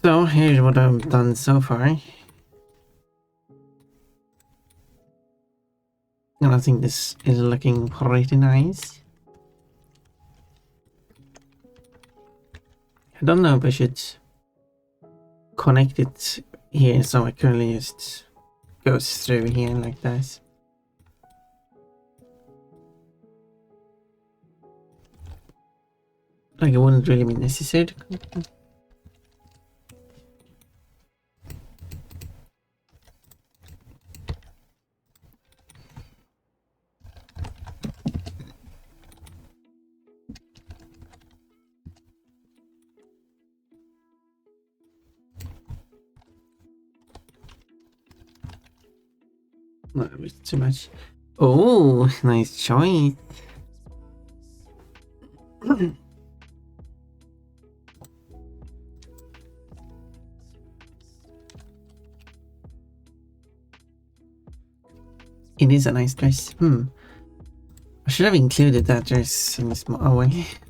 So here's what I've done so far. And I think this is looking pretty nice. I don't know if I should connect it here, so it currently just goes through here like this. Like it wouldn't really be necessary to connect them. No, it was too much. Oh, nice choice. It is a nice dress. I should have included that dress in this. Oh wait.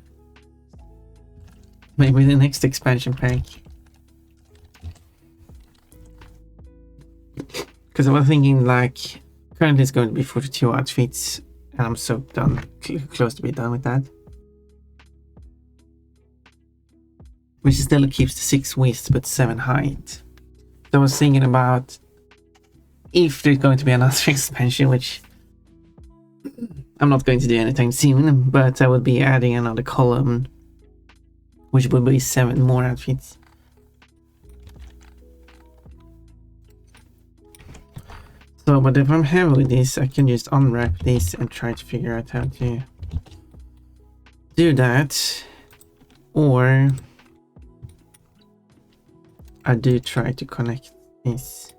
Maybe the next expansion pack. Because I was thinking, like, currently it's going to be 42 outfits, and I'm so done, close to be done with that. Which still keeps the 6 width but 7 height. So I was thinking about if there's going to be another expansion, which I'm not going to do anytime soon, but I would be adding another column, which would be 7 more outfits. So, but if I'm happy with this, I can just unwrap this and try to figure out how to do that. Or I do try to connect this.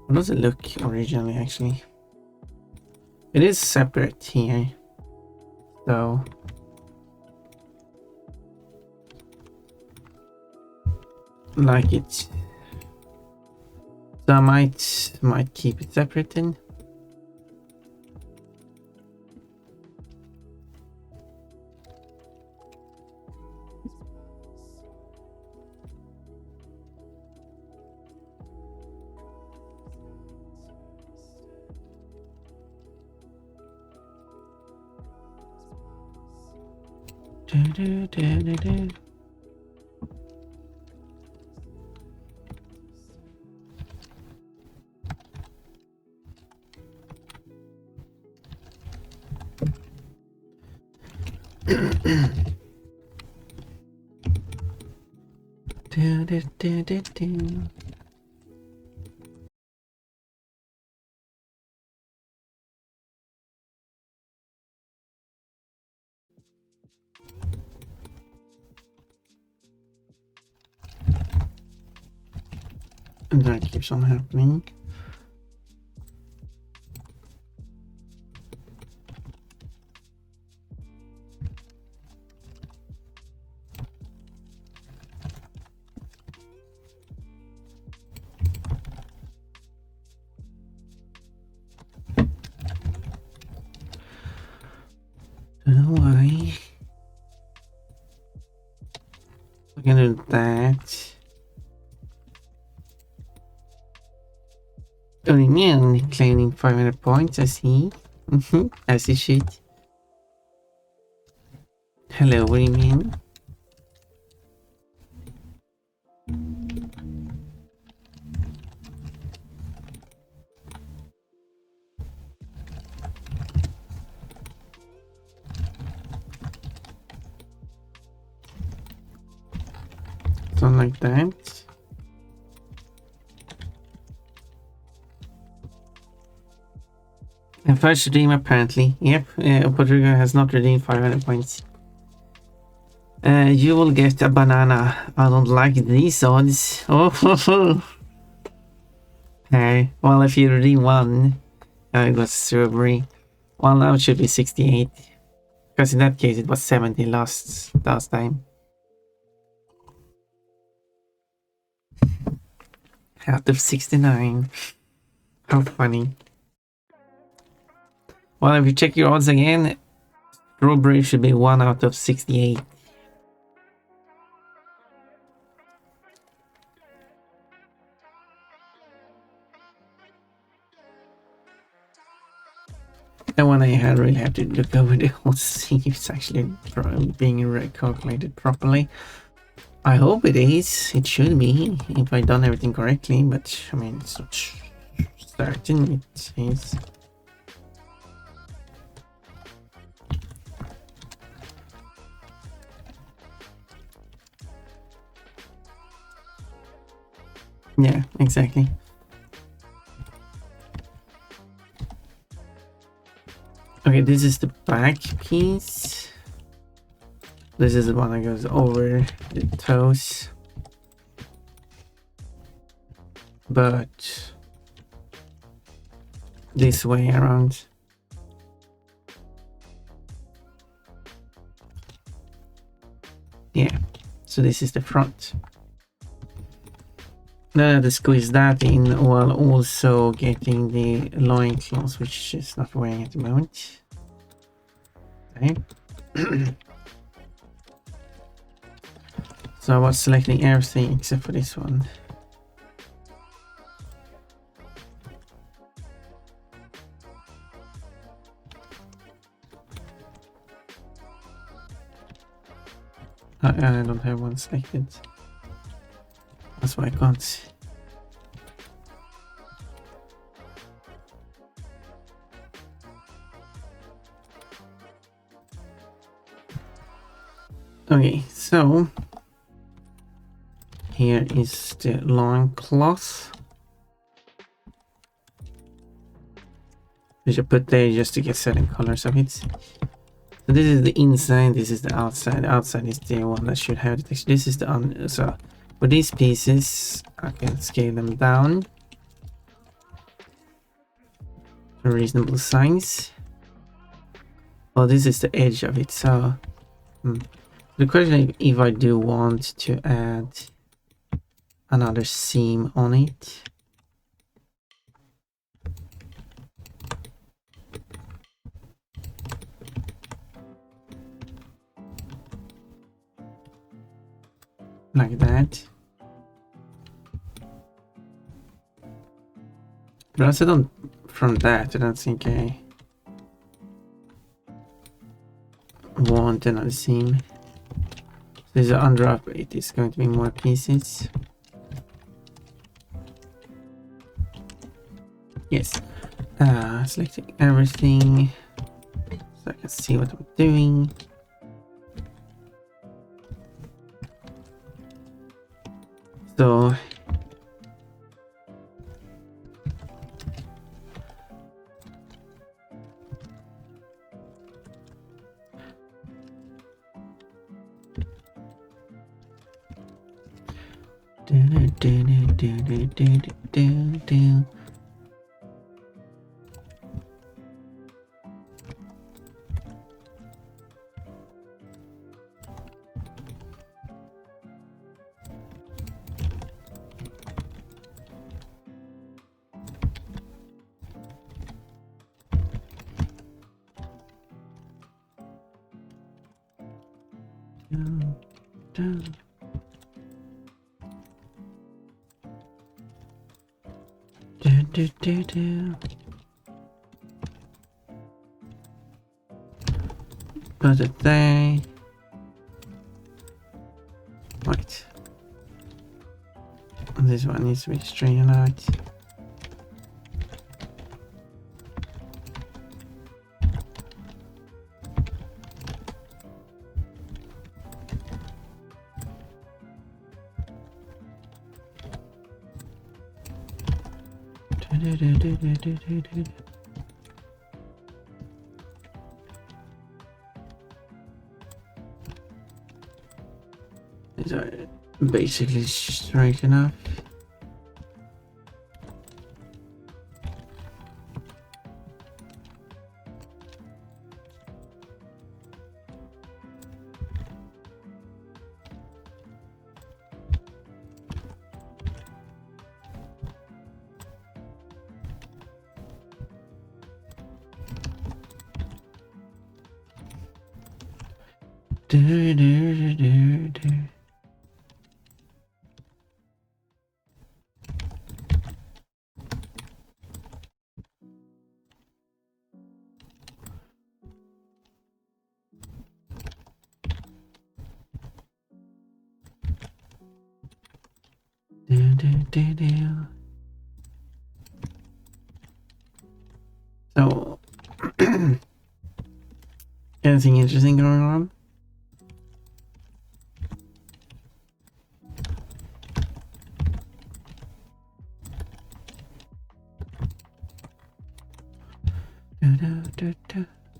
How does it look originally, actually? It is separate here. So like it. So I might keep it separate then. And that keeps on happening. Don't know why. We're gonna do that. Only man claiming 500 points, I see. As you should. Hello, what do you mean? Something like that. And first redeem apparently. Yep, Podrigo has not redeemed 500 points. You will get a banana. I don't like these odds. Oh, hey, well, if you redeem one, it was strawberry. Well, now it should be 68. Because in that case, it was 70 last time. Out of 69. How funny. Well, if you check your odds again, strawberry should be 1 out of 68. And when I really have to look over the whole see if it's actually being recalculated properly. I hope it is. It should be if I've done everything correctly, but I mean, it's not certain it is. Yeah, exactly. Okay, this is the back piece. This is the one that goes over the toes. But this way around. Yeah, so this is the front. Then I have to squeeze that in while also getting the loincloth, which is not wearing at the moment. Okay. So I was selecting everything except for this one. I don't have one selected. That's why I can't. Okay, so here is the loincloth, which I put there just to get certain colors of it. So this is the inside, this is the outside. The outside is the one that should have the texture. This is the so for these pieces, I can scale them down to reasonable size. Oh, this is the edge of it. So the question is if I do want to add another seam on it. Like that. But also don't, from that, I don't think I want another seam. There's an under it is going to be more pieces. Yes. Selecting everything so I can see what I'm doing. So put it there. Right. This one needs to be straightened out. These are basically straight enough. So, anything interesting going on?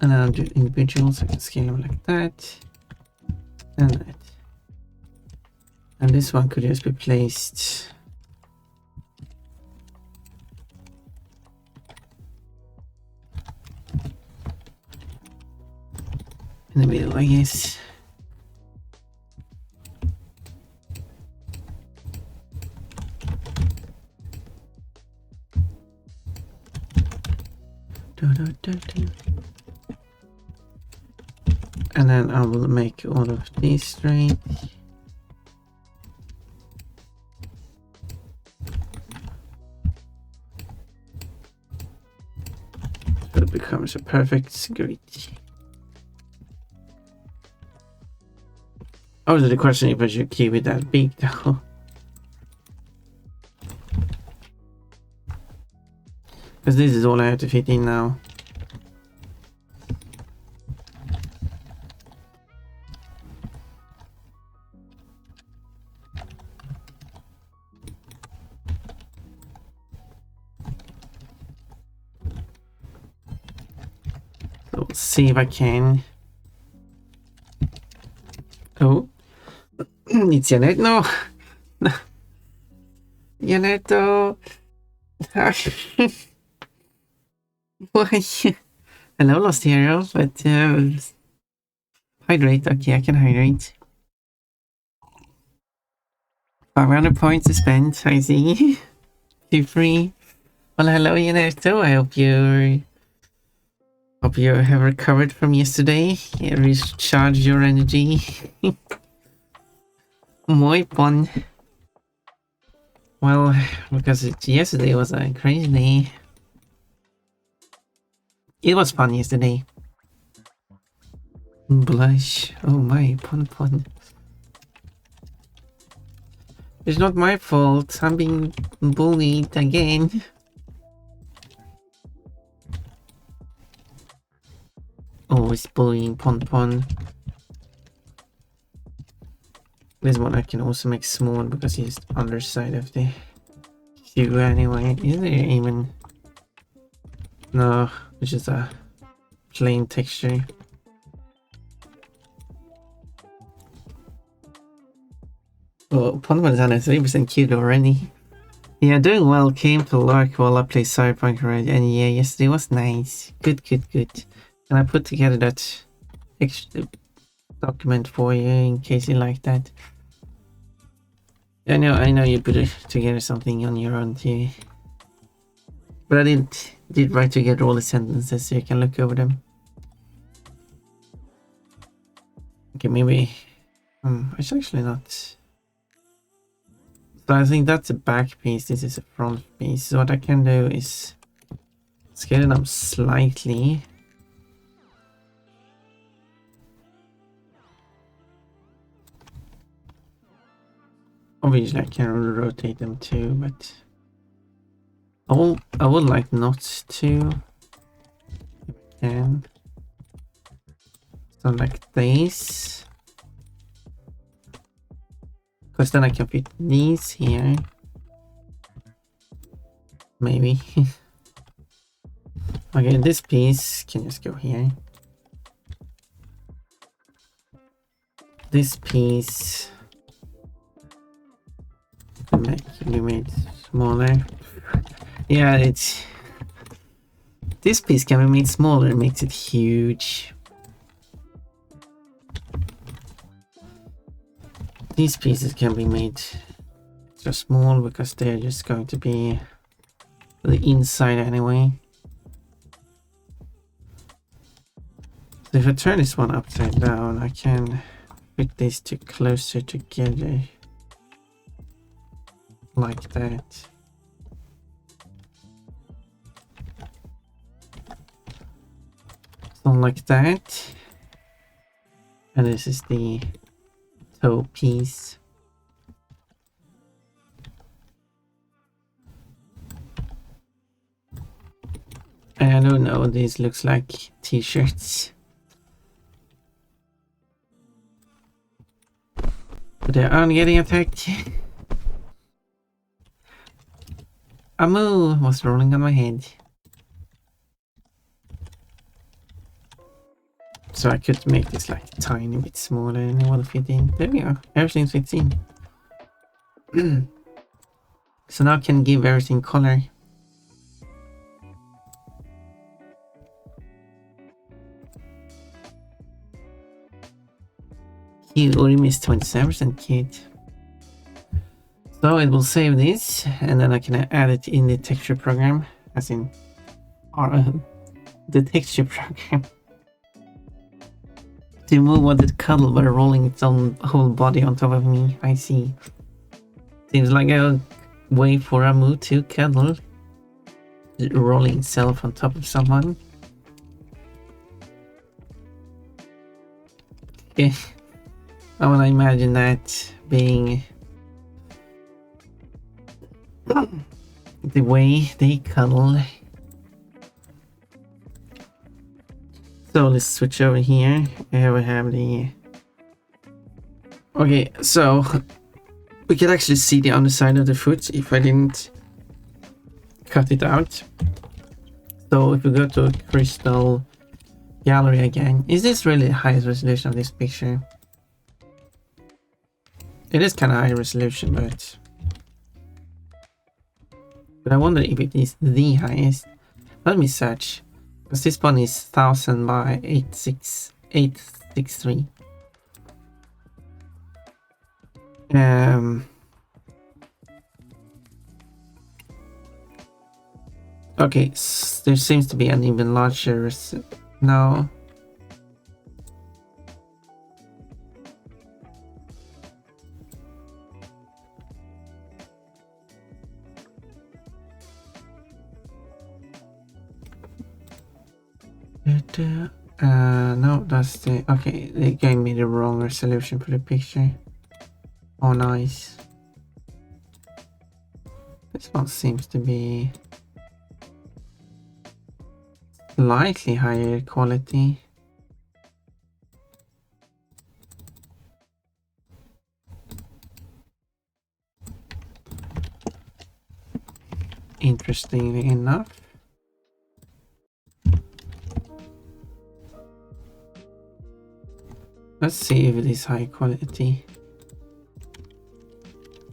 And then I'll do individuals, I can scale them like that. And that. And this one could just be placed in the middle, I guess. And then I will make all of these straight. So it becomes a perfect grid. Oh, the question if I should keep it that big though. Because this is all I have to fit in now. So let's see if I can. Oh, it's Janet. No, Janet. Oh. Why? Hello, Lost Hero, but hydrate. Okay, I can hydrate. 500 points to spend, I see. Too free. Well, hello, Yaneto. I hope you have recovered from yesterday. Recharge your energy. Muy fun. Well, because yesterday was a crazy day. It was fun yesterday. Blush. Oh my, pun. It's not my fault. I'm being bullied again. Always bullying pun. This one I can also make small because he's the underside of the shoe anyway. Is there even... No, it's just a plain texture. Oh, Ponman is 103% cute already. Yeah, doing well. Came to work while I play Cyberpunk already. And yeah, yesterday was nice. Good. And I put together that extra document for you in case you like that. I know you put together something on your own too. But I did write together all the sentences so you can look over them. Okay, maybe... it's actually not... So I think that's a back piece, this is a front piece. So what I can do is scale it up slightly. Obviously I can rotate them too, but I would like not to. If I can. So like this. Because then I can fit these here. Maybe. Okay, this piece can just go here. This piece can be made smaller. Yeah, it's... This piece can be made smaller, it makes it huge. These pieces can be made extra small because they're just going to be the inside anyway. So if I turn this one upside down, I can fit these two closer together. Like that. So like that. And this is the toe piece. I don't know, this looks like t-shirts. But they aren't getting attacked. Amu was rolling on my head. So I could make this like a tiny bit smaller and it will fit in. There we go. Everything fits in. So now I can give everything color. Cute, Urim is 27% cute. So it will save this and then I can add it in the texture program, as in the texture program. To move what it cuddle by rolling its own whole body on top of me. I see. Seems like a way for Amu to cuddle, rolling itself on top of someone. Okay. I wanna imagine that being the way they cuddle. So let's switch over here. Here we have the... Okay, so we can actually see the underside of the foot if I didn't cut it out. So if we go to Crystal Gallery again, is this really the highest resolution of this picture? It is kind of high resolution, but I wonder if it is the highest. Let me search, because this one is 1000 by 863. Okay, there seems to be an even larger now. No, that's the... Okay, they gave me the wrong resolution for the picture. Oh, nice. This one seems to be slightly higher quality. Interestingly enough. Let's see if it is high quality.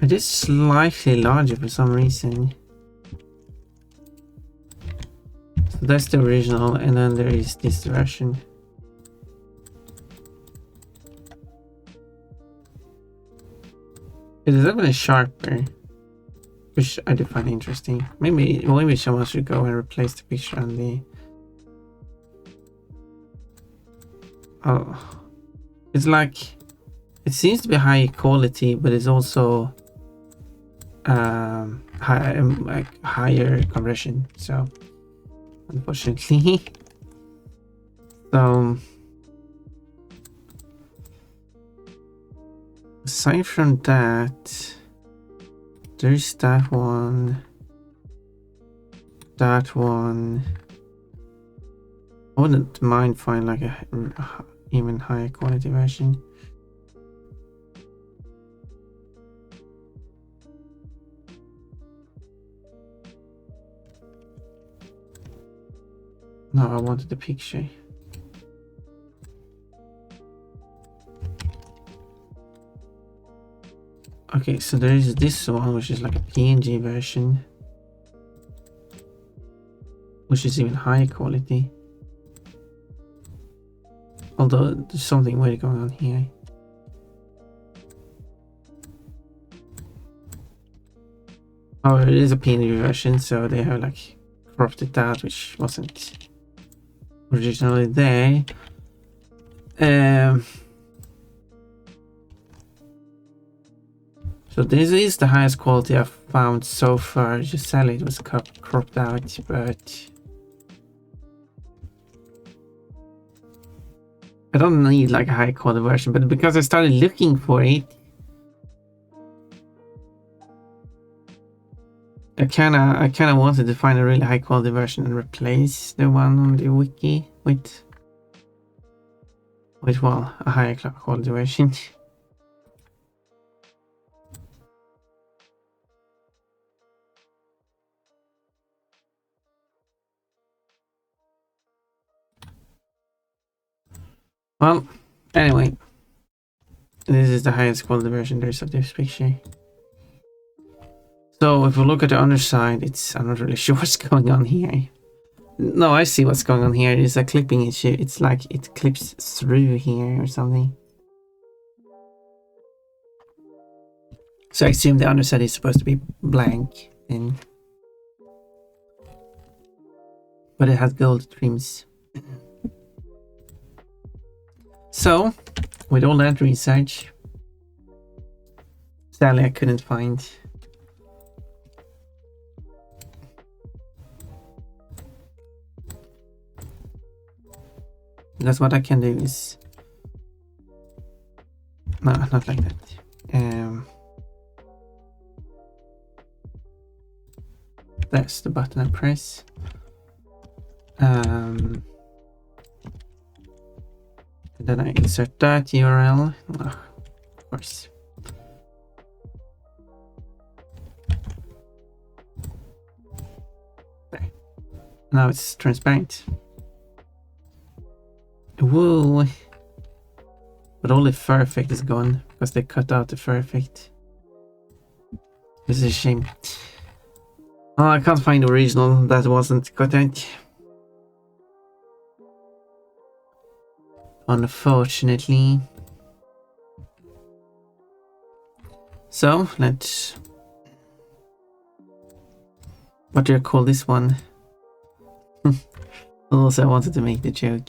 It is slightly larger for some reason. So that's the original, and then there is this version. It is definitely sharper, which I do find interesting. Maybe someone should go and replace the picture on the... Oh. It's like... It seems to be high quality, but it's also... higher conversion, so... Unfortunately. So... Aside from that... There's that one... That one... I wouldn't mind finding like a even higher quality version. No, I wanted the picture. Okay, so there is this one, which is like a PNG version, which is even higher quality. Although there's something weird going on here. Oh, it is a PNG version, so they have like cropped it out, which wasn't originally there. So this is the highest quality I've found so far. Just sadly it was cropped out, but I don't need like a high quality version, but because I started looking for it, I kinda wanted to find a really high quality version and replace the one on the wiki with well, a higher quality version. Well, anyway, this is the highest quality version there is of this picture. So if we look at the underside, I'm not really sure what's going on here. No, I see what's going on here. It's a clipping issue. It's like it clips through here or something. So I assume the underside is supposed to be blank, but it has gold trims. So, with all that research, sadly I couldn't find because what I can do is no, not like that. There's the button I press. And then I insert that URL. Oh, of course. There. Now it's transparent. Whoa! But all the fur effect is gone because they cut out the fur effect. This is a shame. Oh, I can't find the original that wasn't cut out. Unfortunately. So, let's... What do you call this one? Also, I wanted to make the joke.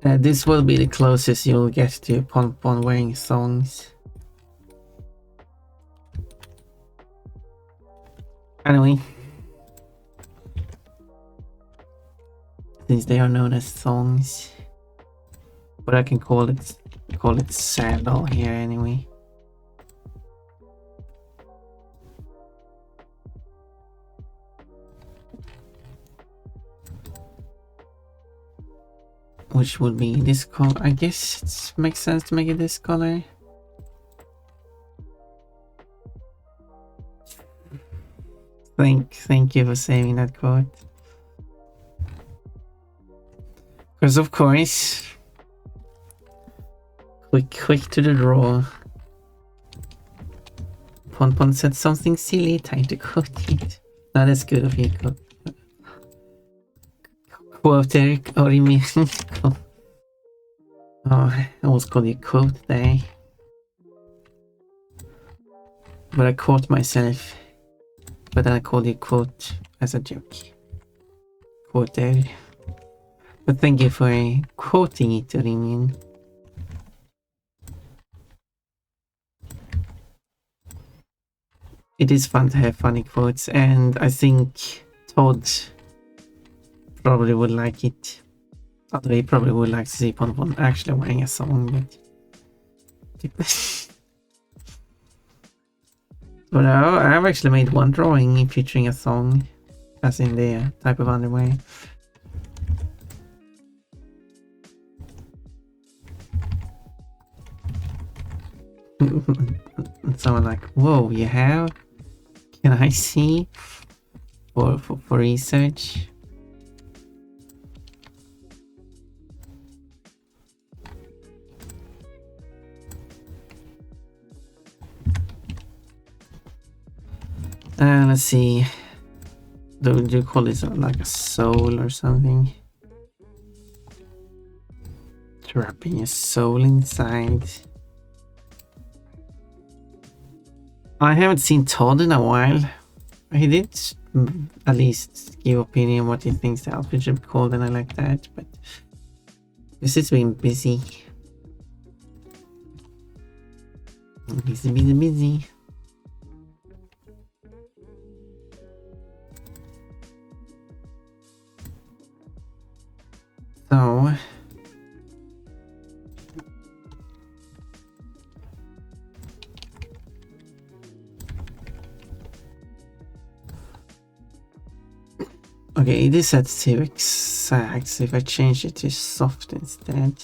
This will be the closest you'll get to Pon wearing thongs. Anyway. Since they are known as thongs. But I can call it sandal here anyway. Which would be this color. I guess it makes sense to make it this color. Thank you for saving that quote. Because of course, quick to the draw. Pon said something silly, time to quote it. No, that's good of you, quoter, or you mean? Oh, I almost called you quote there. But I caught myself. But then I called you quote as a joke. Quoter. But thank you for quoting it, Rimian. It is fun to have funny quotes, and I think Todd probably would like it. Although he probably would like to see Pon actually wearing a song, but... But I've actually made one drawing featuring a song, as in the type of underwear. And someone like, whoa, you have? Can I see? For research? Let's see. Do you call this like a soul or something? Trapping a soul inside. I haven't seen Todd in a while. He did at least give opinion what he thinks the outfit should be called, and I like that, but this has been busy. Busy. So Okay, it is set to exact, so if I change it to soft instead.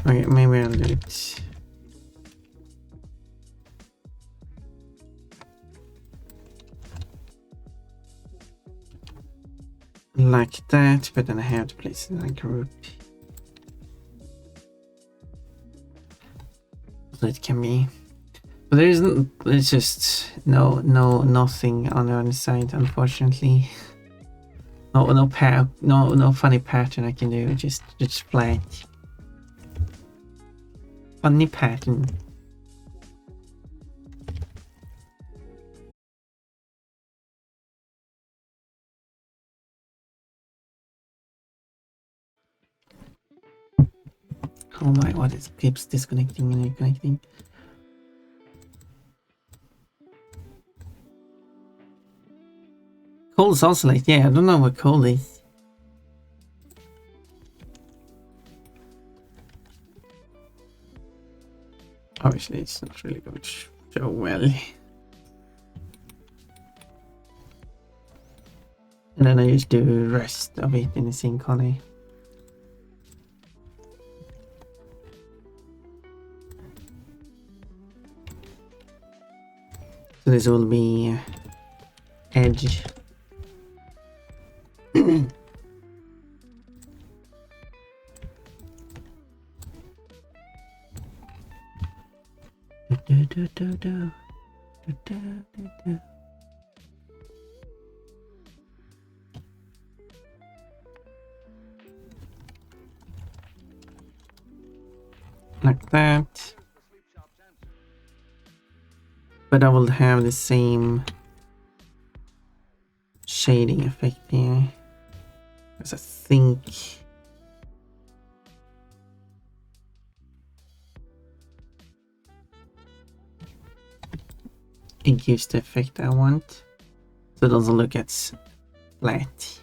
Okay, maybe I'll do it like that, but then I have to place it in a group. So it can be, but there isn't, it's just nothing on the other side, unfortunately. No funny pattern I can do, just flat. Funny pattern. Oh my, what it keeps disconnecting and reconnecting. Cold is also like, yeah, I don't know what cold is. Obviously, it's not really going to show well. And then I just do the rest of it in the sync on it. So this will be edge. Like that. But I will have the same shading effect here. Because I think it gives the effect I want. So it doesn't look as flat.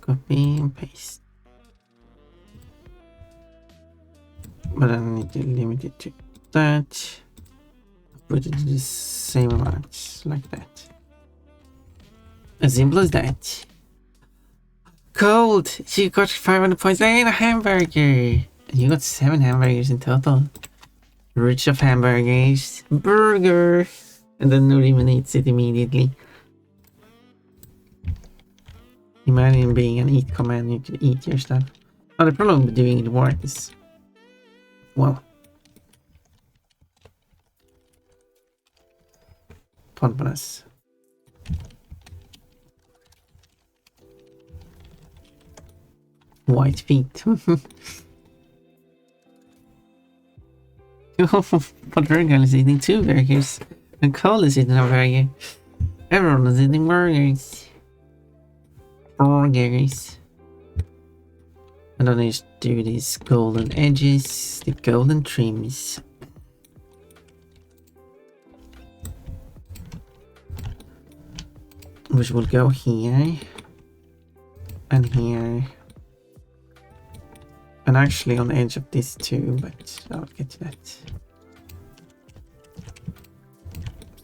Copy and paste. But I need to limit it to that. Put it to the same amount, like that. As simple as that. Cold! You got 500 points and a hamburger! You got 7 hamburgers in total. Rich of hamburgers. Burger! And then Nurim eats it immediately. Imagine being an eat command, you can eat your stuff. Now the problem with doing the work is, well, pointless. White feet. But Virgil is eating 2 burgers. And Cole is eating a burger. Everyone is eating burgers. Burgers. And then I just do these golden edges, the golden trims. Which will go here. And here. And actually on the edge of this too, but I'll get to that.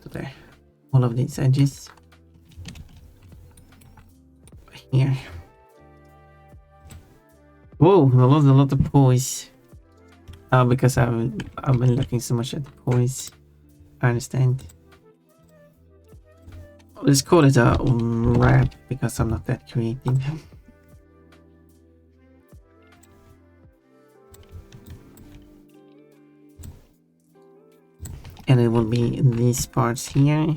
So there. All of these edges. Here. Whoa, there was a lot of poise. Because I've been looking so much at the poise. I understand. Let's call it a wrap because I'm not that creative. And it will be in these parts here.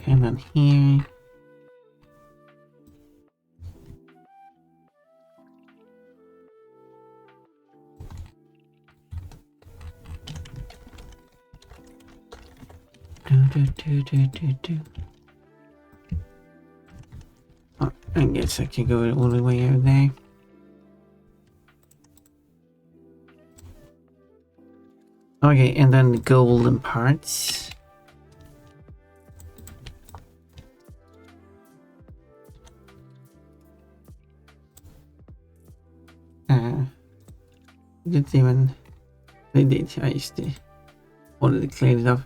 And then here. Oh, I guess I can go all the way over there. Okay, and then the golden parts. Didn't even... They did, I used to already clean it up.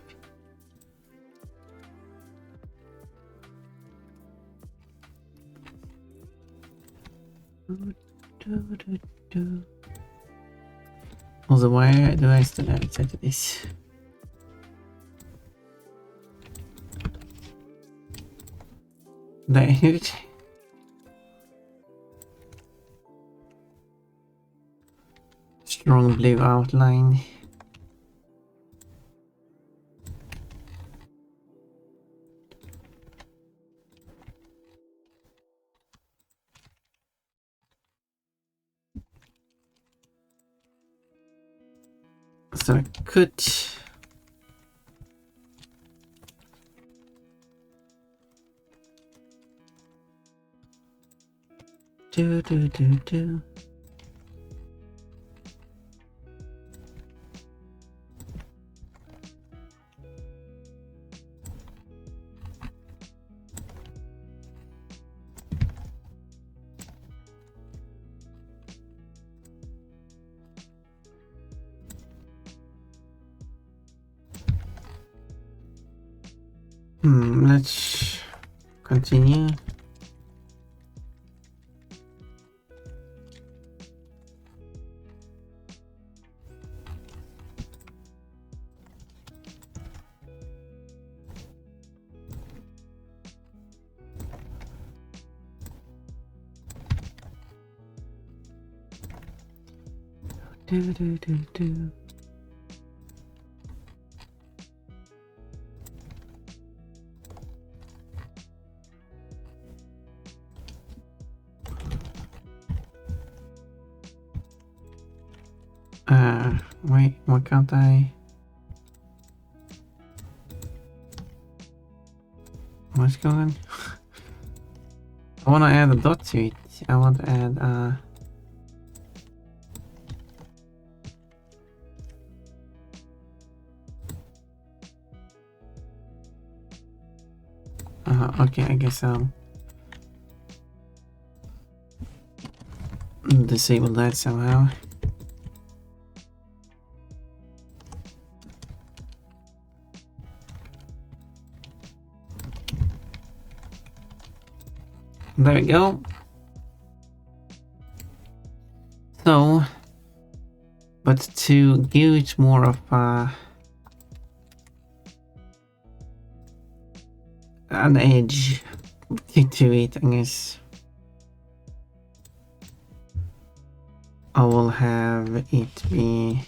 Also, why do I still have it set to this? There. Strong blue outline. So I could do. Let's continue. Do. Wait, why can't I? What's going on? I want to add a dot to it. I want to add okay, I guess disable that somehow. There we go. So, but to give it more of an edge to it, I guess I will have it be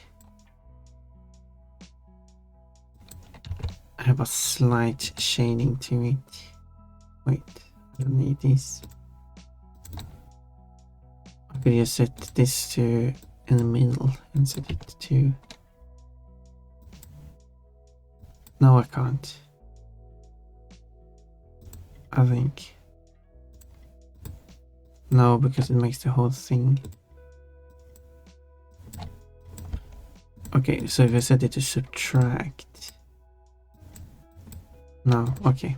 have a slight shading to it. Wait, I don't need this. I could just set this to in the middle and set it to... No, I can't. I think. No, because it makes the whole thing. Okay, so if I set it to subtract. No, okay.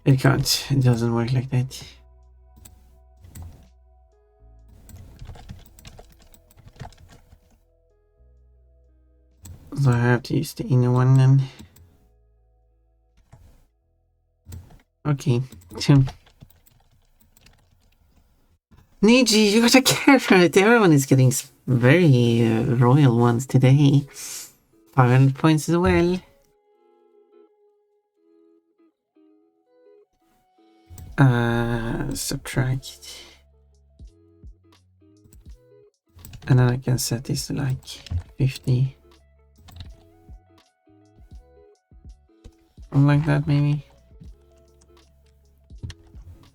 It can't. It doesn't work like that. So I have to use the inner one then. Okay. Niji, you got a carrot. Everyone is getting very royal ones today. 500 points as well. Subtract. And then I can set this to like 50. Something like that, maybe.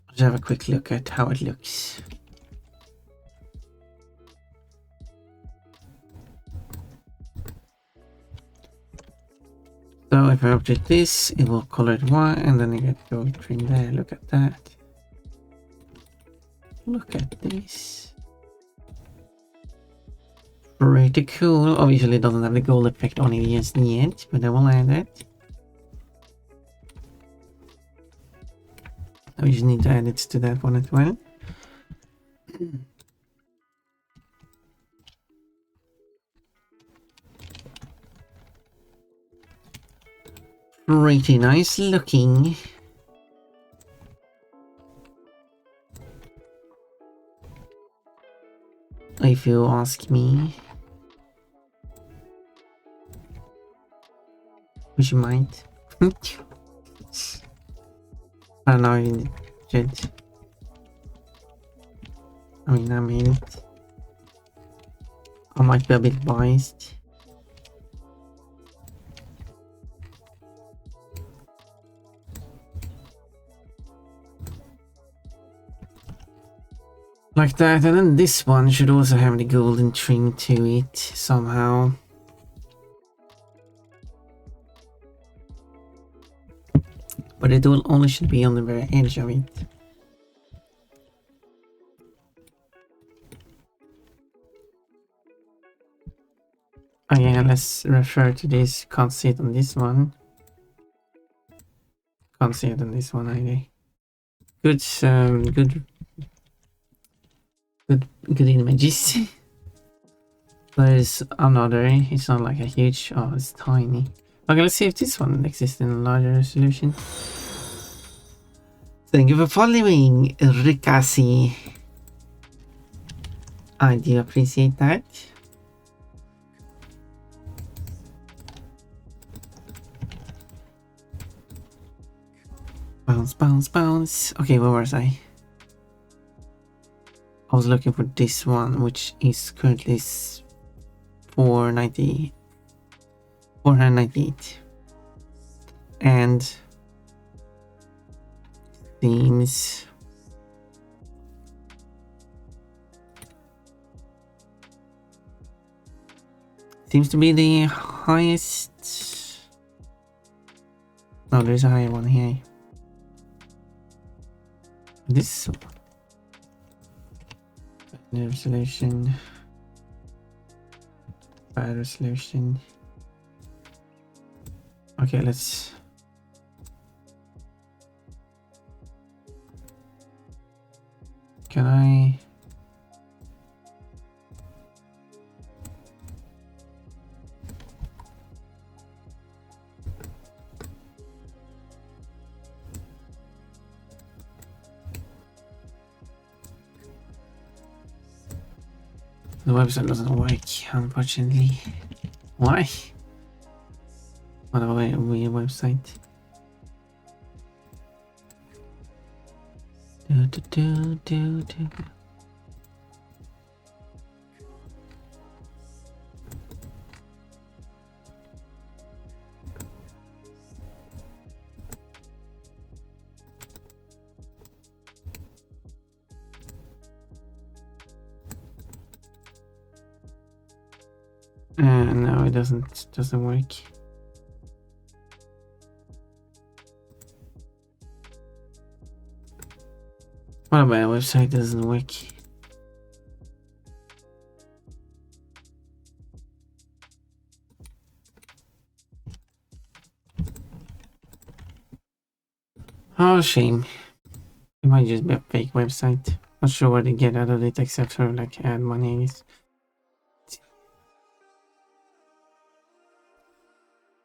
Let's have a quick look at how it looks. So if I update this, it will color it white, and then you get gold trim there. Look at that. Look at this. Pretty cool. Obviously, it doesn't have the gold effect on it just yet, but I will add it. We just need to add it to that one as well. Pretty nice looking. If you ask me. Which you might. I don't know if you should. I mean, I made it. I might be a bit biased. Like that, and then this one should also have the golden trim to it somehow. But it will only should be on the very edge of it. Oh yeah, let's refer to this. Can't see it on this one. Can't see it on this one either. Good images. There's another. It's not like a huge. Oh, it's tiny. Okay, let's see if this one exists in a larger resolution. Thank you for following, Rikasi. I do appreciate that. Bounce, bounce, bounce. Okay, where was I? I was looking for this one, which is currently 498. And themes. Seems to be the highest. No, there's a higher one here. This one. Resolution. Bad resolution. Okay, let's. Can I? The website doesn't work, unfortunately. Why? What a weird website. Do. No, it doesn't work. What about a website doesn't work? Oh, shame. It might just be a fake website. Not sure what they get out of it except for like ad money, I guess.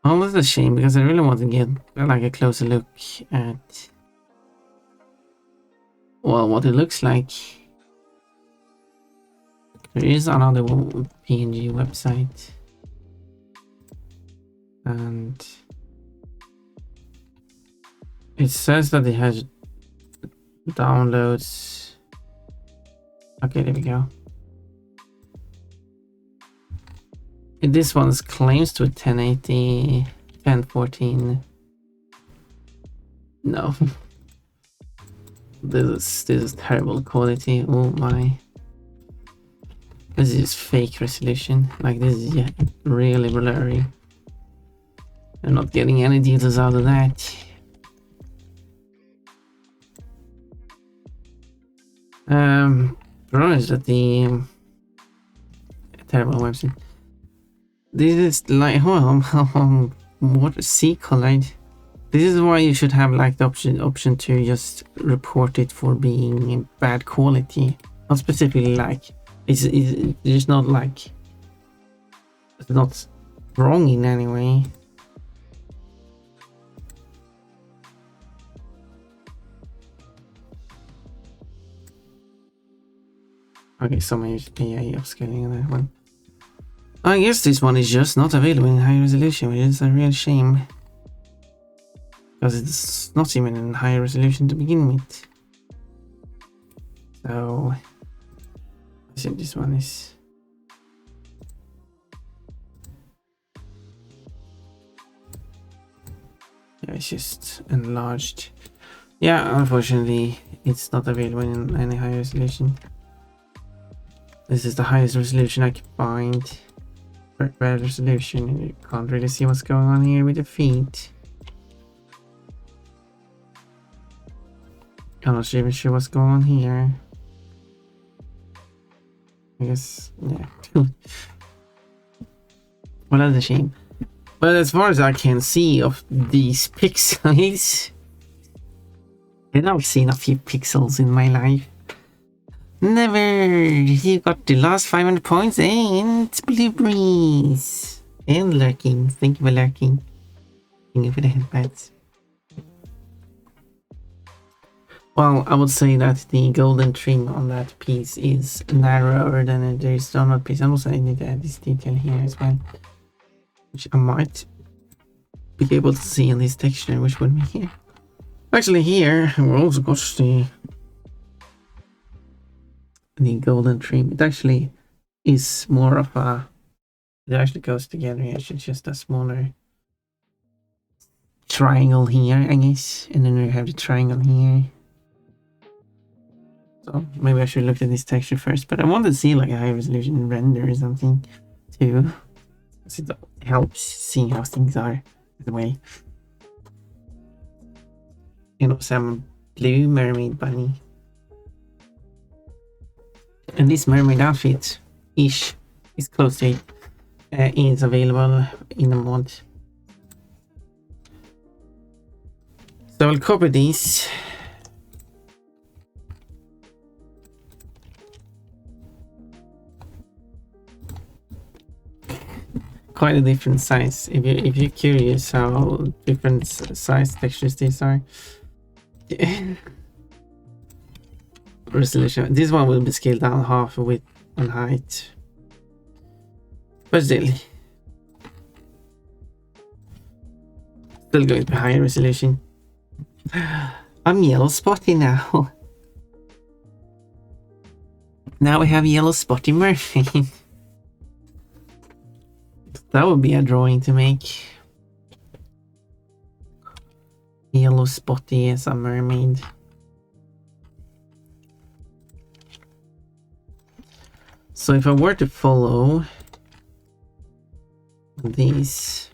Oh, that's a shame because I really want to get like a closer look at, well, what it looks like. There is another PNG website, and it says that it has downloads. Okay, there we go. This one claims to 1080, 1014 No. This is terrible quality. Oh my. This is fake resolution. Like, this is really blurry. I'm not getting any details out of that. Problem is that the terrible website. This is like what C collide. This is why you should have like the option to just report it for being bad quality. Not specifically like it's just not like it's not wrong in any way. Okay, someone used AI upscaling on that one. I guess this one is just not available in high resolution, which is a real shame. Because it's not even in high resolution to begin with. So I think this one is. Yeah, it's just enlarged. Yeah, unfortunately, it's not available in any high resolution. This is the highest resolution I can find. Red resolution, and you can't really see what's going on here with the feet. I'm not even sure what's going on here. I guess, yeah. Well, that's a shame. But as far as I can see of these pixels, and I've seen a few pixels in my life. Never! You got the last 500 points and blueberries! And lurking. Thank you for lurking. Thank you for the headbats. Well, I would say that the golden trim on that piece is narrower than there is on that piece. And also I need to add this detail here as well, which I might be able to see in this texture, which would be here. Actually, here we also got the golden trim. It actually is more of a. It actually goes together. It's just a smaller triangle here, I guess, and then we have the triangle here. So maybe I should look at this texture first, but I want to see like a high resolution render or something too, because it helps see how things are the way. You know, some blue mermaid bunny, and this mermaid outfit ish is close to it. Is available in the mod. So I'll copy these. Quite a different size. If you're curious how different size textures these are. Resolution. This one will be scaled down half width and height. But still going to be higher resolution. I'm yellow spotty now. Now we have yellow spotty mermaid. That would be a drawing to make. Yellow spotty as a mermaid. So if I were to follow these,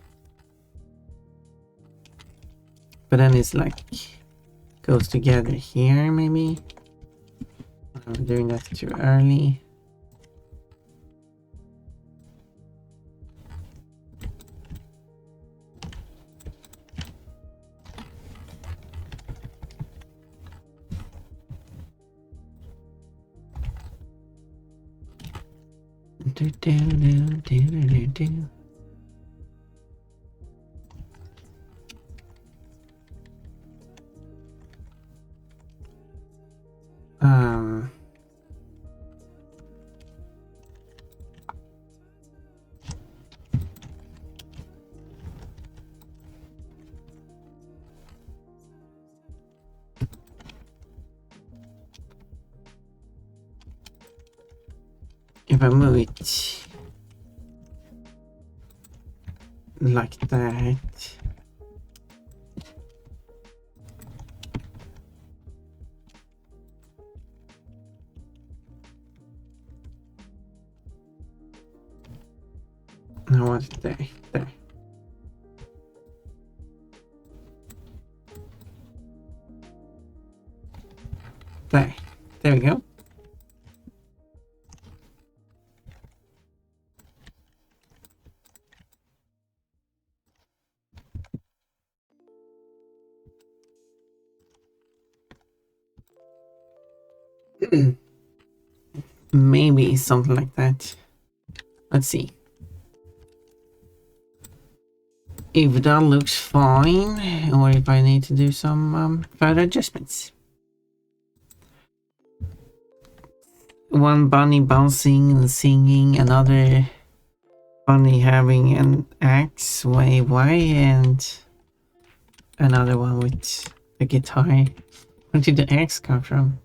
but then it's like goes together here, maybe. I'm doing that too early. If I move it like that, I want it there. There. There. There we go. Maybe something like that. Let's see. If that looks fine, or if I need to do some further adjustments. One bunny bouncing and singing, another bunny having an axe way away, and another one with a guitar. Where did the axe come from?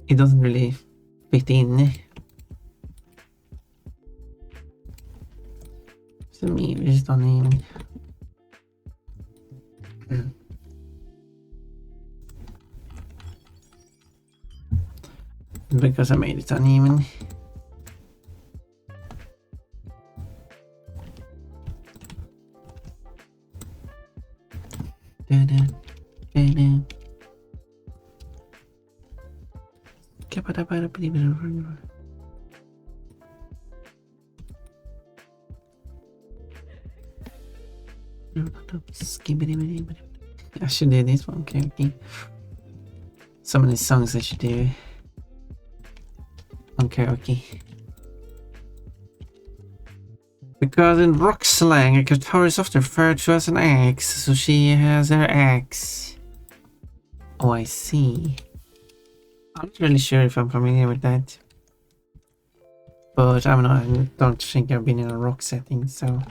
It doesn't really fit in. Så me, vi just don't even. Because I made it uneven. I should do this one, okay. Some of the songs I should do on karaoke. Because in rock slang, a guitar is often referred to as an axe, so she has her axe. Oh, I see. I'm not really sure if I'm familiar with that. But I'm not, I don't think I've been in a rock setting, so...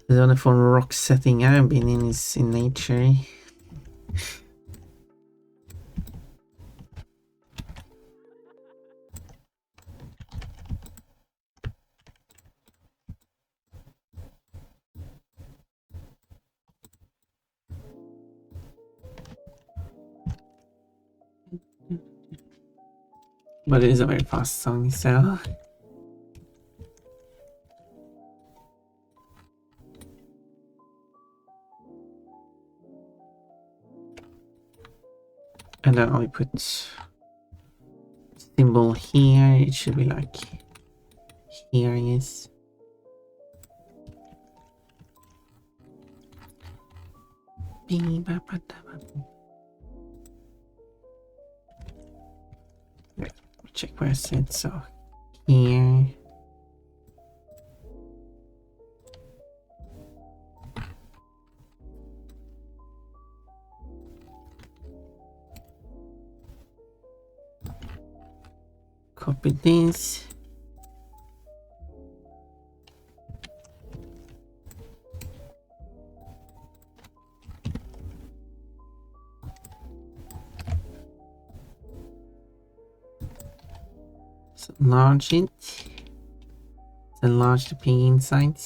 The only form of rock setting I've been in is in nature. But it is a very fast song, so... And then I put symbol here, it should be like here, yes. Check where I said so. Here. Copy this. So enlarge it. Enlarge the ping inside.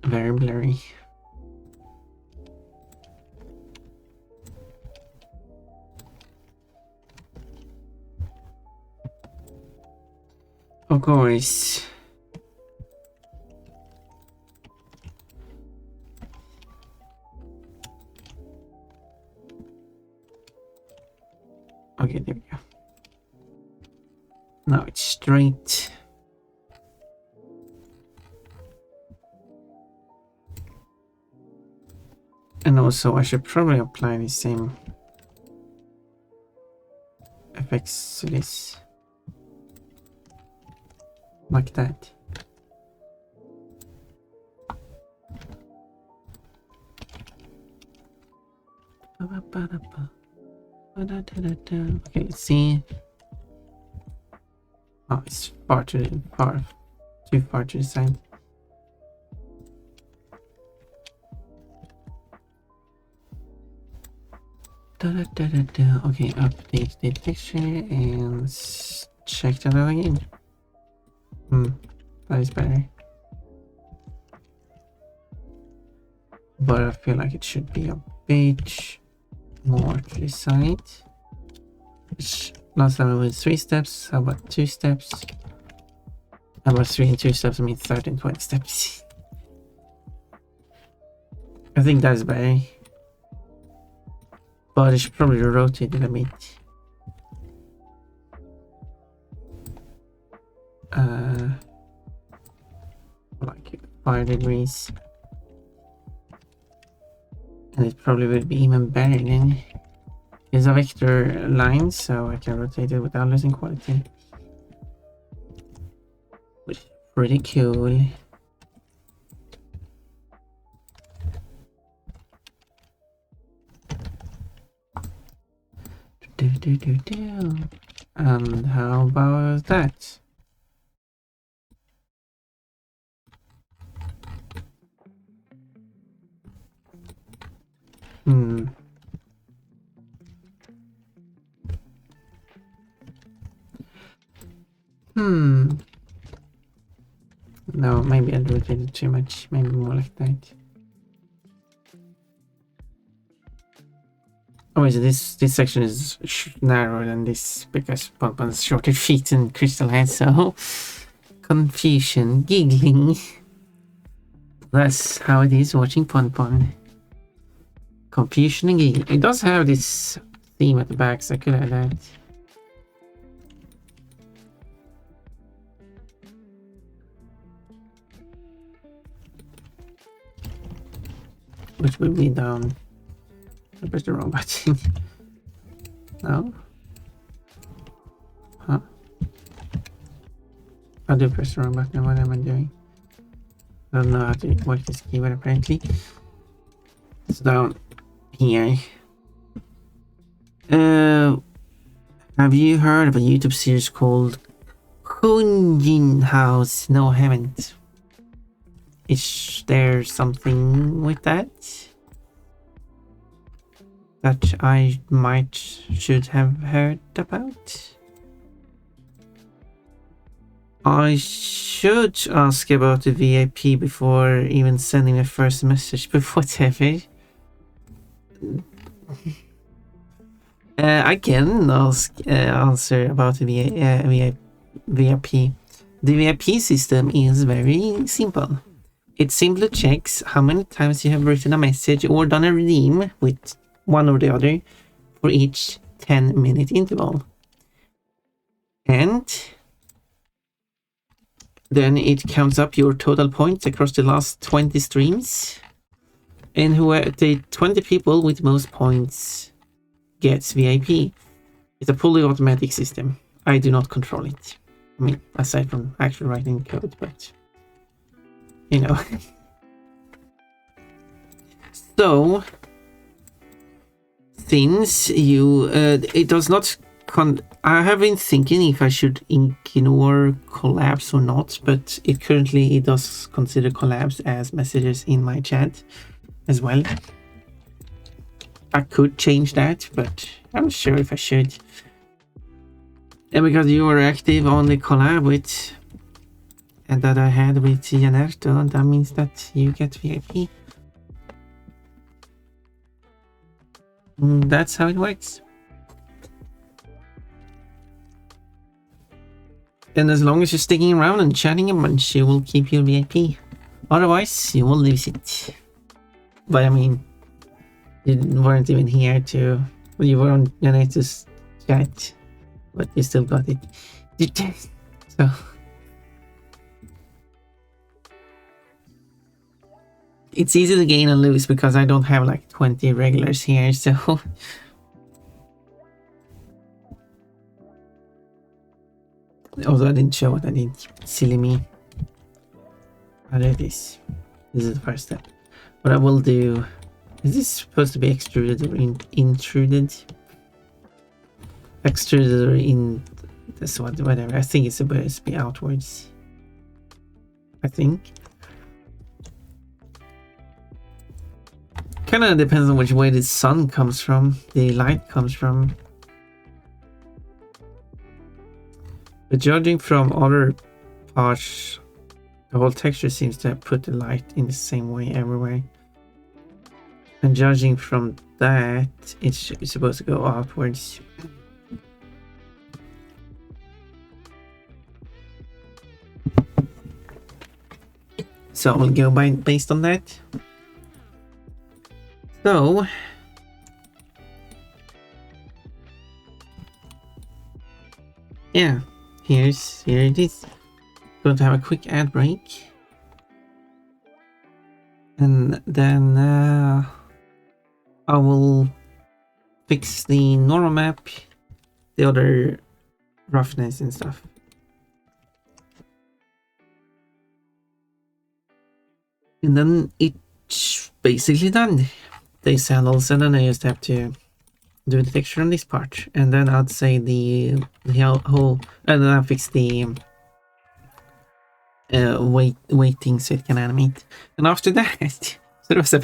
Very blurry. Of course. Okay, there we go. Now it's straight. And also I should probably apply the same effects to this. Like that. Okay, let's see. Oh, it's too far to the side. Okay, update the texture and check that out again. That is better. But I feel like it should be a bit more to the side. Last time I went 3 steps, how about 2 steps? How about 3 and 2 steps? I mean 30 and 20 steps. I think that's better. But I should probably rotate it a bit. Like 5 degrees. And it probably will be even better then. It's a vector line, so I can rotate it without losing quality. Which is pretty cool. And how about that? No, maybe I rotated too much. Maybe more like that. Oh, so this section is narrower than this because Bonbon's shorter feet and Crystal has, so confusion, giggling. That's how it is watching Bonbon. Confusion and giggling. It does have this theme at the back, so I could add that. Which will be down. I pressed the wrong button. No? Huh? I do press the wrong button. What am I doing? I don't know how to work this keyboard apparently. It's down here. Have you heard of a YouTube series called Kunjin House? No, I haven't. Is there something with that I should have heard about? I should ask about the VIP before even sending the first message, but whatever. I can answer about the VIP. The VIP system is very simple. It simply checks how many times you have written a message or done a redeem with one or the other for each 10-minute interval. And then it counts up your total points across the last 20 streams. And the 20 people with most points gets VIP. It's a fully automatic system. I do not control it. I mean, aside from actually writing code, but you know. So, since you, it does not I have been thinking if I should ignore collabs or not, but it currently does consider collabs as messages in my chat as well. I could change that, but I'm not sure if I should. And because you are active on the collab with and that I had with Janerto, that means that you get VIP. That's how it works. And as long as you're sticking around and chatting a bunch, you will keep your VIP. Otherwise, you will lose it. But I mean, you weren't even here to... Well, you were on Janeto's chat, but you still got it. So... It's easy to gain and lose because I don't have like 20 regulars here, so... Although I didn't show it, I did. Silly me. I'll do this. This is the first step. What I will do... Is this supposed to be extruded or intruded? Extruded or in... That's whatever. I think it's supposed to be outwards. I think. kind of depends on which way the sun comes from, the light comes from. But judging from other parts, the whole texture seems to put the light in the same way everywhere. And judging from that, it's supposed to go outwards. So we'll go based on that. So yeah, here it is. Going to have a quick ad break, and then I will fix the normal map, the other roughness and stuff. And then it's basically done. They sandals, and then I just have to do the texture on this part, and then I'd say the whole, and then I'll fix the waiting so it can animate. And after that, so there was a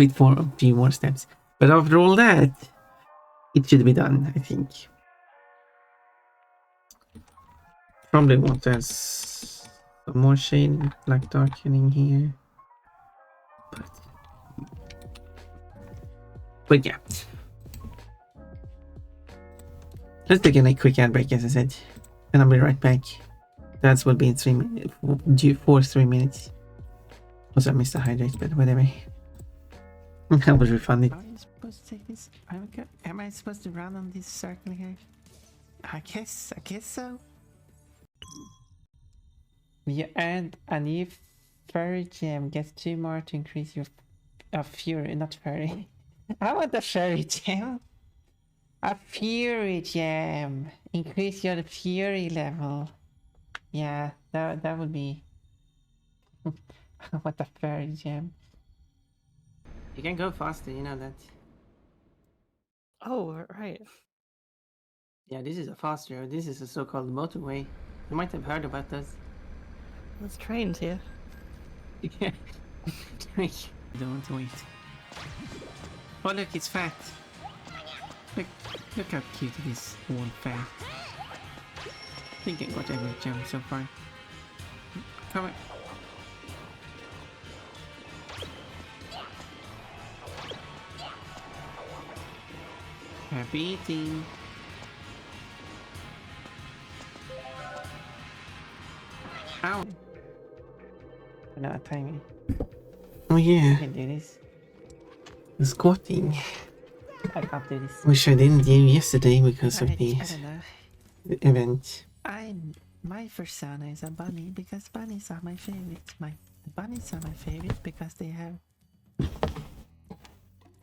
few more steps. But after all that, it should be done, I think. Probably want to add some more shading, like darkening here. But yeah. Let's take a quick ad break, as I said. And I'll be right back. That will be in 3 minutes. Due for 3 minutes. Also, I missed the hydrate, but whatever. That was refunded. Are you supposed to take this? Am I supposed to run on this circle here? I guess so. You earned a new fairy gem. Get 2 more to increase your fury, not fairy. I want a fairy gem. A fury gem. Increase your fury level. Yeah, that would be. I want a fairy gem. You can go faster, you know that. Oh, right. Yeah, this is a fast road. This is a so-called motorway. You might have heard about this. There's trains here. Yeah. Don't wait. Oh look, it's fat. Look how cute it is. One fat. I think I got every gem so far. Come on. Happy eating. Ow. No, timing. Oh yeah, I can do this. the squatting. I can't do this. Which I didn't do yesterday because of I the don't know. event. My persona is a bunny because bunnies are my favorite. Bunnies are my favorite because they have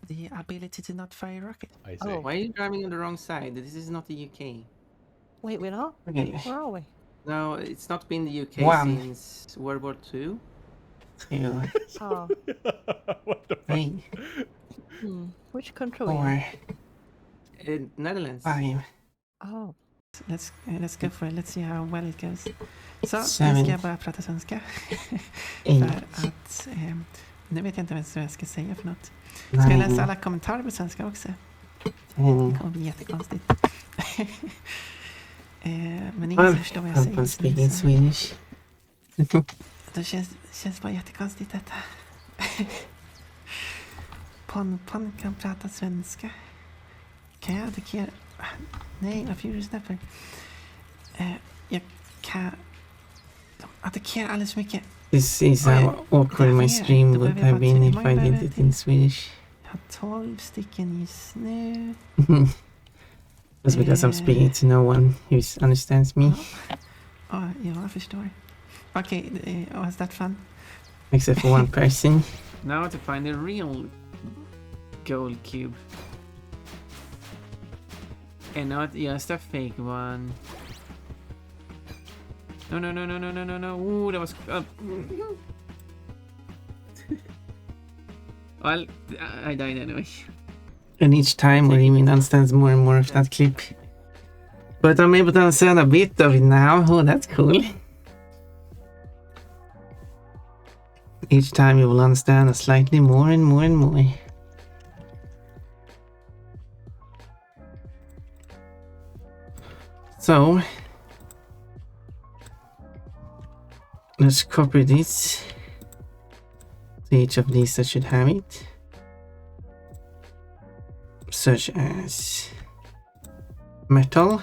the ability to not fire rockets. I see. Oh. Why are you driving on the wrong side? This is not the UK. Wait, we're not? Okay. Where are we? No, it's not been the UK Wow. since World War II. Two, Oh, What the fuck? 3, which country are we in? 4, Netherlands. 5, Oh, Let's go for it. Let's see how well it goes. Så, nu 7, ska jag börja prata svenska. 8, För att nu vet jag inte vad jag ska säga för något. Ska jag läsa 9, alla kommentarer på svenska också? 10. Det kommer bli jättekonstigt. Men ingen förstår vad jag I'm speaking säger. Swedish. Det känns bara jättekonstigt detta. Pon kan prata svenska. Kan jag attackera? Nej, vad Fury Snapper. Jag kan... De attackerar alldeles för mycket. This is how awkward my stream would have been if I did it in Swedish. Jag har 12 stycken just nu. Just because I'm speaking to no one who understands me, Ja, jag förstår. Okej, was that fun? except for one person. Now to find a real gold cube. And not just a fake one. No. Ooh, that was... Well, I died anyway. And each time Rimin understands more and more of that clip. But I'm able to understand a bit of it now. Oh, that's cool. Each time you will understand slightly more and more and more. So let's copy this to each of these that should have it, such as metal,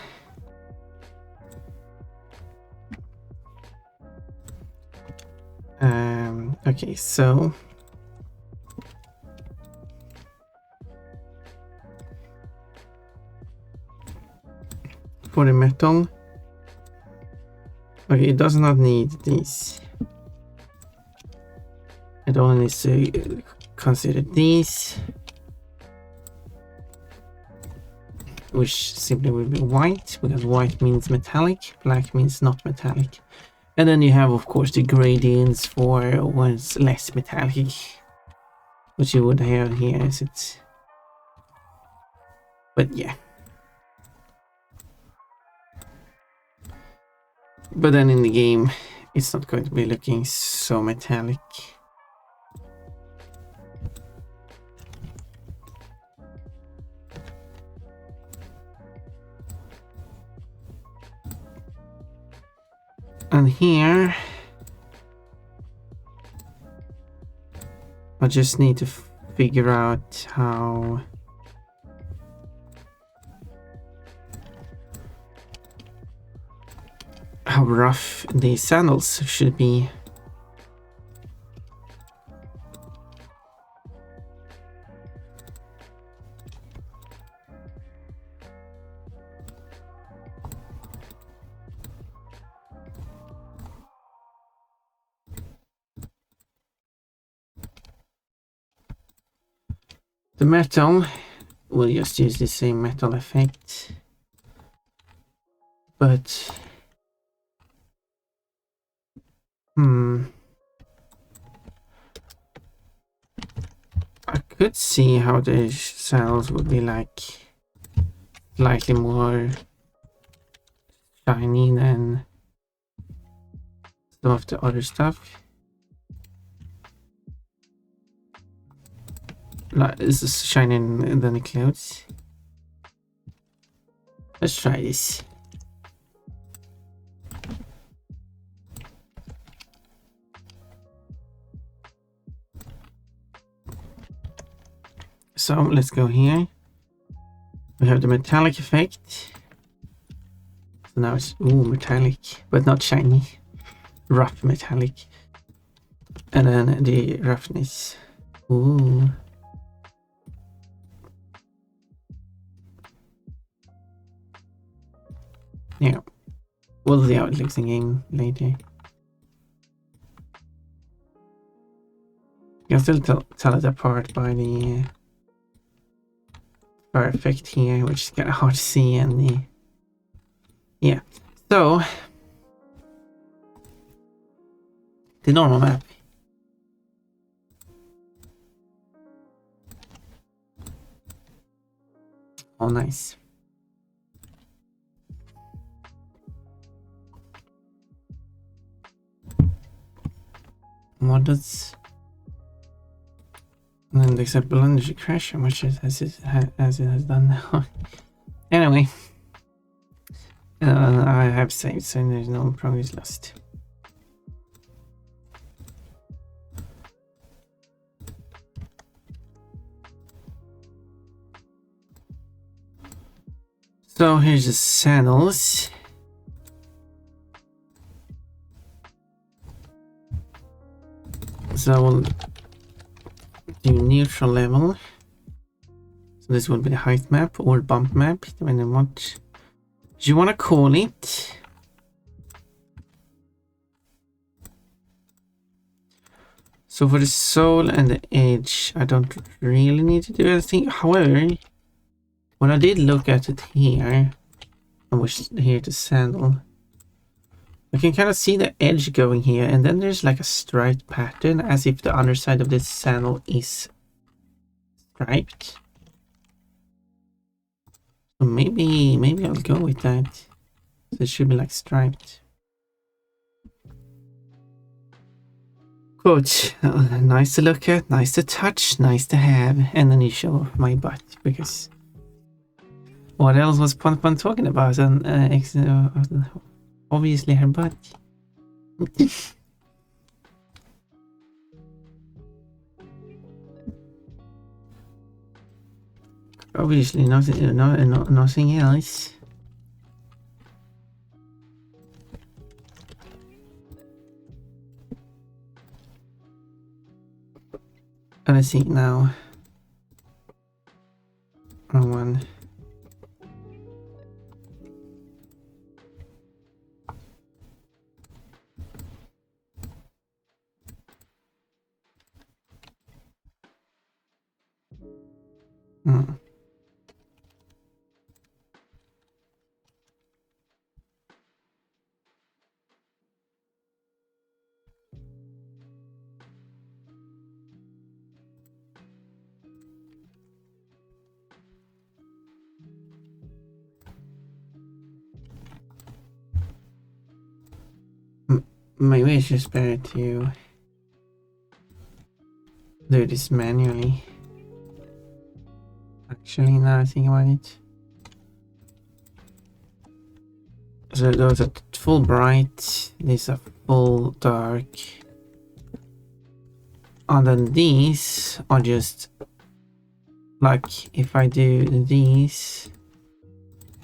okay, so for the metal, okay, it does not need these. It only needs to consider these, which simply will be white, because white means metallic, black means not metallic. And then you have, of course, the gradients for what's less metallic, which you would have here as it's. But yeah. But then in the game, it's not going to be looking so metallic. And here, I just need to figure out how rough the sandals should be. The metal, we'll just use the same metal effect, but I could see how the cells would be like slightly more shiny than some of the other stuff. Like, this is shining than the clouds. Let's try this. So let's go here. We have the metallic effect. So now it's metallic, but not shiny. Rough metallic. And then the roughness. Ooh. Yeah, we'll see how it looks in game later. You can still tell it apart by the fur effect here, which is kind of hard to see, and the yeah. So the normal map. Oh, nice. Models. And then the example energy crash, how much as it has done now. Anyway, I have saved, so there's no progress lost. So here's the channels. So we'll do neutral level. So this will be the height map or bump map, depending on what you want to call it. So for the sole and the edge, I don't really need to do anything. However, when I did look at it here, I was here to sandal, I can kind of see the edge going here, and then there's like a striped pattern, as if the underside of this sandal is striped. So maybe I'll go with that. So it should be like striped. Quote, nice to look at, nice to touch, nice to have, and then you show my butt, because What else was Pon talking about? And obviously her butt. Obviously nothing, nothing else. Let's see now. Wrong one. Hmm. Maybe it's just better to do this manually. Actually, now I think about it. So those are full bright, these are full dark. And then these are just like if I do these,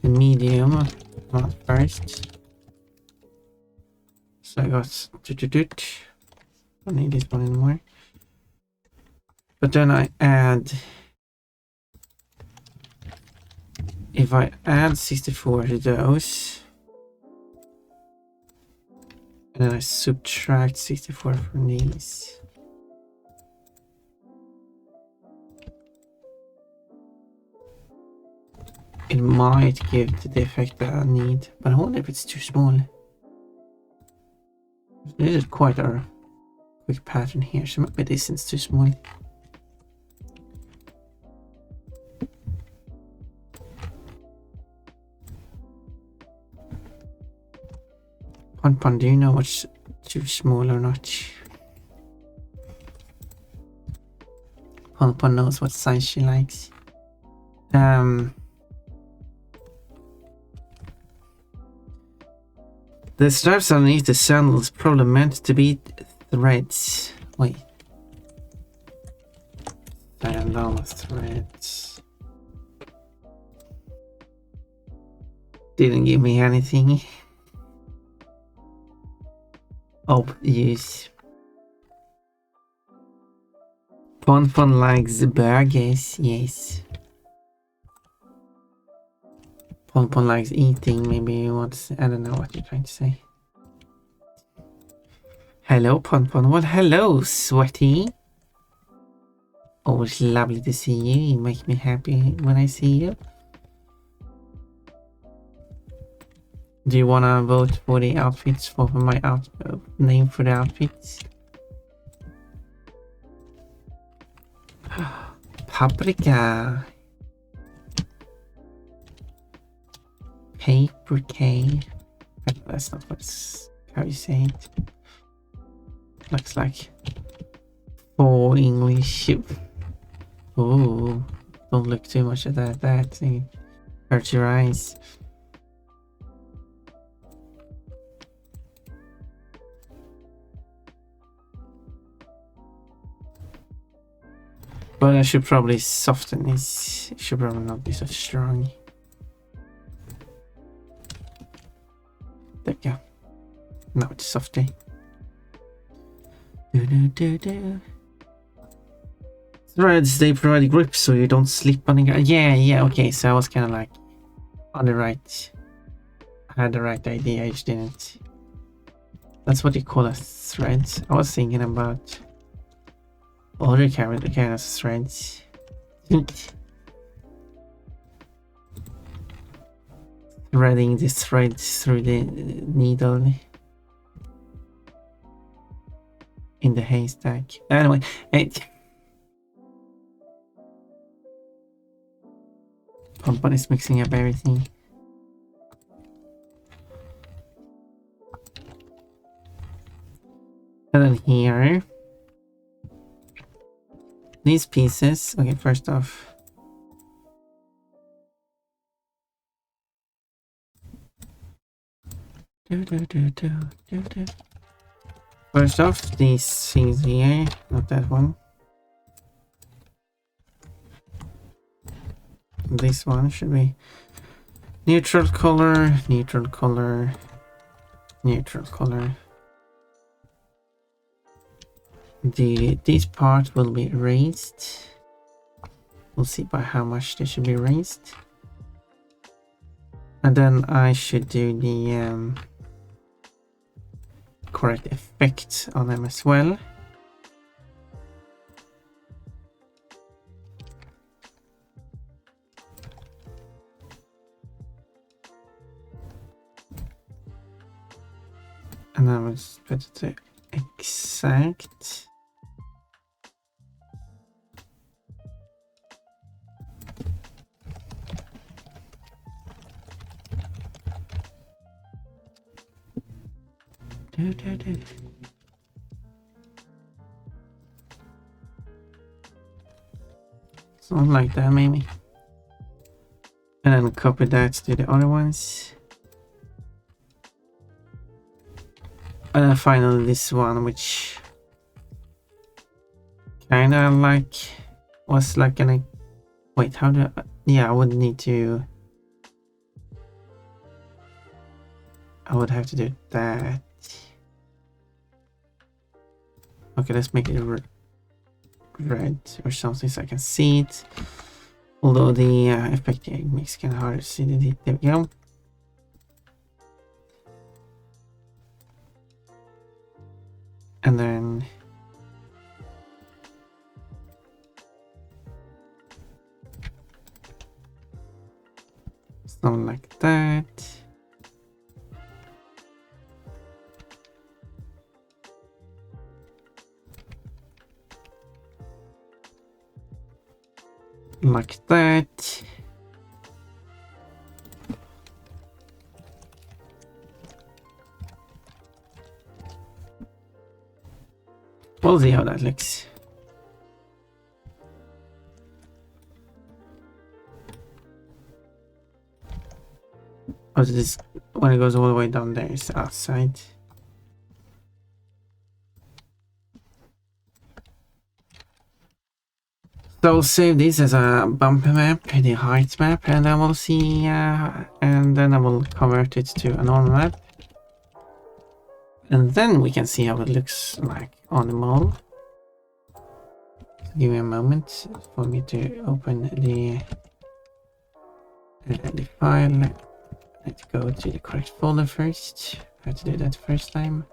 the medium, not first. So I got don't need this one anymore. But then I add, if I add 64 to those, and then I subtract 64 from these. It might give the effect that I need, but I wonder if it's too small. This is quite a quick pattern here, so maybe this is too small. Pon, do you know what's too small or not? Pon knows what size she likes. The stripes underneath the sandals probably meant to be threads. Wait. Sandal threads. Didn't give me anything. Obvious. Pon likes burgers, yes. Pon likes eating, maybe what's, I don't know what you're trying to say. Hello Pon, well hello Sweaty. Always lovely to see you, you make me happy when I see you. Do you wanna vote for the outfits, for my name for the outfits? Paprika. Paper K. That's not what's how you say it. Looks like for English. Oh, don't look too much at that. That thing hurts your eyes. But I should probably soften this. It should probably not be so strong. There we go. Now it's softer. Threads, they provide grip so you don't slip on the ground. Yeah, okay, so I was kind of like on the right. I had the right idea, I just didn't. That's what you call a thread. I was thinking about other kind of threads. Threading the threads through the needle in the haystack. Anyway, Pon is mixing up everything. And then here, these pieces. Okay, first off, First off, these things here, not that one. This one should be neutral color, neutral color, neutral color. These parts will be raised. We'll see by how much they should be raised. And then I should do the correct effect on them as well. And I will put it to exact. Something like that, maybe. And then copy that to the other ones. And then finally this one, which kinda like was like an wait, how do I, yeah, I would need to, I would have to do that. Okay, let's make it red or something so I can see it. Although the effect here makes it kind of hard to see the, there we go. And then something like that. Like that. We'll see how that looks. Oh, this when it goes all the way down there is outside. So I'll save this as a bump map, the height map, and then we'll see, and then I will convert it to a normal map. And then we can see how it looks like on the model. Give me a moment for me to open the file. Let's go to the correct folder first. I had to do that first time.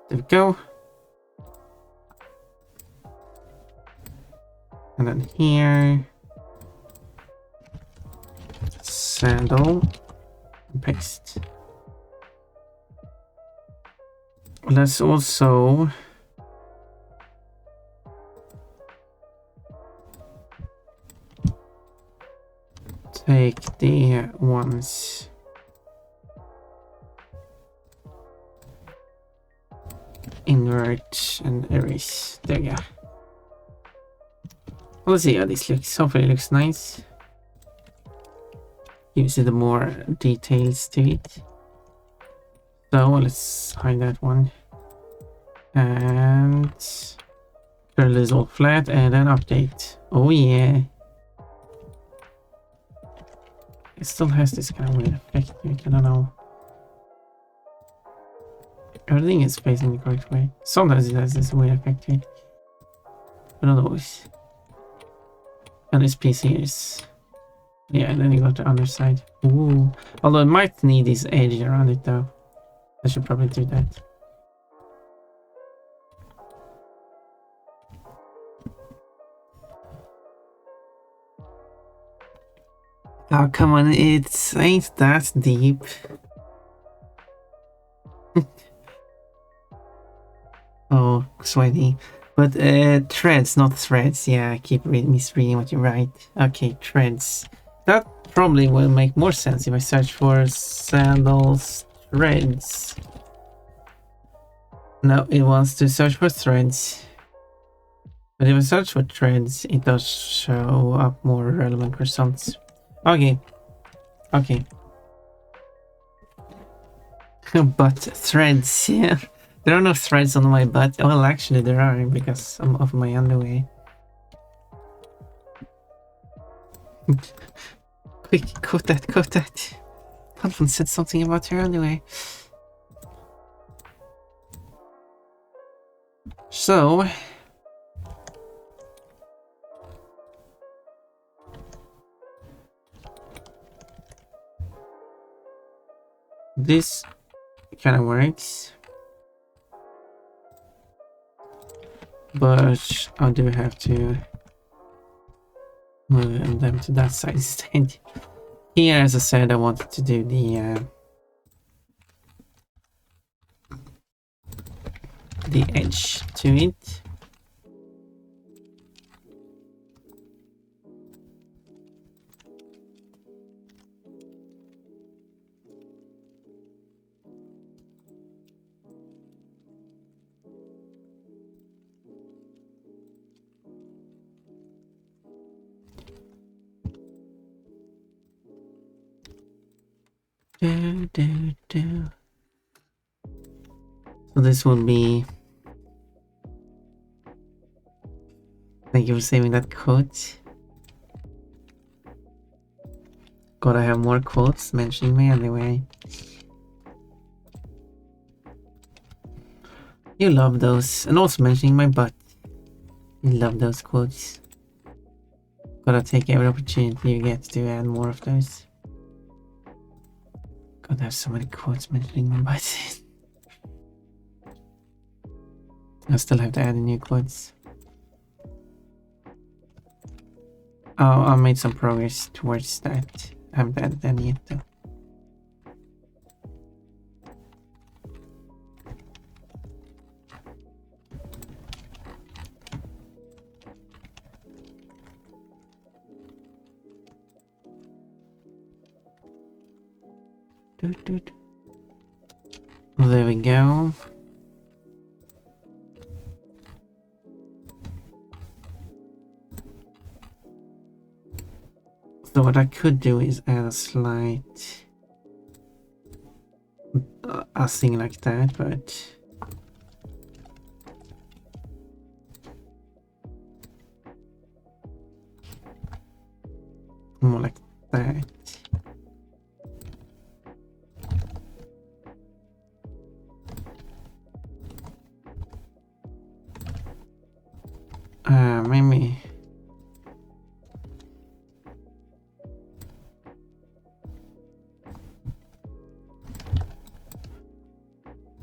There we go. And then here, sandal, and paste. Let's also take the ones invert and erase. There we go. We'll see how this looks. Hopefully it looks nice. Gives it more details to it. So let's hide that one. And curl this all flat and then update. Oh yeah. It still has this kind of weird effect. I don't know. Everything is facing the correct way. Sometimes it has this weird effect here. But not always. And this piece here is... yeah, and then you got the underside. Ooh. Although it might need this edge around it though. I should probably do that. Oh, come on, it ain't that deep. Oh, sweaty. But threads, not threads. Yeah, I keep misreading what you write. Okay, threads. That probably will make more sense if I search for sandals threads. No, it wants to search for threads. But if I search for threads, it does show up more relevant results. Okay. Okay. Butt threads, yeah. There are no threads on my butt. Well, actually there are because of my underwear. Quick, cut that, cut that. Pumpkin said something about her underwear. So... this kind of works. But I do have to move them to that side instead. Here, as I said, I wanted to do the edge to it. So this will be... Thank you for saving that quote. Gotta have more quotes mentioning me anyway. You love those. And also mentioning my butt. You love those quotes. Gotta take every opportunity you get to add more of those. Gotta have so many quotes mentioning my butt. I still have to add new quotes. Oh, I made some progress towards that. I haven't added any yet though. There we go. So what I could do is add a slight a thing like that, but more like that. Maybe.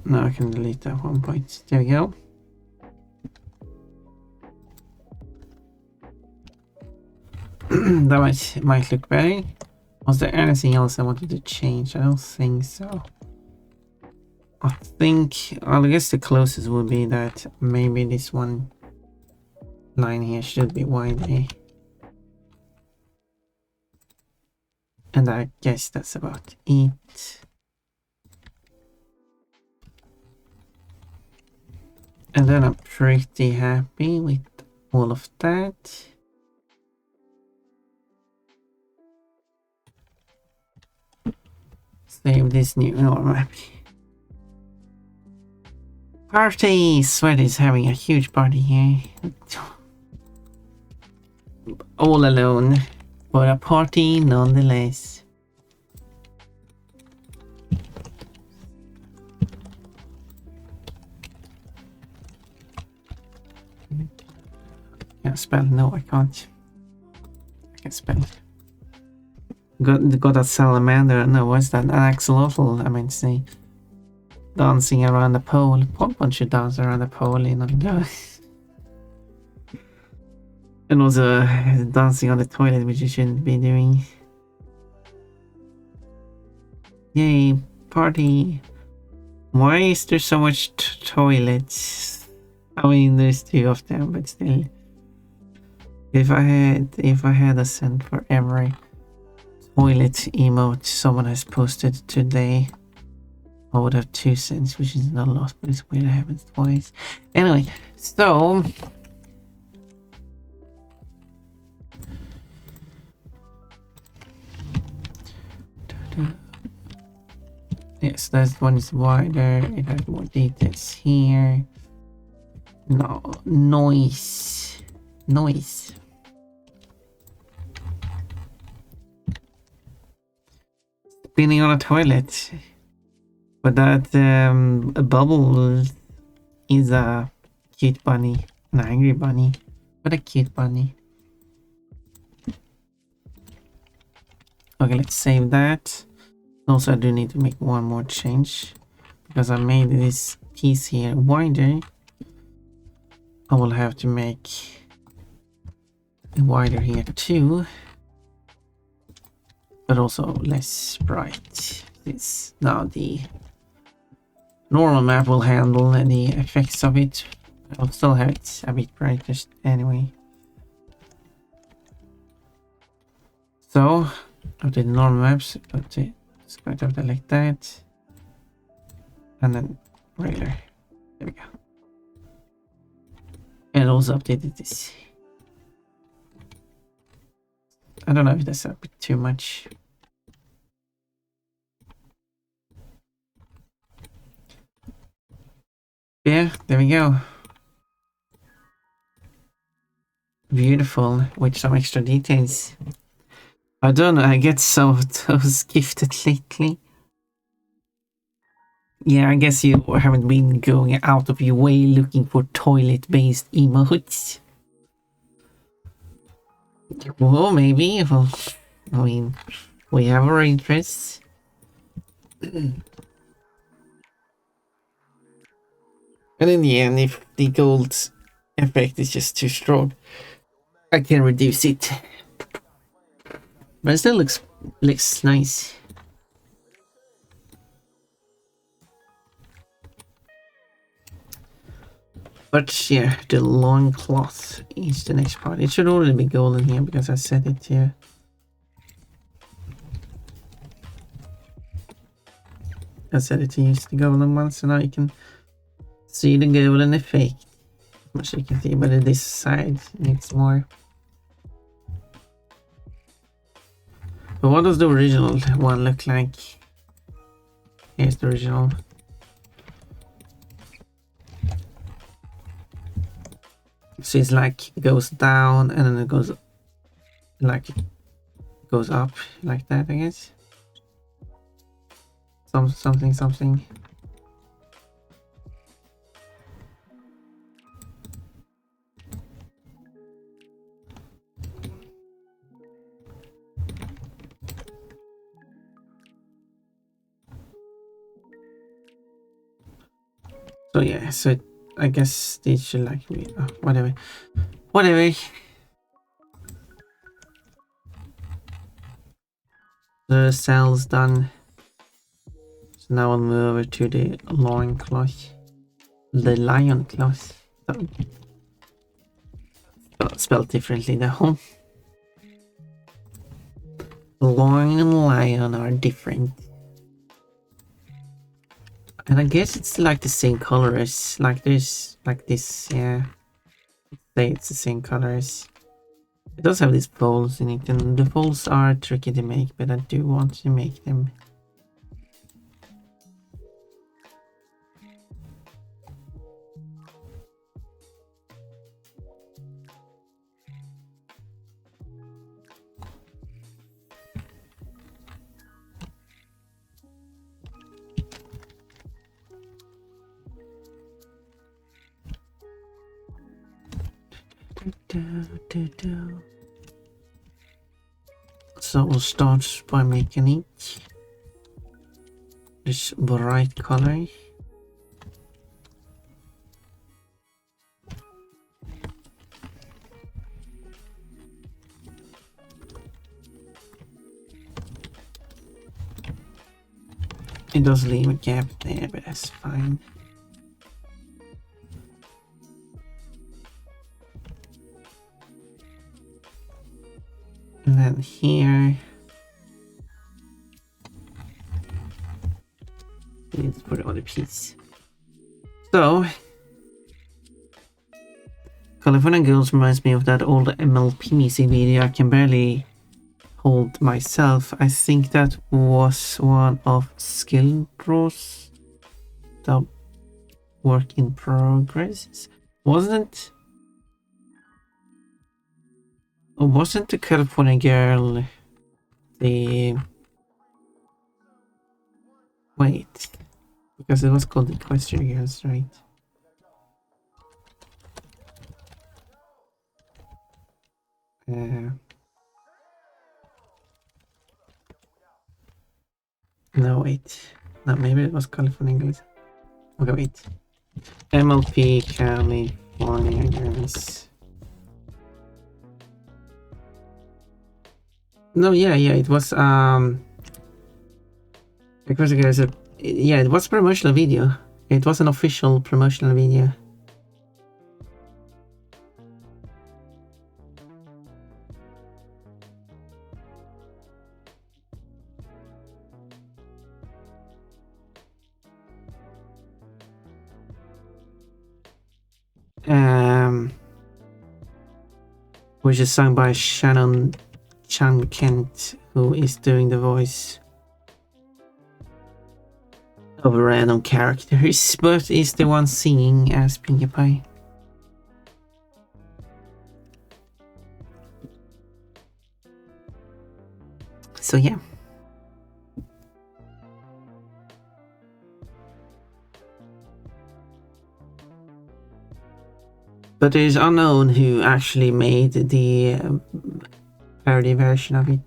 No, I can delete that one point. There we go. That might look better. Was there anything else I wanted to change? I don't think so. I think, well, I guess the closest would be that maybe this one line here should be wider. And I guess that's about it. And then I'm pretty happy with all of that. Save this new map. Party! Sweat is having a huge party here. All alone, but a party nonetheless. Can't spell. No, I can't. I can spell. Got a salamander. No, what's that? An axolotl, I meant to say. Dancing around the pole. Pompon should dance around the pole, you know. And also dancing on the toilet, which you shouldn't be doing. Yay, party. Why is there so much toilets? I mean, there's two of them, but still. If I had a cent for every toilet emote someone has posted today, I would have 2 cents, which is not a lot, but it's weird it happens twice. Anyway, so Yes, that one is wider. It has more details here. No, noise. Noise. Spinning on a toilet. But that a bubble is a cute bunny. An angry bunny. But a cute bunny. Okay, let's save that. Also, I do need to make one more change. Because I made this piece here wider. I will have to make it wider here too. But also less bright. This now the normal map will handle the effects of it. I'll still have it a bit brighter anyway. So after the normal maps, put it quite out like that. And then regular. There we go. And also updated this. I don't know if that's a bit too much. Yeah, there we go. Beautiful, with some extra details. I don't know, I get some of those gifted lately. Yeah, I guess you haven't been going out of your way looking for toilet-based emotes. Well, maybe. Well, I mean, we have our interests. And in the end, if the gold effect is just too strong, I can reduce it. But it still looks nice. But yeah, the long cloth is the next part. It should already be golden here because I set it here. I set it to use the golden one, so now you can see the golden effect. Much you can see, but this side needs more. But what does the original one look like? Here's the original. So it's like it goes down and then it goes like it goes up like that, I guess. Something. So yeah, so I guess they should like me. Oh, whatever. The cell's done. So now I'll move over to the loin cloth. The lion cloth. Spelled differently though. Loin and lion are different. And I guess it's like the same color as like this, yeah. Say it's the same color as. It does have these folds in it, and the folds are tricky to make, but I do want to make them. So we'll start by making it this bright color. It does leave a gap there, but that's fine. And then here, let's put it on a piece. So, California Girls reminds me of that old MLP music video. I can barely told myself. I think that was one of Skillbro's the work in progress, wasn't? Wasn't the California girl the... Wait, because it was called the Equestria Girls, right? No, wait. No, maybe it was California English. Okay, wait. MLP California Girls. No, yeah, it was because there's a, yeah, it was a promotional video. It was an official promotional video. Which is sung by Shannon Chan Kent, who is doing the voice of random characters, but is the one singing as Pinkie Pie. So yeah. But it is unknown who actually made the parody version of it,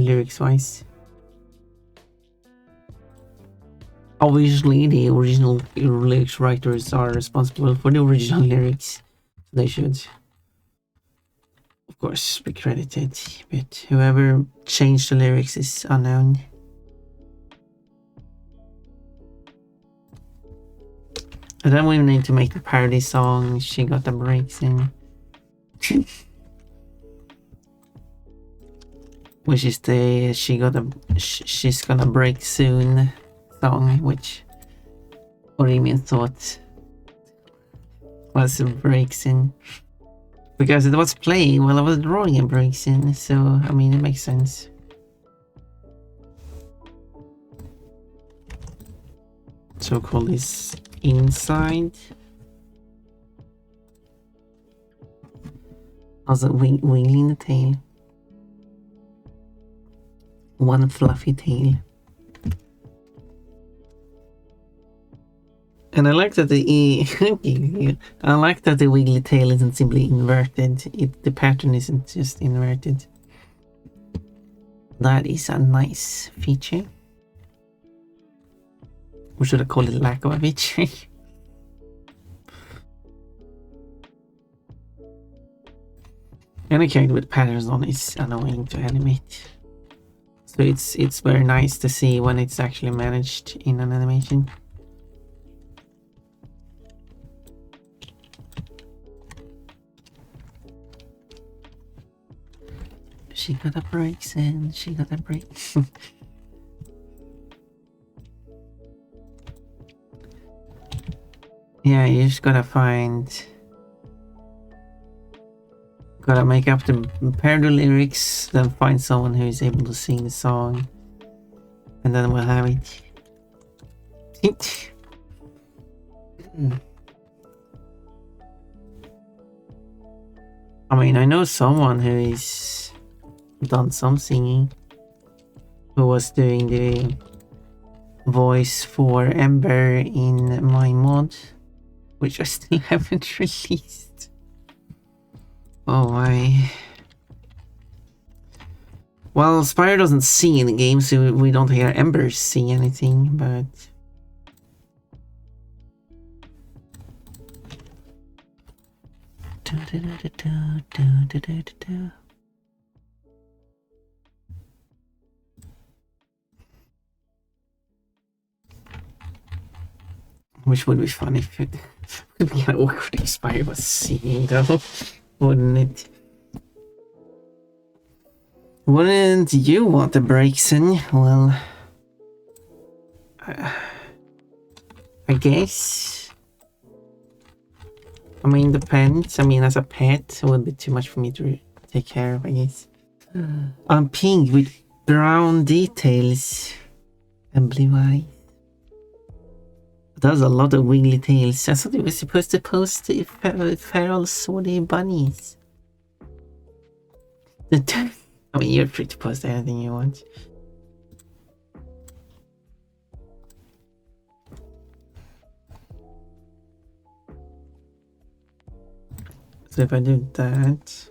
lyrics-wise. Obviously, the original lyrics writers are responsible for the original lyrics. They should, of course, be credited, but whoever changed the lyrics is unknown. And then we need to make the parody song She Got the Breaks in. Which is the She's Gonna Break Soon song, which Orimian thought was breaks in. Because it was playing while I was drawing and breaks in, so I mean it makes sense. So call this inside. Also wiggling the tail. One fluffy tail. And I like that the I like that the wiggly tail isn't simply inverted. The pattern isn't just inverted. That is a nice feature. Or should I call it lack of a feature? Any character with patterns on is annoying to animate. So it's very nice to see when it's actually managed in an animation. She got a breaks and she got a break. Yeah, you just gotta make up the pair the lyrics, then find someone who is able to sing the song, and then we'll have it. I mean, I know someone who is done some singing, who was doing the voice for Ember in my mod, which I still haven't released. Oh my. Well, Spire doesn't sing in the game, so we don't hear Ember sing anything, but... Which would be fun if it would be awkward if Spire was singing though, wouldn't it? Wouldn't you want the breaks in? Well, I guess. I mean, depends. I mean, as a pet, it would be too much for me to take care of, I guess. I'm pink with brown details and blue eyes. That's a lot of wiggly tails. I thought it was supposed to post the feral swordy bunnies. I mean, you're free to post anything you want. So if I do that,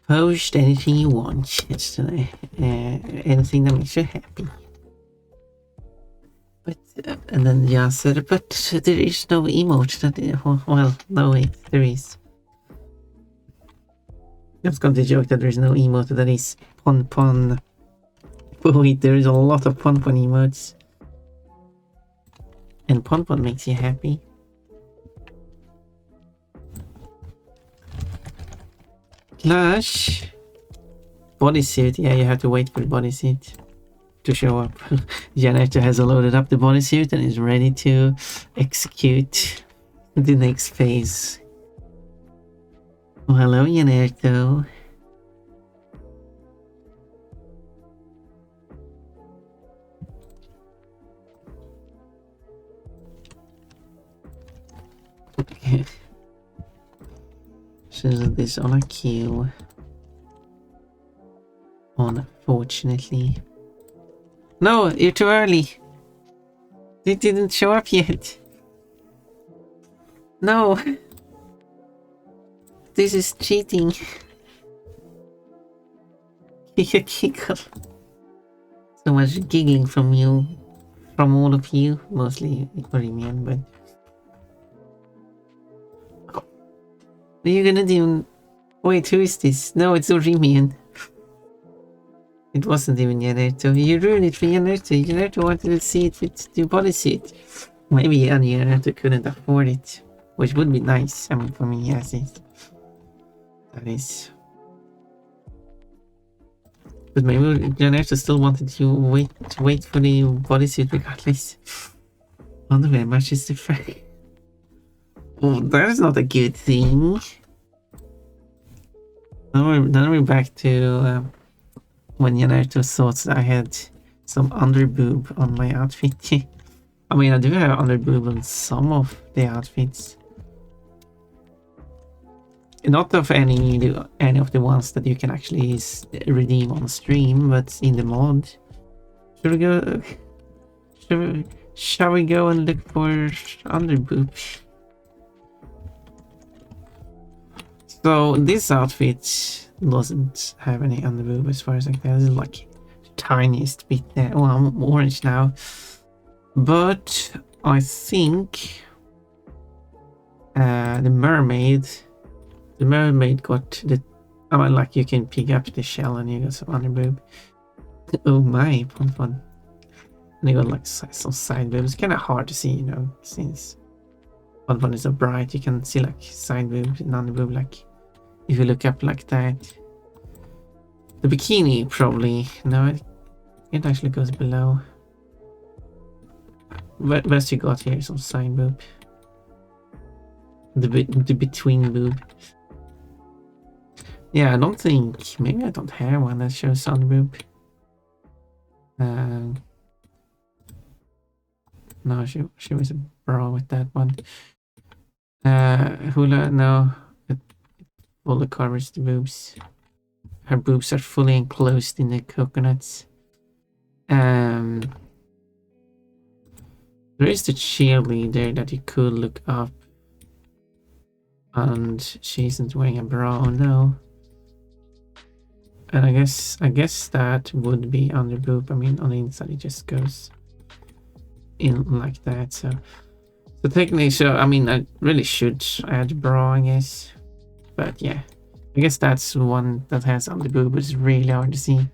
post anything you want yesterday, anything that makes you happy. But and then the answer, but there is no emote that. Well, no wait, there is. I was going to joke that there is no emote that is pon. But wait, there is a lot of pon emotes, and pon makes you happy. Clash bodysuit. Yeah, you have to wait for the bodysuit to show up. Janetta has loaded up the bodysuit and is ready to execute the next phase. Oh, hello, Janetta. So this on a queue. Unfortunately. No, you're too early. It didn't show up yet. No. This is cheating. Giggle. So much giggling from you. From all of you. Mostly Orimian, but... What are you gonna do? Wait, who is this? No, it's Orimian. It wasn't even Yanerto. You ruined it for Yanerto. Yanerto wanted to see it with the bodysuit. Maybe Yanerto couldn't afford it. Which would be nice. I mean, for me, yes, that is. But maybe Yanerto still wanted to wait for the bodysuit regardless. Wonder where much is different. Oh, that is not a good thing. Now we're back to when Yanerto thought that I had some underboob on my outfit. I mean, I do have underboob on some of the outfits. Not of any of the ones that you can actually redeem on stream, but in the mod. Shall we go and look for underboob? So this outfit doesn't have any underboob as far as I can tell. This is like the tiniest bit there. Oh, I'm orange now. But I think the mermaid got the... I mean, like, you can pick up the shell and you got some underboob. Oh my, fun. And you got like some side boobs. It's kind of hard to see, you know, since one is so bright. You can see like side boobs and underboob, like if you look up like that. The bikini probably, no, it actually goes below. Best you got here is some side boob. The between boob. Yeah, I don't think, maybe I don't have one that shows underboob. No, she was a bra with that one. Hula, no, it fully covers the boobs. Her boobs are fully enclosed in the coconuts. There is the cheerleader that you could look up, and she isn't wearing a bra. Oh no. And I guess that would be under boob. I mean, on the inside it just goes in like that. So technically, I mean, I really should add bra, I guess. But yeah, I guess that's one that has under boob, but it's really hard to see.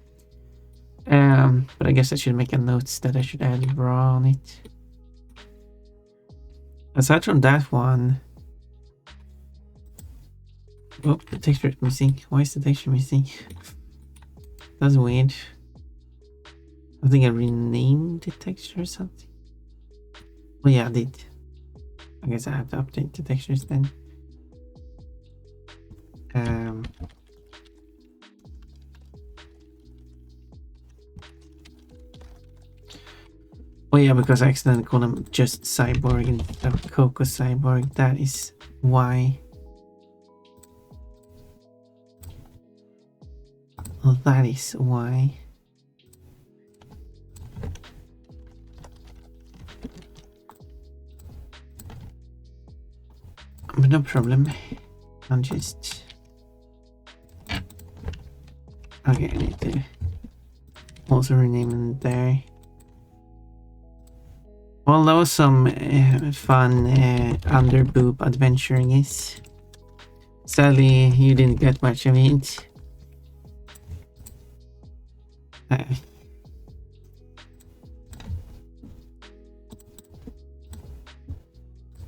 But I guess I should make a note that I should add bra on it. Aside from that one, oh, the texture is missing. Why is the texture missing? That's weird. I think I renamed the texture or something. Oh yeah, I did. I guess I have to update the textures then. Oh yeah, because I accidentally called him just Cyborg instead of Coco Cyborg. That is why. Well, that is why. But no problem. I'm just... Okay, I need to also rename it there. Well, that was some fun underboob adventuring is. Sadly, you didn't get much of it.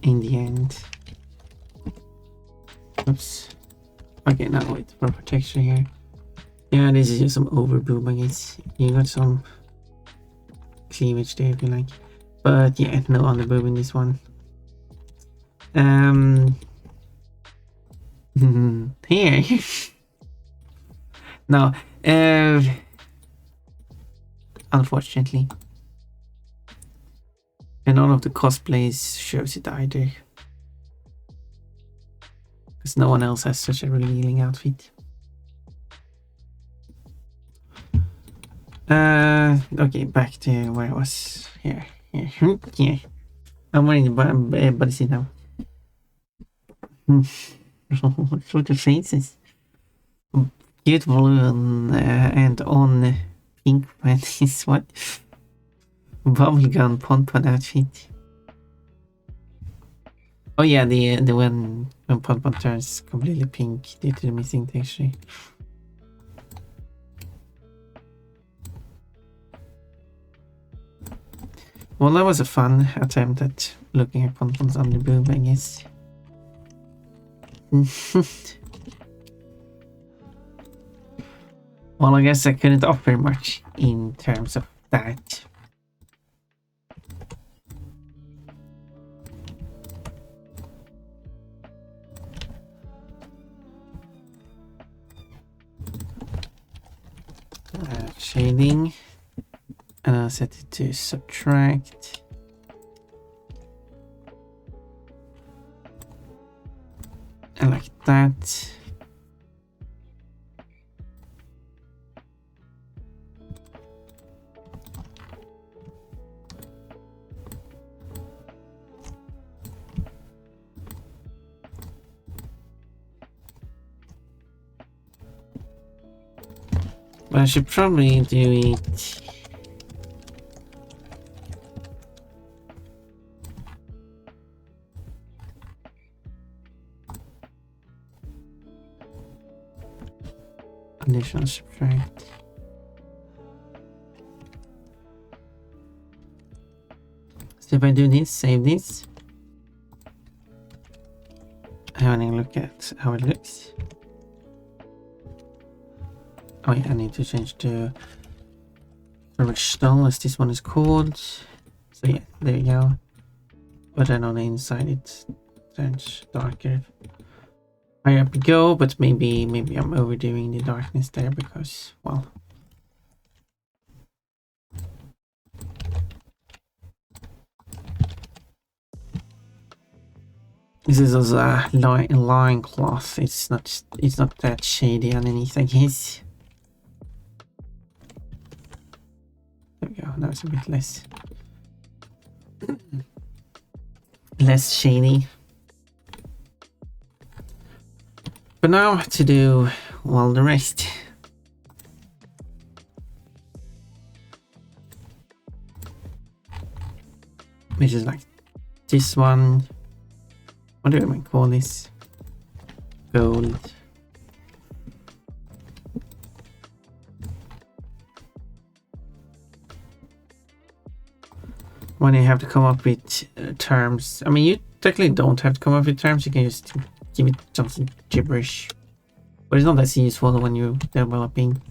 In the end. Oops. Okay, now wait for protection here. Yeah, this is just some overboob, I guess. You got some cleavage there if you like. But yeah, no underboob in this one. Here. No, unfortunately. And none of the cosplays shows it either. Because no one else has such a revealing outfit. Okay, back to where I was. Here. Yeah. I'm wearing the bodysuit now. Sort of faces. Beautiful and on pink panties. What? Bubblegum pon outfit. Oh yeah, the one when pon turns completely pink due to the missing texture. Well, that was a fun attempt at looking at Ponpon's underboob, I guess. Well, I guess I couldn't offer much in terms of that. Shading. And I'll set it to subtract. And like that. But I should probably do it. Additional subtract. So if I do this, save this. Having a look at how it looks. Oh yeah, I need to change to original as this one is called. So yeah, there you go. But then on the inside it turns darker. Higher up we go, but maybe I'm overdoing the darkness there because, well, this is also a line cloth. It's not that shady underneath, I guess. There we go. Now it's a bit less shady. But now to do, well, the rest. Which is like this one. What do I call this? Gold. When you have to come up with terms. I mean, you technically don't have to come up with terms. You can just give it something gibberish. But it's not that useful when you're developing.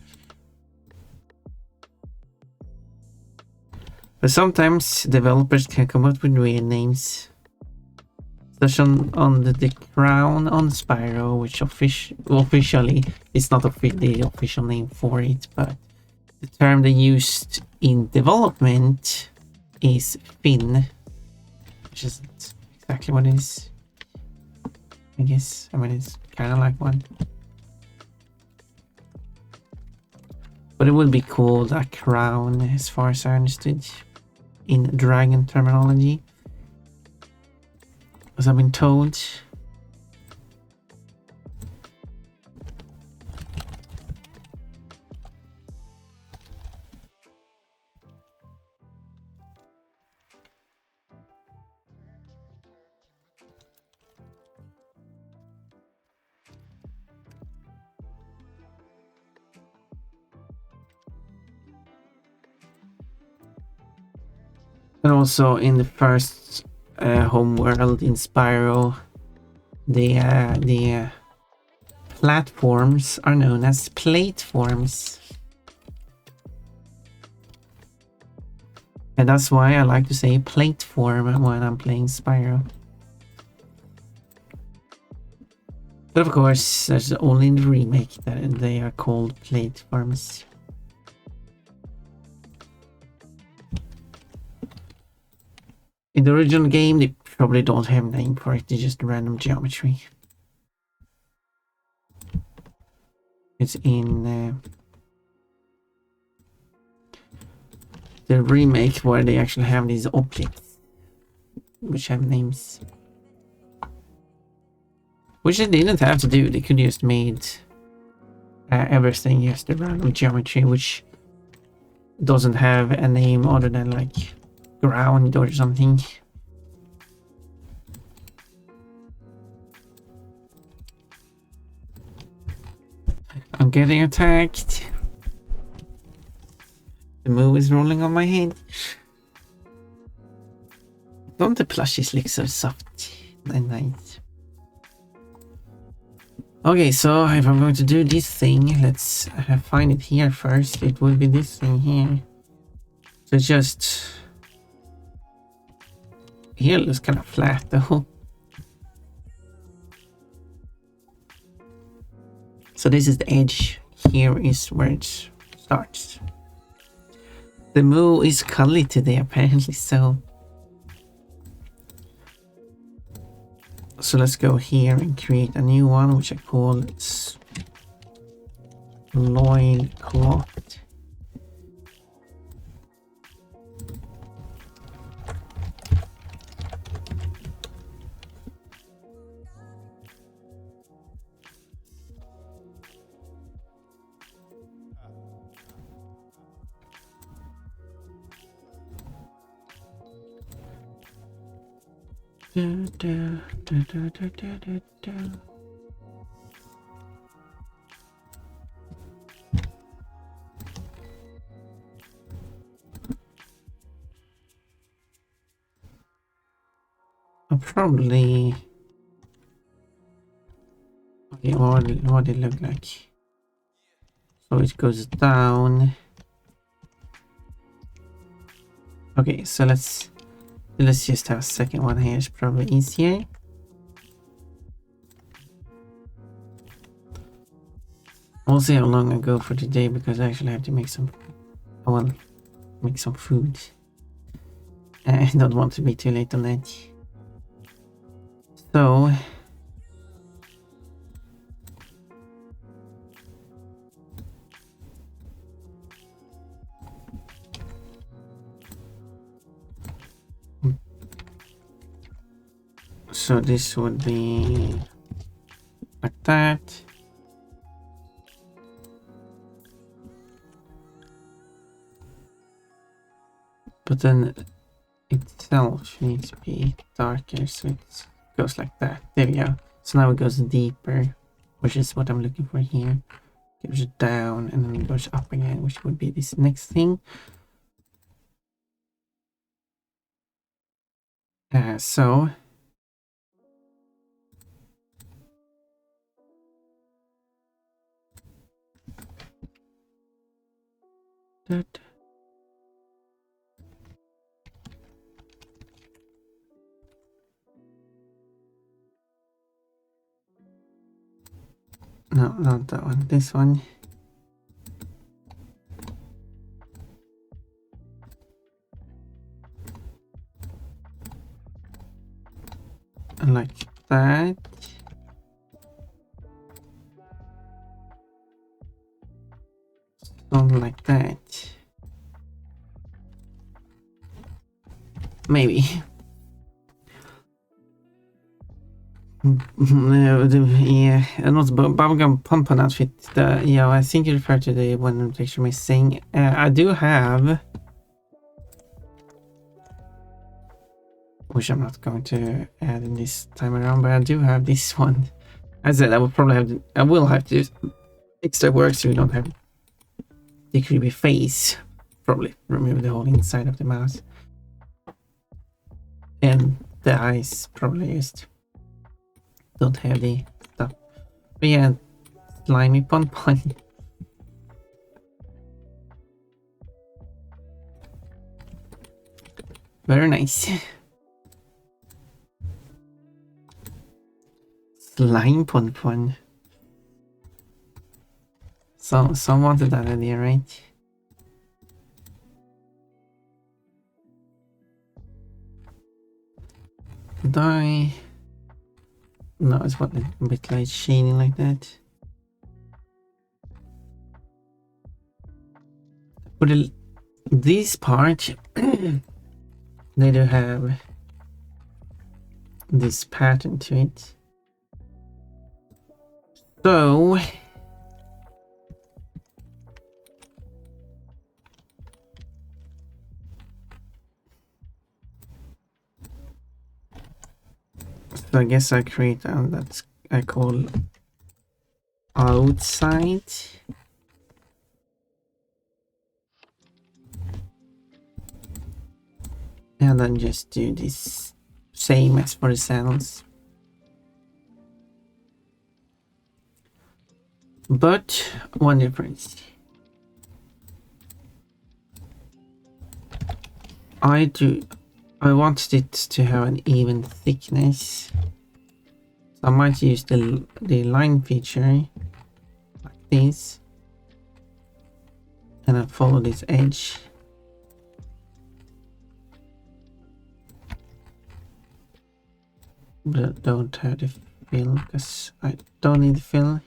But sometimes developers can come up with weird names. Such on the crown on Spyro, which officially is not the official name for it, but the term they used in development is Finn, which isn't exactly what it is. I guess. I mean, it's kind of like one. But it would be called a crown, as far as I understood, in dragon terminology. As I've been told. And also in the first home world in Spyro, the platforms are known as plateforms. And that's why I like to say plateform when I'm playing Spyro. But of course, there's only in the remake that they are called plateforms. In the original game, they probably don't have a name for it, they're just random geometry. It's in the remake where they actually have these objects, which have names. Which they didn't have to do, they could just made everything just a random geometry, which doesn't have a name other than like ground or something. I'm getting attacked. The moo is rolling on my head. Don't the plushies look so soft and nice? Okay, so if I'm going to do this thing, let's find it here first. It will be this thing here. So it's just... Here it looks kind of flat though. So this is the edge. Here is where it starts. The moo is cuddly today apparently, so... So let's go here and create a new one, which I call loincloth. I'll probably... Okay, what did it look like? So it goes down. Okay, so let's just have a second one here. It's probably easier. We'll see how long I go for today because I actually have to make some... I want to make some food. I don't want to be too late on that. So... So this would be like that. But then itself needs to be darker, so it goes like that. There we go. So now it goes deeper, which is what I'm looking for here. It goes down and then it goes up again, which would be this next thing. So that. No, not that one. This one. Something like that. Maybe. Yeah, and also bubblegum pom-pom outfit. Yeah, I think you refer to the one picture missing. I do have, which I'm not going to add in this time around, but I do have this one. As I said, I will have to do extra work so we don't have the creepy face. Probably remove the whole inside of the mouse. And the eyes probably just don't have the stuff. But yeah, slimy pon-pon. Very nice. Slime pon-pon. So, some wanted that idea, right? Did I? No, it's what a bit like shading like that. For this part, they do have this pattern to it. So I guess I create that's I call outside. And then just do this same as for the saddles. But one difference. I wanted it to have an even thickness. So I might use the line feature like this. And then follow this edge. But I don't have the fill because I don't need the fill.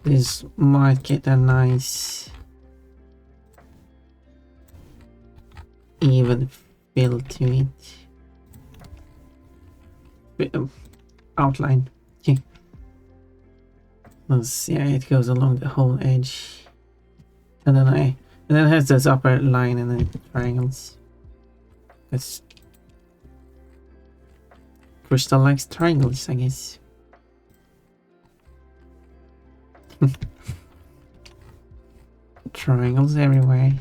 This might get a nice even fill to it. Bit of outline. Okay. Yeah, it goes along the whole edge. And then it has this upper line and then triangles. That's Crystal likes triangles, I guess. Triangles everywhere.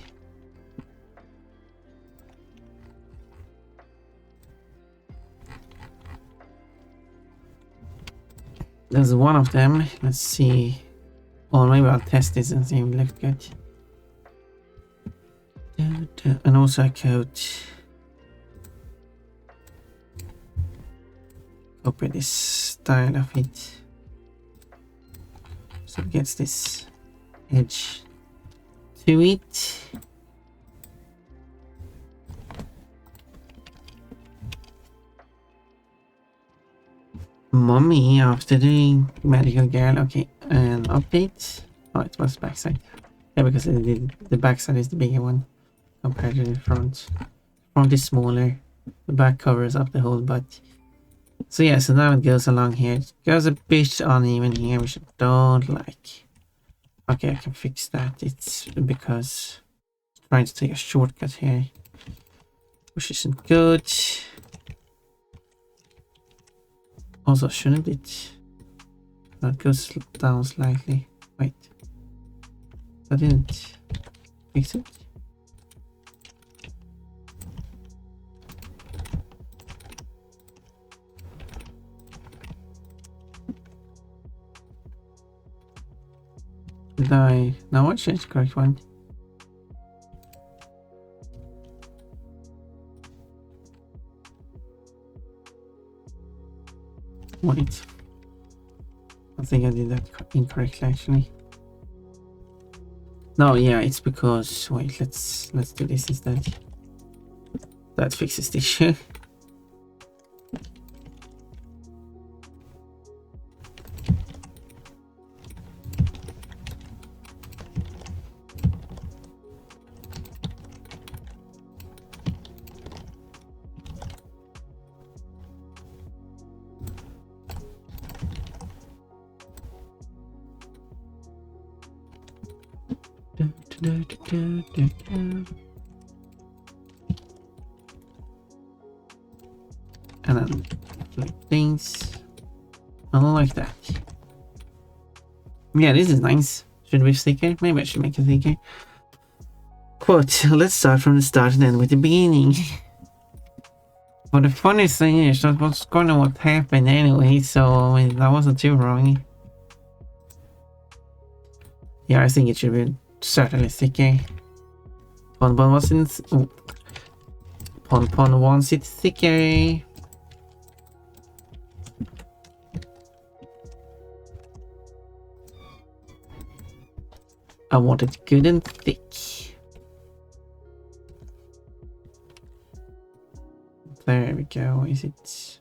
There's one of them. Let's see. Or maybe I'll test this and see if it looks good. And also I could copy this style of it. So it gets this edge to it. Mummy after the medical girl. Okay, and update. Oh, it was backside. Yeah, because the backside is the bigger one compared to the front. Front is smaller. The back covers up the whole butt. So yeah, so now it goes along here. It goes a bit uneven here, which I don't like. Okay, I can fix that. It's because I'm trying to take a shortcut here, which isn't good. Also, shouldn't it? That goes down slightly. Wait, I didn't fix it. Did I? No, I changed the correct one. Wait. I think I did that incorrectly actually. No, yeah, it's because wait, let's do this instead. That fixes the issue. And then like things. I don't like that. Yeah, this is nice. Should we sticker? Maybe I should make a sticker. Quote, let's start from the start and end with the beginning. But the funny thing is that what's gonna what happened anyway, so I mean that wasn't too wrong. Yeah, I think it should be certainly sticker. Pon was in Pon wants it thicker. I want it good and thick. There we go. Is it?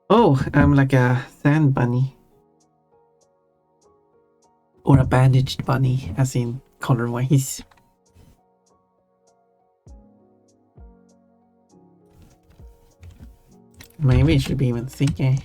Oh, I'm like a sand bunny. Or a bandaged bunny, as in color-wise. Maybe it should be even thicker.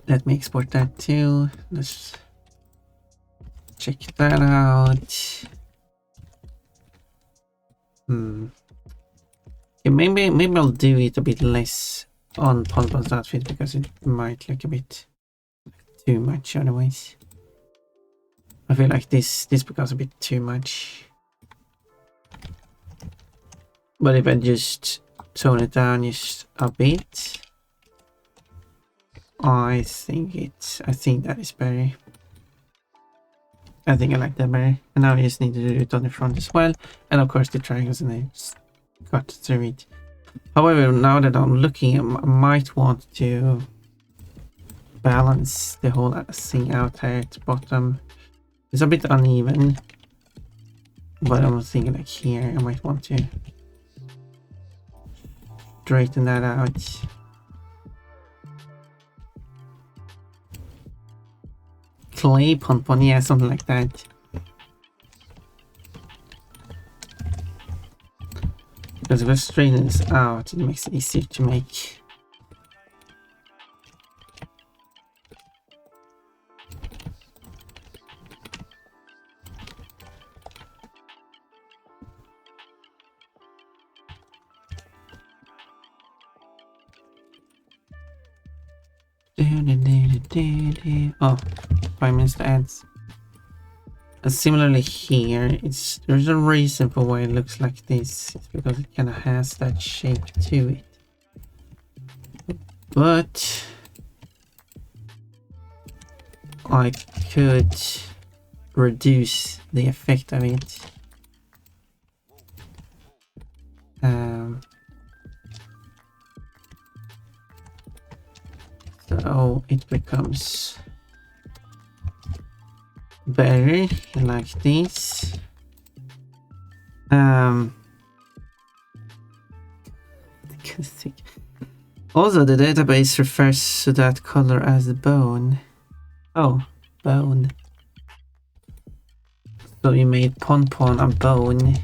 Let me export that too. Let's check that out. Yeah, maybe I'll do it a bit less on Ponpon's outfit because it might look a bit too much otherwise. I feel like this becomes a bit too much. But if I just tone it down just a bit, I think that is better. I think I like that better. And now I just need to do it on the front as well. And of course the triangles and I cut through it. However, now that I'm looking, I might want to balance the whole thing out here at the bottom. It's a bit uneven. But I'm thinking like here, I might want to straighten that out. Clay Ponpon, yeah, something like that. Because if I straighten this out, it makes it easier to make. Oh, 5 minutes to ads. And similarly here, there's a reason for why it looks like this. It's because it kind of has that shape to it. But I could reduce the effect of it. So it becomes better like this. Also, the database refers to that color as bone. Oh, bone. So you made Ponpon a bone.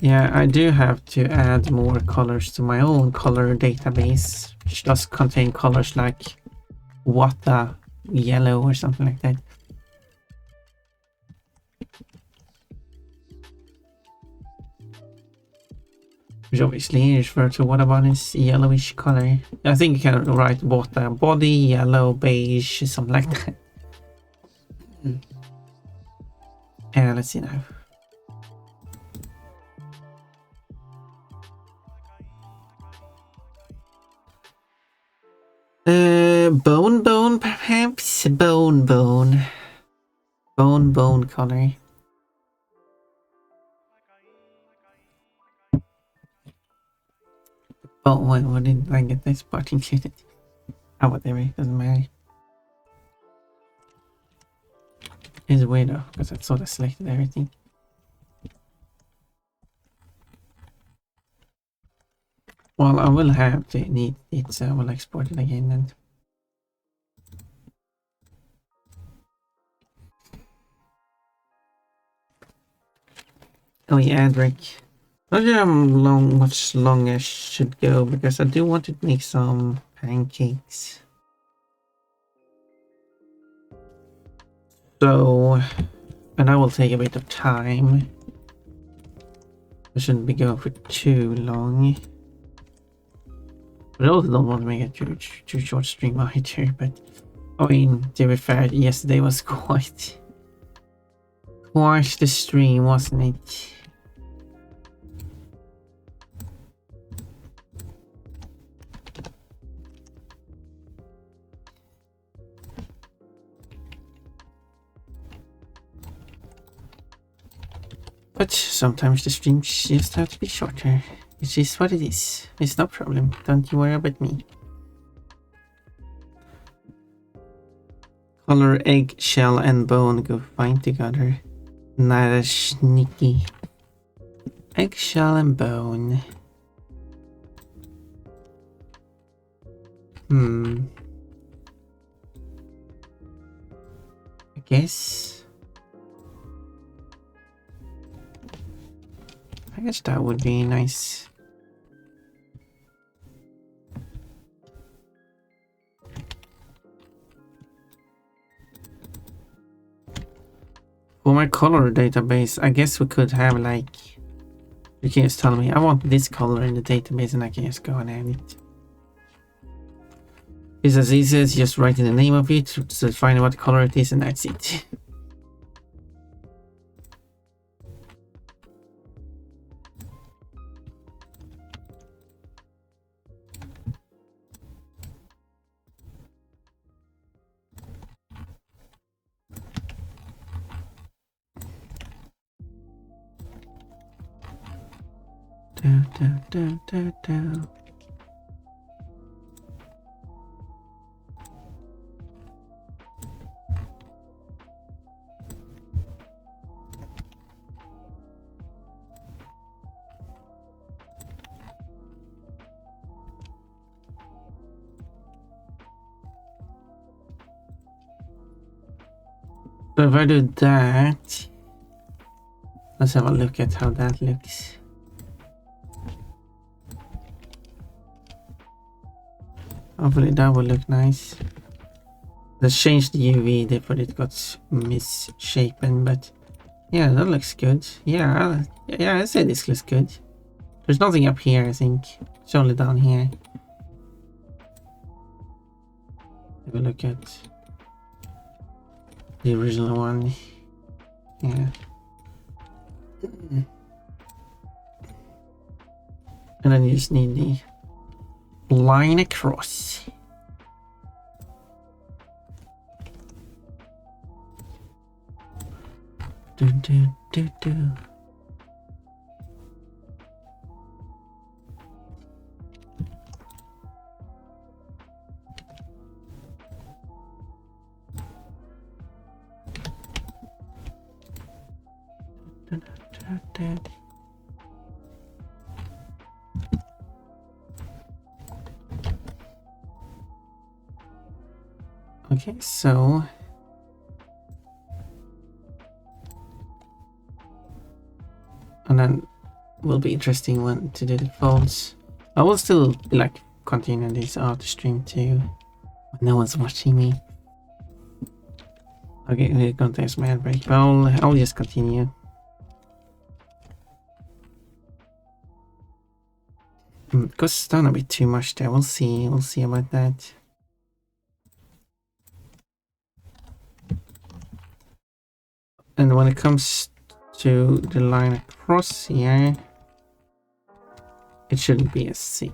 Yeah, I do have to add more colors to my own color database, which does contain colors like Wata yellow or something like that. Which obviously refers to what about this yellowish color. I think you can write Wata body, yellow, beige, something like that. Let's see now. Bone, perhaps? Bone color. Oh, why didn't I get this part included? Oh, whatever, it doesn't matter. It's weird though, because I sort of selected everything. Well, I will have to need it, so I will export it again then. Oh yeah, Drake. Not sure how much longer I should go because I do want to make some pancakes. So, and that will take a bit of time. I shouldn't be going for too long. But I also don't want to make a too short stream either. But I mean, to be fair, yesterday was quite the stream, wasn't it? But sometimes the streams just have to be shorter. It's just what it is. It's no problem. Don't you worry about me. Color, egg, shell, and bone go fine together. Neither sneaky. Egg, shell, and bone. I guess that would be nice. For my color database, I guess we could have like, you can just tell me I want this color in the database and I can just go and add it. It's as easy as just writing the name of it, to find what color it is, and that's it. So if I do that, let's have a look at how that looks. Hopefully that will look nice. Let's change the UV there, but it got misshapen, but yeah, that looks good. Yeah, I say this looks good. There's nothing up here, I think. It's only down here. Have a look at the original one. Yeah. And then you just need the line across. Do do do do. Okay, so and then will be interesting one to do the folds. I will still like continue this after stream too. No one's watching me. Okay, we're gonna take some ad break, but I'll just continue. Goes down a bit too much there. We'll see about that. And when it comes to the line across here, it shouldn't be as thick.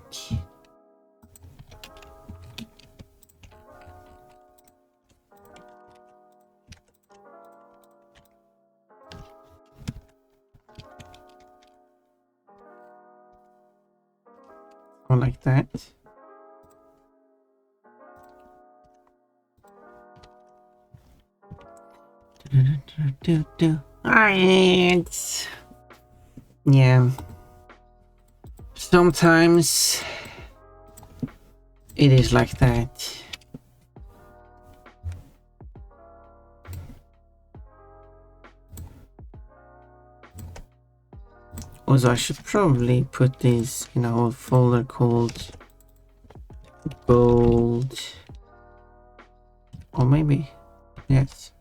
Or like that. Alright. Yeah. Sometimes it is like that. Also, I should probably put this in a whole folder called gold. Or maybe, yes.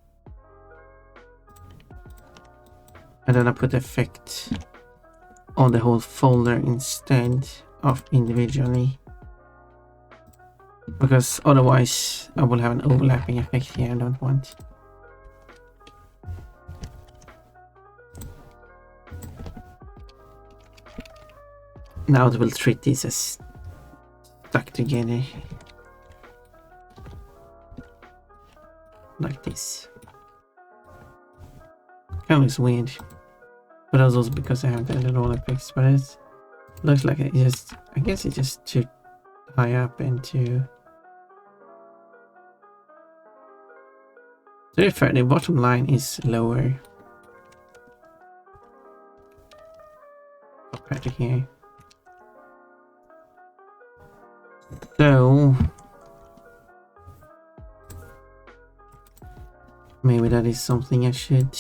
And then I put effect on the whole folder instead of individually. Because otherwise I will have an overlapping effect here I don't want. Now it will treat these as stuck together. Like this. Kind of looks weird. But that's also because I haven't added all effects, but it looks like it just, I guess it's just too high up into. To be fair, the bottom line is lower compared to here. So maybe that is something I should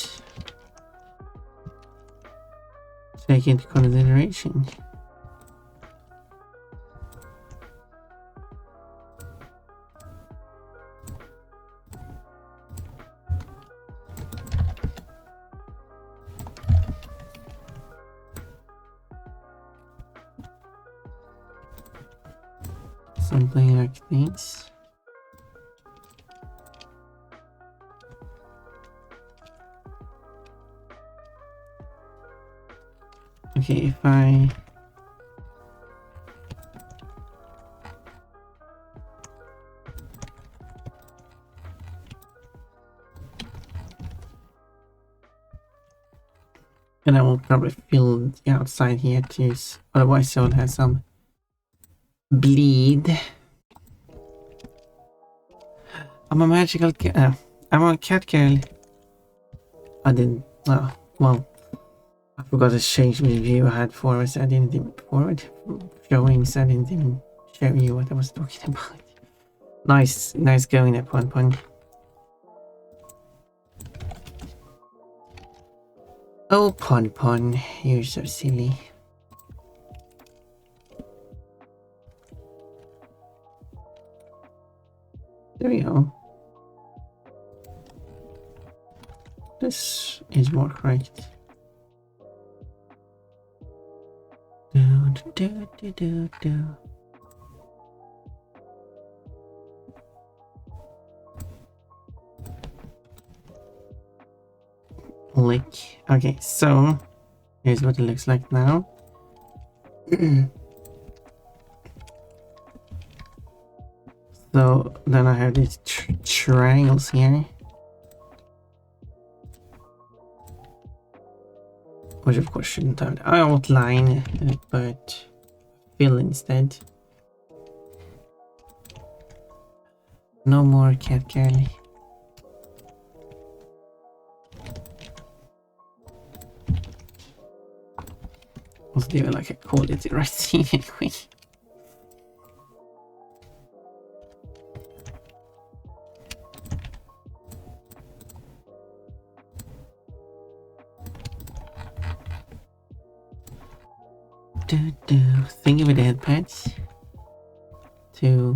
take into consideration. Something like this. Okay, if I and I will probably fill the outside here too, otherwise I would have some bleed. I'm a magical cat. I'm a cat girl. I didn't. Oh, well, I forgot to change the view I had forward, so I didn't even forward showing, so I didn't even show you what I was talking about. Nice going there, Pon Pon. Oh, Pon Pon, you're so silly. There we go. This is more correct. Do. Lick. Okay, so here's what it looks like now. So then I have these triangles here, which of course shouldn't have. I outline, but fill instead. No more cat girly. Let's do like a quality writing anyway. Thingy with the head pads. 2,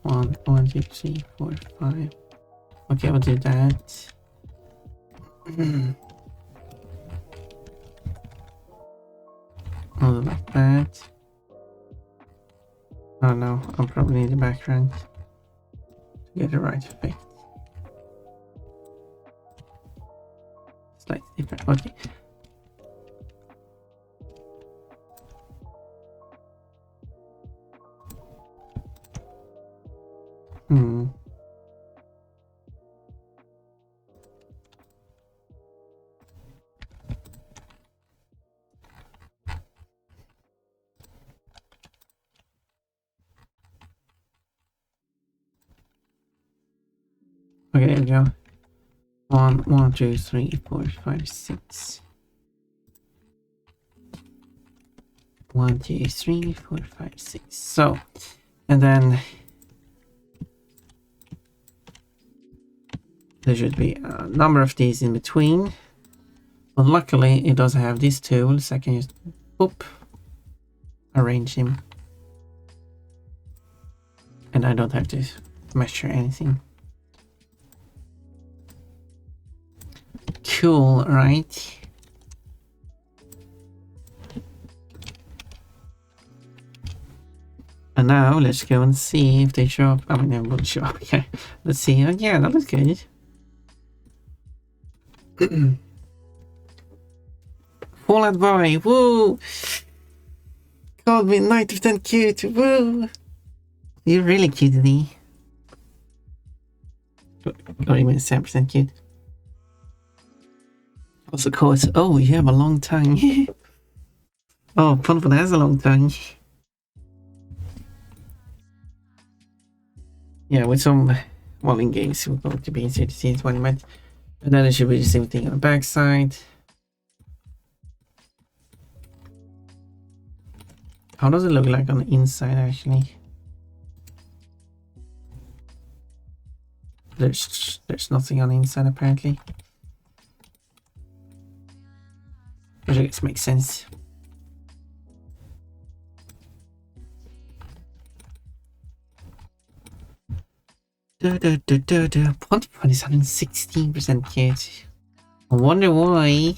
1, 1, 2, 3, 4, 5. Okay, I'll do that. I'll do like that. Oh no, I'll probably need the background to get the right effect. Slightly different. Okay. Okay, there we go. 1, 2, 3, 4, 5, 6. 1, 2, 3, 4, 5, 6. So, and then there should be a number of these in between. But luckily, it does have these tools. I can just boop, arrange him, and I don't have to measure anything. Cool, right? And now let's go and see if they show up. I mean, they won't show up. Yeah, let's see. Oh, yeah, that was good. Fallout Boy, woo! Called me 90% cute, woo! You're really cute, Lee. Or even 7% cute. Also, of course, oh, you have a long tongue. Oh, Ponfon has a long tongue. Yeah, with some, well, in games, we're going to be easier to see it when you met. And then it should be the same thing on the backside. How does it look like on the inside, actually? There's nothing on the inside, apparently. Which I guess makes sense. Pontypool is 116% cute. I wonder why.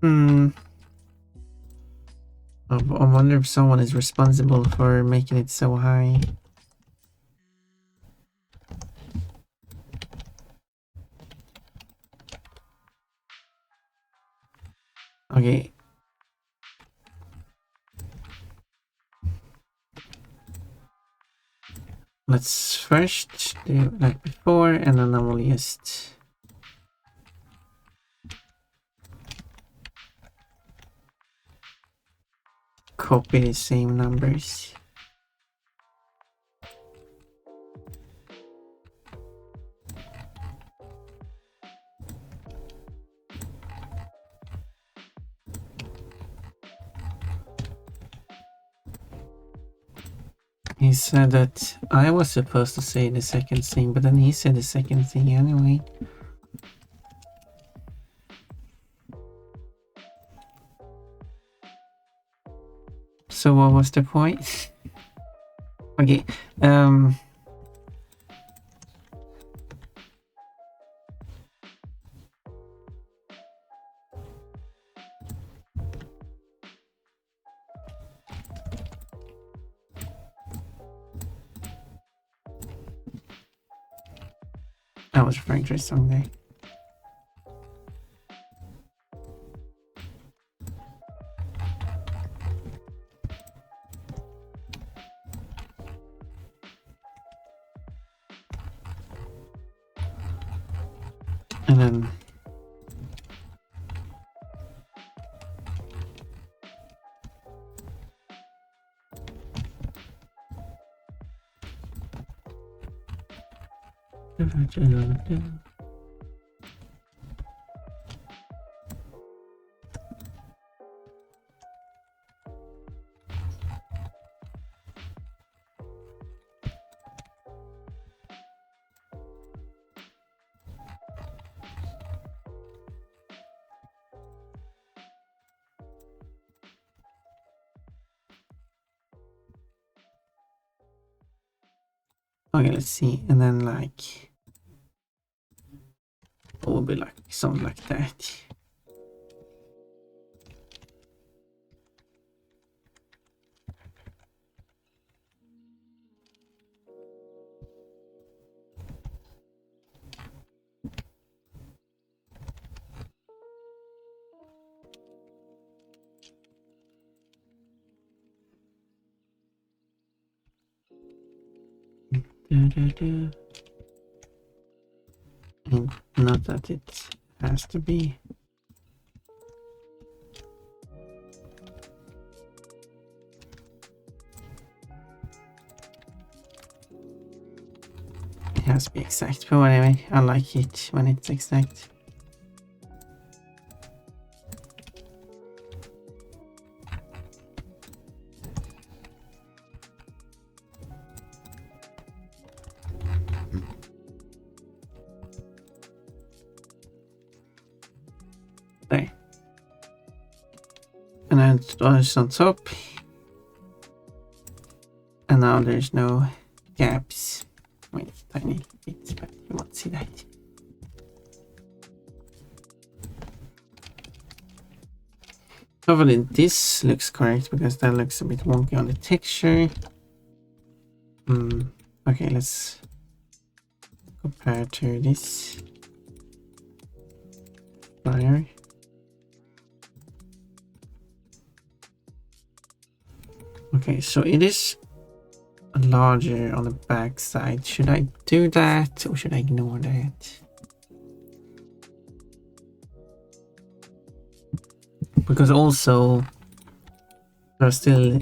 I wonder if someone is responsible for making it so high. Okay. Let's first do it like before, and then I will just copy the same numbers. He said that I was supposed to say the second thing, but then he said the second thing anyway. So what was the point? Okay, I was referring to a song there. And then okay, let's see. And then like it will be like something like that. And not that it has to be. It has to be exact, but anyway, I like it when it's exact. There. And then it's on top. And now there's no gaps. Wait, tiny bits, but you won't see that. Hopefully this looks correct because that looks a bit wonky on the texture. Okay, let's compare to this flyer. Okay, so it is larger on the back side. Should I do that or should I ignore that? Because also there are still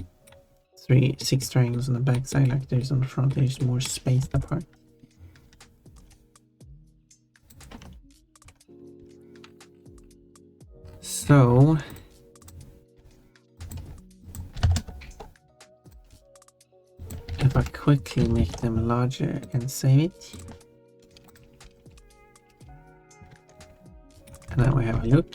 6 triangles on the back side like there's on the front. There's more spaced apart. So if I quickly make them larger and save it, and then we have a look.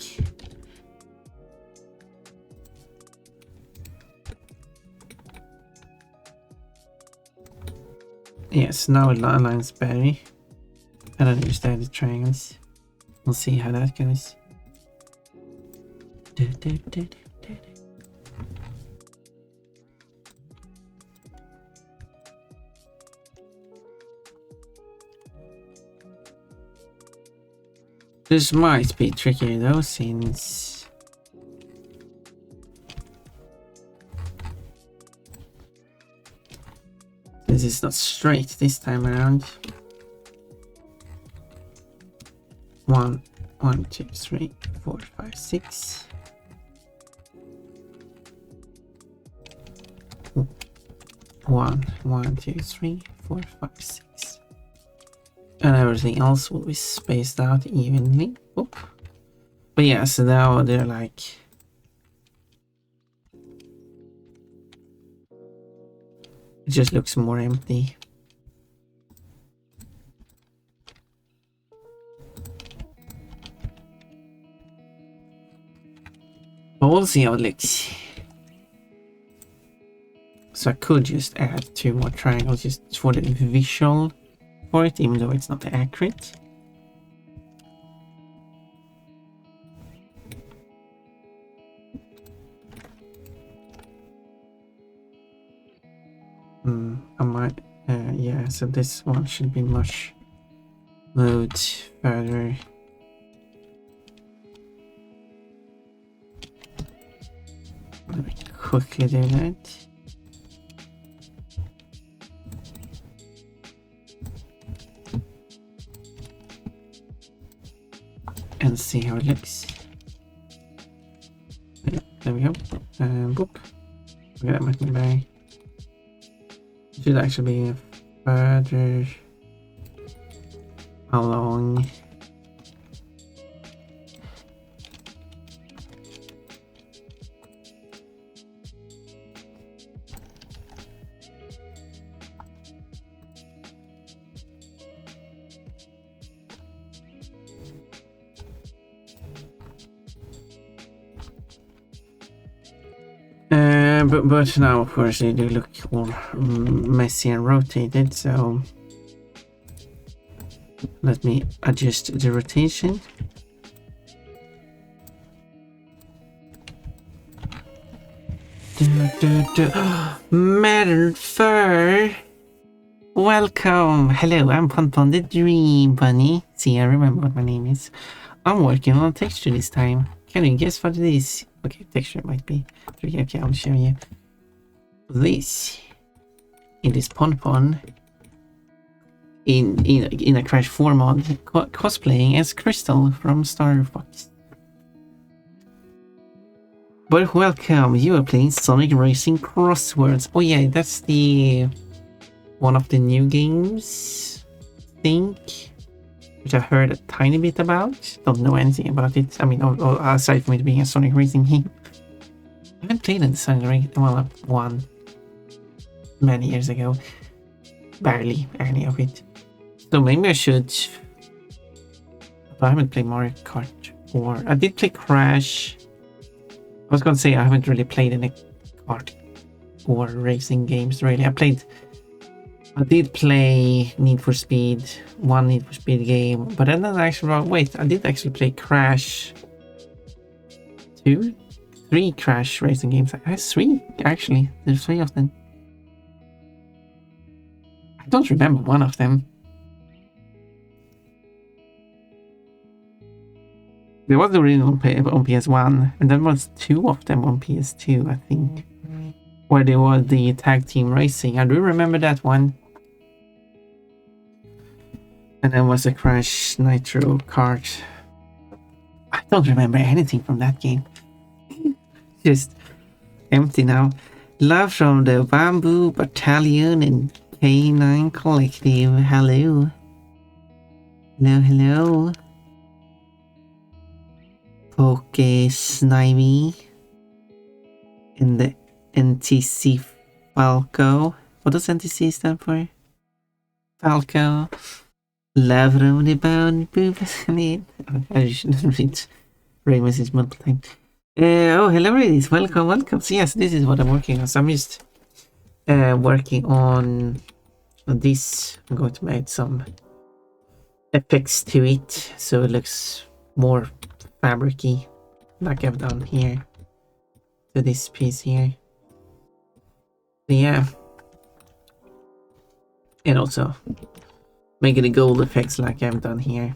Yes, now it aligns better. And then there's the triangles. We'll see how that goes. This might be tricky though, since this is not straight this time around. 1, 2, 3, 4, 5, 6. 1, 2, 3, 4, 5, 6. And everything else will be spaced out evenly. Oop. But yeah, so now they're like it just looks more empty. But we'll see how it looks. So I could just add 2 more triangles just for the visual for it, even though it's not accurate. I might, yeah, so this one should be much moved further. Let me quickly do that. And see how it looks. Yeah, there we go. Boop. Okay, that might be better. It should actually be further along. But now, of course, they do look all messy and rotated, so let me adjust the rotation. Mattered Fur! Welcome! Hello, I'm Pon the Dream Bunny. See, I remember what my name is. I'm working on texture this time. Can you guess what it is? Okay, texture might be tricky. Okay, I'll show you. This. It is Pon in a Crash 4 mod, cosplaying as Crystal from Star Fox. But welcome, you are playing Sonic Racing Crosswords. Oh yeah, that's the one of the new games, I think, which I heard a tiny bit about. Don't know anything about it. I mean, aside from it being a Sonic Racing game. I haven't played in Sonic Racing, well, one many years ago. Barely any of it. So maybe I should. But I haven't played Mario Kart or I did play Crash. I was gonna say I haven't really played any kart or racing games really. I did play Need for Speed, one Need for Speed game, but then I did actually play Crash 3 Crash racing games. I have 3 actually. There's 3 of them. I don't remember one of them. There was the original on PS1, and then was 2 of them on PS2, I think. Where there was the tag team racing. I do remember that one. And then was a Crash Nitro Kart. I don't remember anything from that game. Just empty now. Love from the Bamboo Battalion and K9 Collective. Hello. Hello. Poke Snivy. And the NTC Falco. What does NTC stand for? Falco. Love from the Bamboo Battalion. I shouldn't read message multiple times. Oh, hello ladies, welcome. So yes, this is what I'm working on. So I'm just working on this. I'm going to make some effects to it so it looks more fabricy, like I've done here to this piece here. So yeah, and also making the gold effects like I've done here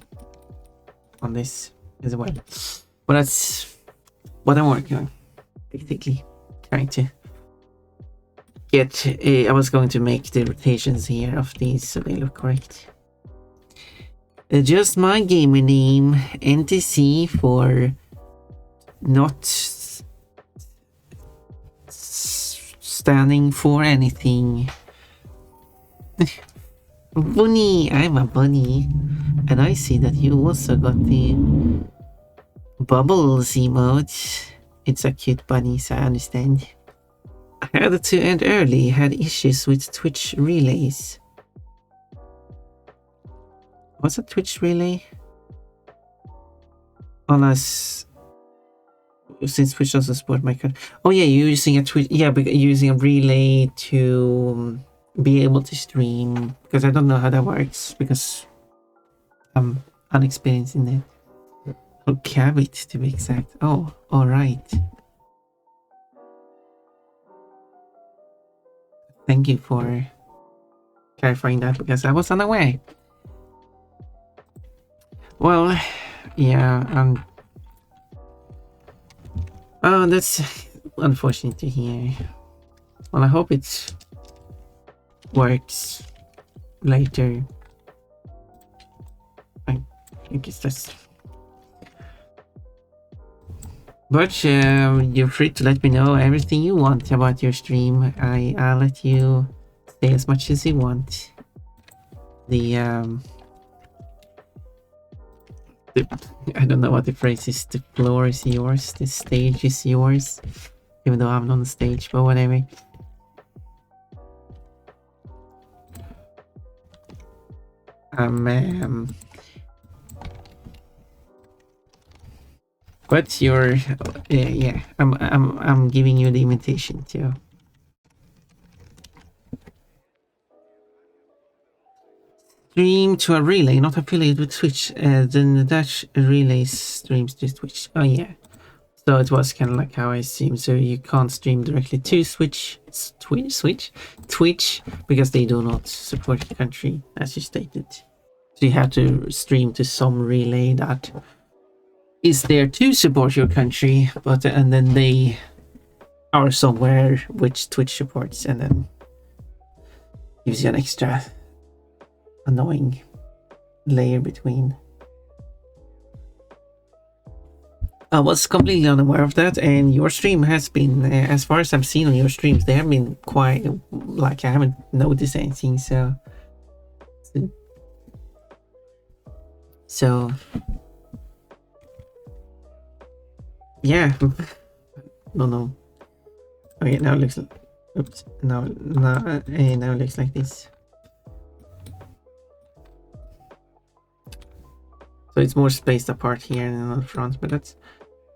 on this as well. But that's what I'm working on, basically trying to get I was going to make the rotations here of these so they look correct. Just my gamer name, NTC, for not standing for anything. Bunny, I'm a bunny, and I see that you also got the Bubbles emote. It's a cute bunny, so I understand. I had to end early, had issues with Twitch relays. What's a Twitch relay? Unless, since Twitch doesn't support my card. Oh yeah, you're using a Twitch, yeah, but using a relay to be able to stream, because I don't know how that works, because I'm unexperienced in it. Oh, Cabot to be exact. Oh, alright. Thank you for clarifying that, because I was unaware. Well, yeah, oh, that's unfortunate to hear. Well, I hope it works later. I guess that's... But you're free to let me know everything you want about your stream. I'll let you say as much as you want. The I don't know what the phrase is. The floor is yours. The stage is yours. Even though I'm not on the stage, but whatever. But you're, yeah. I'm giving you the invitation too. Stream to a relay, not affiliated with Twitch. Then the Dutch relay streams to Twitch. Oh yeah. So it was kind of like how I assumed. So you can't stream directly to Twitch because they do not support the country, as you stated. So you have to stream to some relay that is there to support your country, but and then they are somewhere which Twitch supports, and then gives you an extra annoying layer between. I was completely unaware of that, and your stream has been, as far as I've seen on your streams, they have been quite, like, I haven't noticed anything, so yeah. No, no. Okay, now it looks like, oops, now it looks like this. So it's more spaced apart here than on the front, but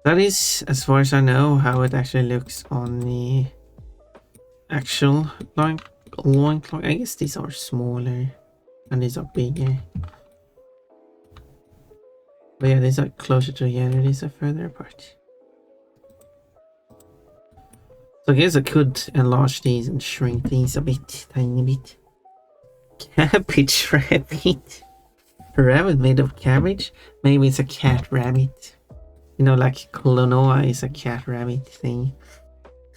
that is, as far as I know, how it actually looks on the actual loincloth. I guess these are smaller and these are bigger. But yeah, these are closer together, these are further apart. So I guess I could enlarge these and shrink these a bit, tiny bit. Cabbage rabbit. A rabbit made of cabbage? Maybe it's a cat rabbit. You know, like Klonoa is a cat rabbit thing.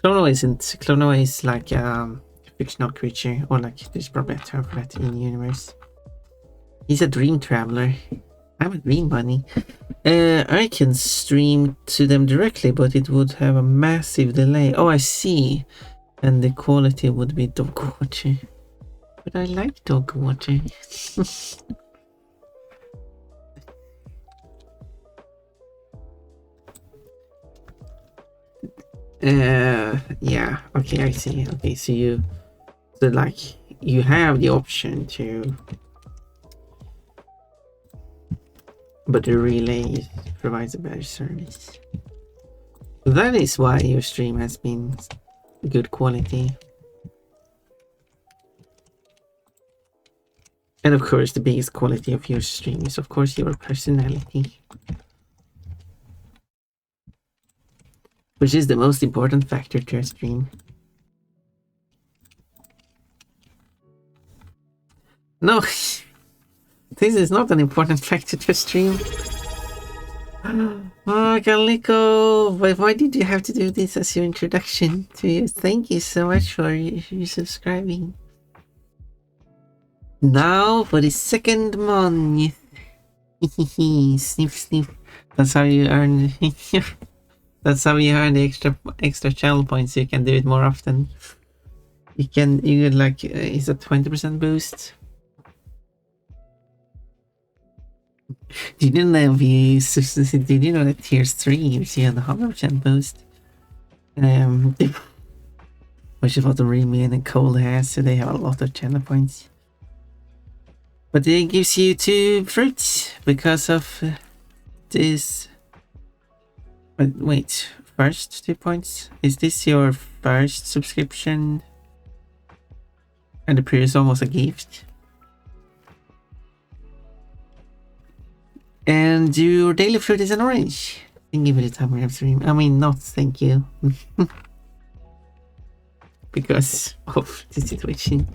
Klonoa isn't. Klonoa is like a fictional creature, or like there's probably a term for that in the universe. He's a dream traveler. I'm a dream bunny. I can stream to them directly, but it would have a massive delay. Oh, I see. And the quality would be dog water. But I like dog water. Yeah, okay, I see. Okay, so you have the option to, but the relay provides a better service. So that is why your stream has been good quality. And of course, the biggest quality of your stream is, of course, your personality. Which is the most important factor to a stream. No, this is not an important factor to a stream. Oh, Kaliko, why did you have to do this as your introduction to you? Thank you so much for you subscribing. Now for the second month. Sniff, sniff. That's how you earn. That's how you earn the extra channel points. You can do it more often. You get like is a 20% boost. Did you know that tiers 3 gives you a 100% boost? Which is what the Remy and Cole has, so they have a lot of channel points. But it gives you 2 fruits because of this. But wait, first 2 points? Is this your first subscription? And the previous one was a gift? And your daily fruit is an orange. Thank you for the time we have stream. I mean, not thank you. Because of the situation.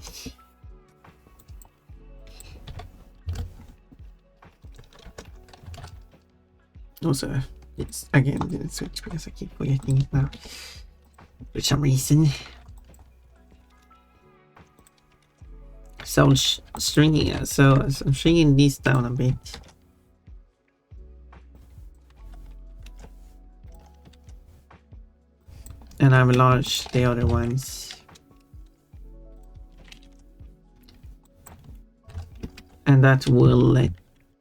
Also, it's again didn't switch because I keep forgetting it now for some reason. So I'm stringing, so I'm stringing these down a bit. And I've enlarged the other ones. And that will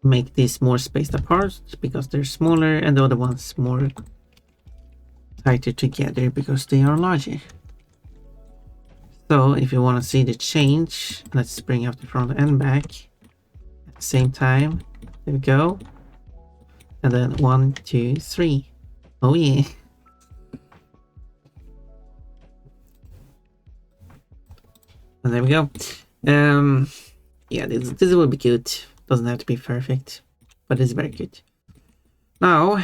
make this more spaced apart because they're smaller, and the other ones more tighter together because they are larger. So if you want to see the change, let's bring up the front and back at the same time. There we go. And then 1, 2, 3. Oh yeah. And there we go. Yeah, this will be good. Doesn't have to be perfect, but it's very good. Now,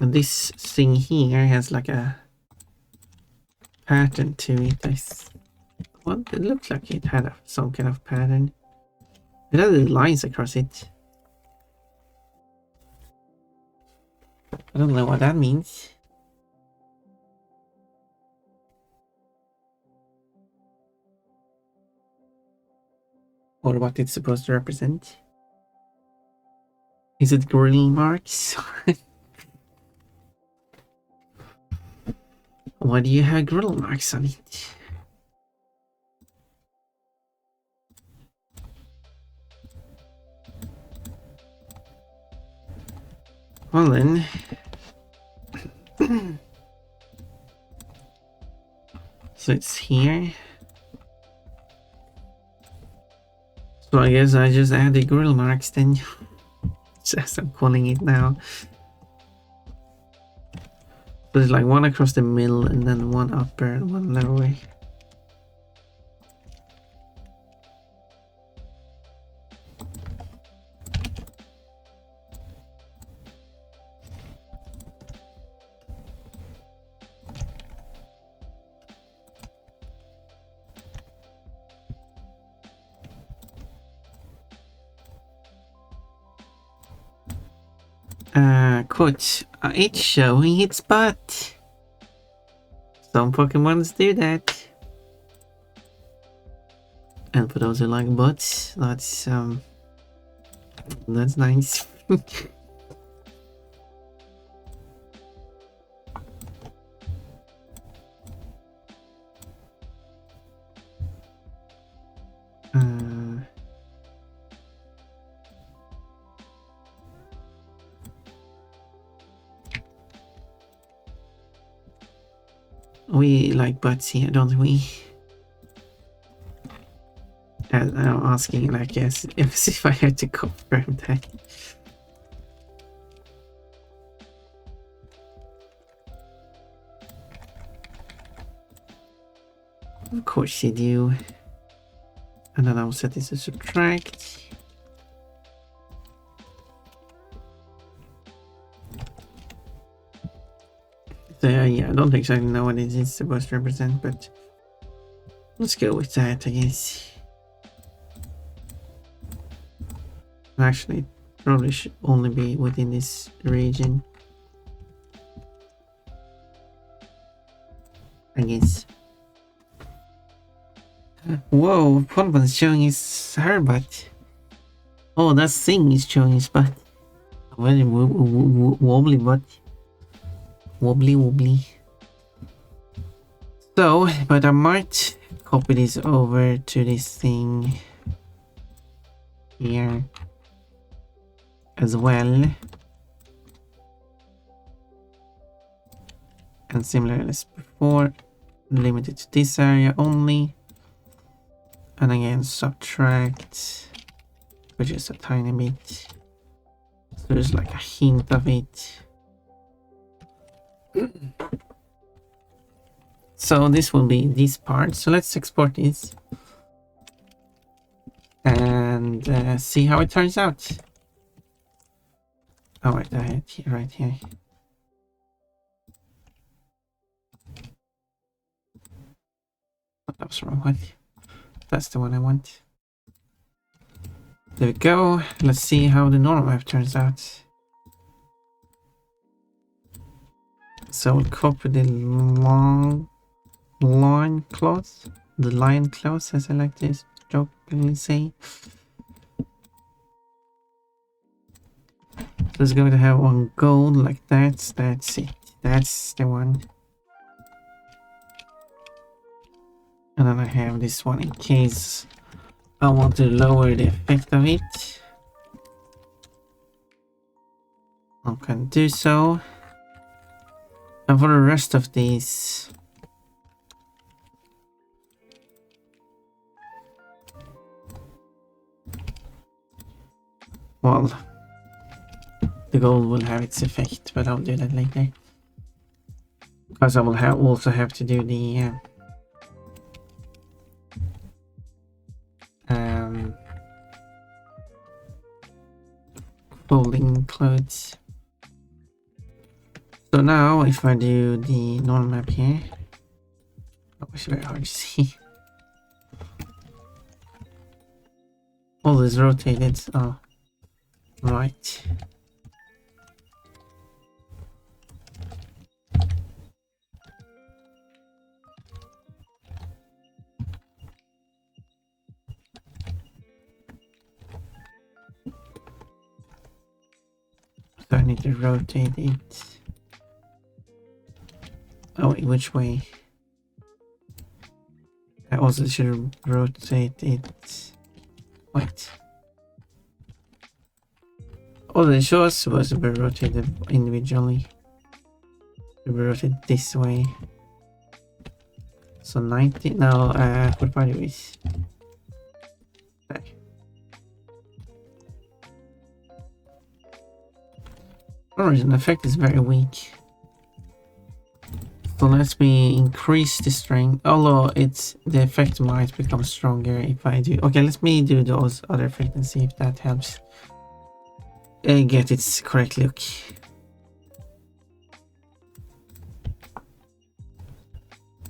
and this thing here has like a pattern to it. Well, it looks like it had some kind of pattern. It had lines across it. I don't know what that means. Or what it's supposed to represent. Is it grill marks? Why do you have grill marks on it? Well then. So it's here. So So I guess I just add the grill marks then. As I'm calling it now. So there's like one across the middle and then one upper and one lower. Coach, it's showing its butt. Some Pokemons do that. And for those who like butts, that's nice. We like butts here, don't we? I'm asking, I guess, if I had to confirm that. Of course you do. And then I'll set this to subtract. So yeah, I don't exactly know what it is supposed to represent, but let's go with that, I guess. Actually, probably should only be within this region, I guess. Whoa, Ponpan's showing her butt. Oh, that thing is showing his butt. Very wobbly butt. Wobbly. So, but I might copy this over to this thing here as well. And similar as before, limited to this area only. And again, subtract, which is a tiny bit. So there's like a hint of it. So this will be this part. So let's export this and see how it turns out. Oh wait, I had it right here. That was wrong one. That's the one I want. There we go. Let's see how the normal map turns out. So we'll copy the line clause, the line clause, as I like to jokingly say. So it's going to have one gold like that. That's it. That's the one. And then I have this one in case I want to lower the effect of it. I can do so. And for the rest of these, well, the gold will have its effect, but I'll do that later. Because I will also have to do the folding clothes. So now if I do the normal map here, oh, it's very hard to see. All is rotated. Oh, right. So I need to rotate it. Oh wait, which way? I also should rotate it. Wait. Oh, the shores supposed to be rotated individually. To be rotated this way. So 90. No, what part is? Okay. Origin effect is very weak. So let me increase the strength, although the effect might become stronger if I do. Okay, let me do those other effects and see if that helps get its correct look.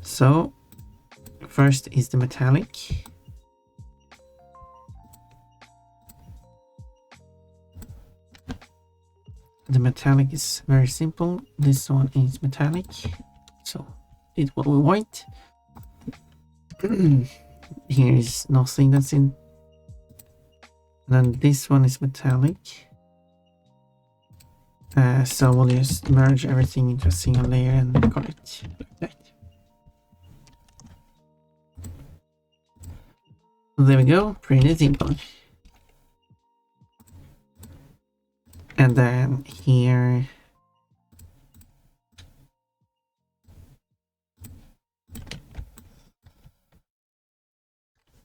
So first is the metallic. The metallic is very simple. This one is metallic, so it will be white. Here is nothing that's in. And then this one is metallic. So we'll just merge everything into a single layer and call it like that. There we go, pretty simple. And then here,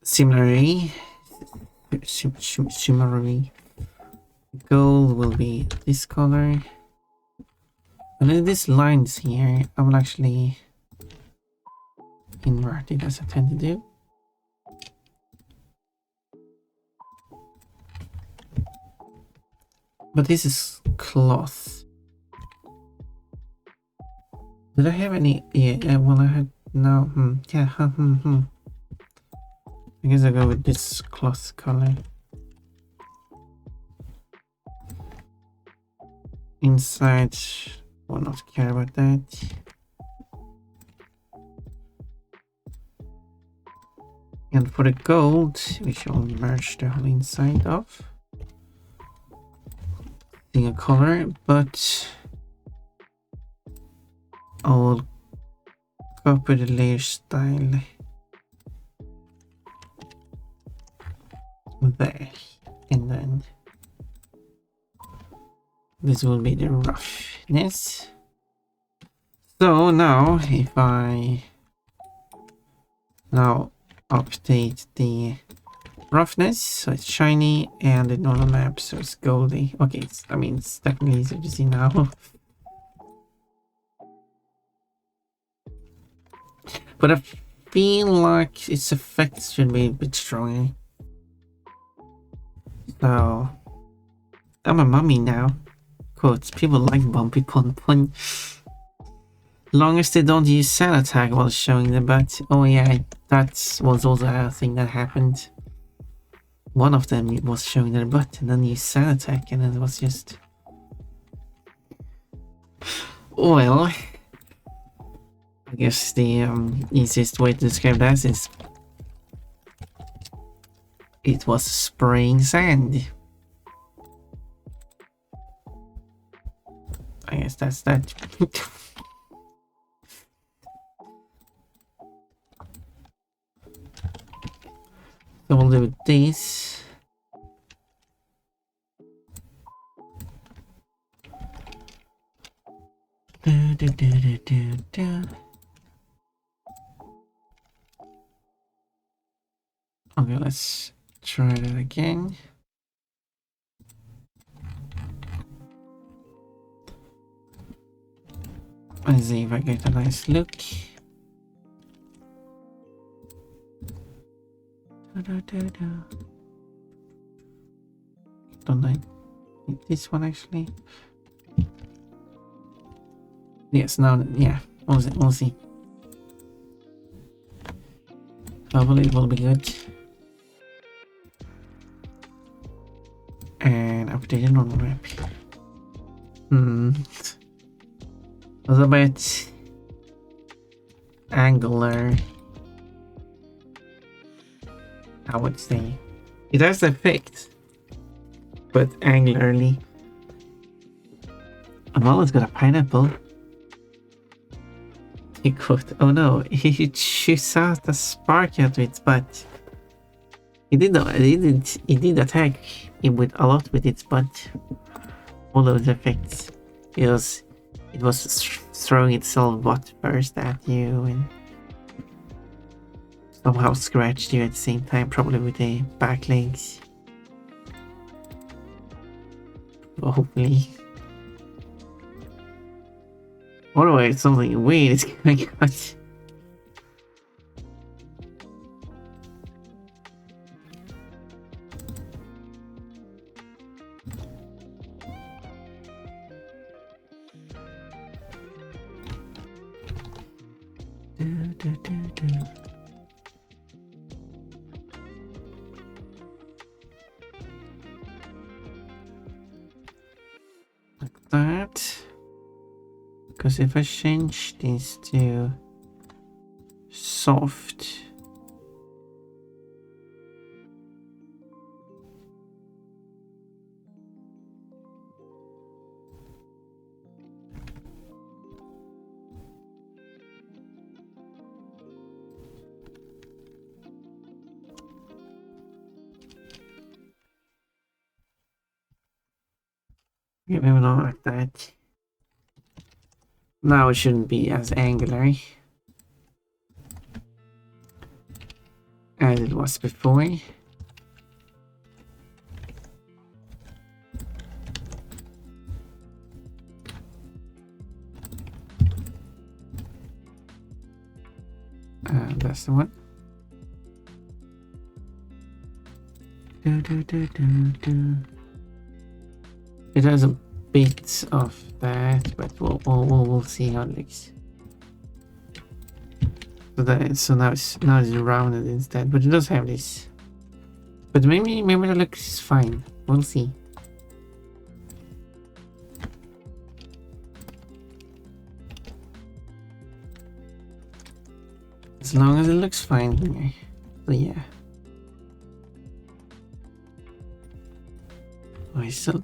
similarly, gold will be this color. And then these lines here, I will actually invert it as I tend to do. But this is cloth. Did I have any? Yeah, well, I had no. Yeah, I guess I'll go with this cloth color. Inside, will not care about that. And for the gold, we shall merge the whole inside of. A color, but I'll copy the layer style there, and then this will be the roughness. So now if I now update the roughness, so it's shiny, and the normal map, so it's goldy. Okay, it's definitely easier to see now. But I feel like its effects should be a bit stronger. So I'm a mummy now. Quotes, people like bumpy pun pun. Long as they don't use sand attack while showing the butt. Oh yeah, that was also a thing that happened. One of them was showing their butt and then used sand attack, and it was just... Well, I guess the easiest way to describe that is it was spraying sand. I guess that's that. So we'll do this. Okay, let's try that again. Let's see if I get a nice look. Don't I need this one actually? Yes, now, yeah, we'll see. Hopefully it will be good. And update the normal map. Was a bit angular, I would say. It has the effect, but angularly. Well, it's got a pineapple. He could. Oh no, he shoots out a spark out of its butt. He did attack it with a lot with its butt. All those effects. It was throwing itself butt first at you and somehow scratched you at the same time, probably with the back legs. Well, hopefully. Otherwise, something weird is going on. Like that. Because if I change this to soft, yeah, maybe not like that. Now it shouldn't be as angular as it was before. That's the one. It has a bit of that, but we'll see how it looks. So now it's rounded instead, but it does have this. But maybe it looks fine. We'll see. As long as it looks fine here. So yeah. Oh, it still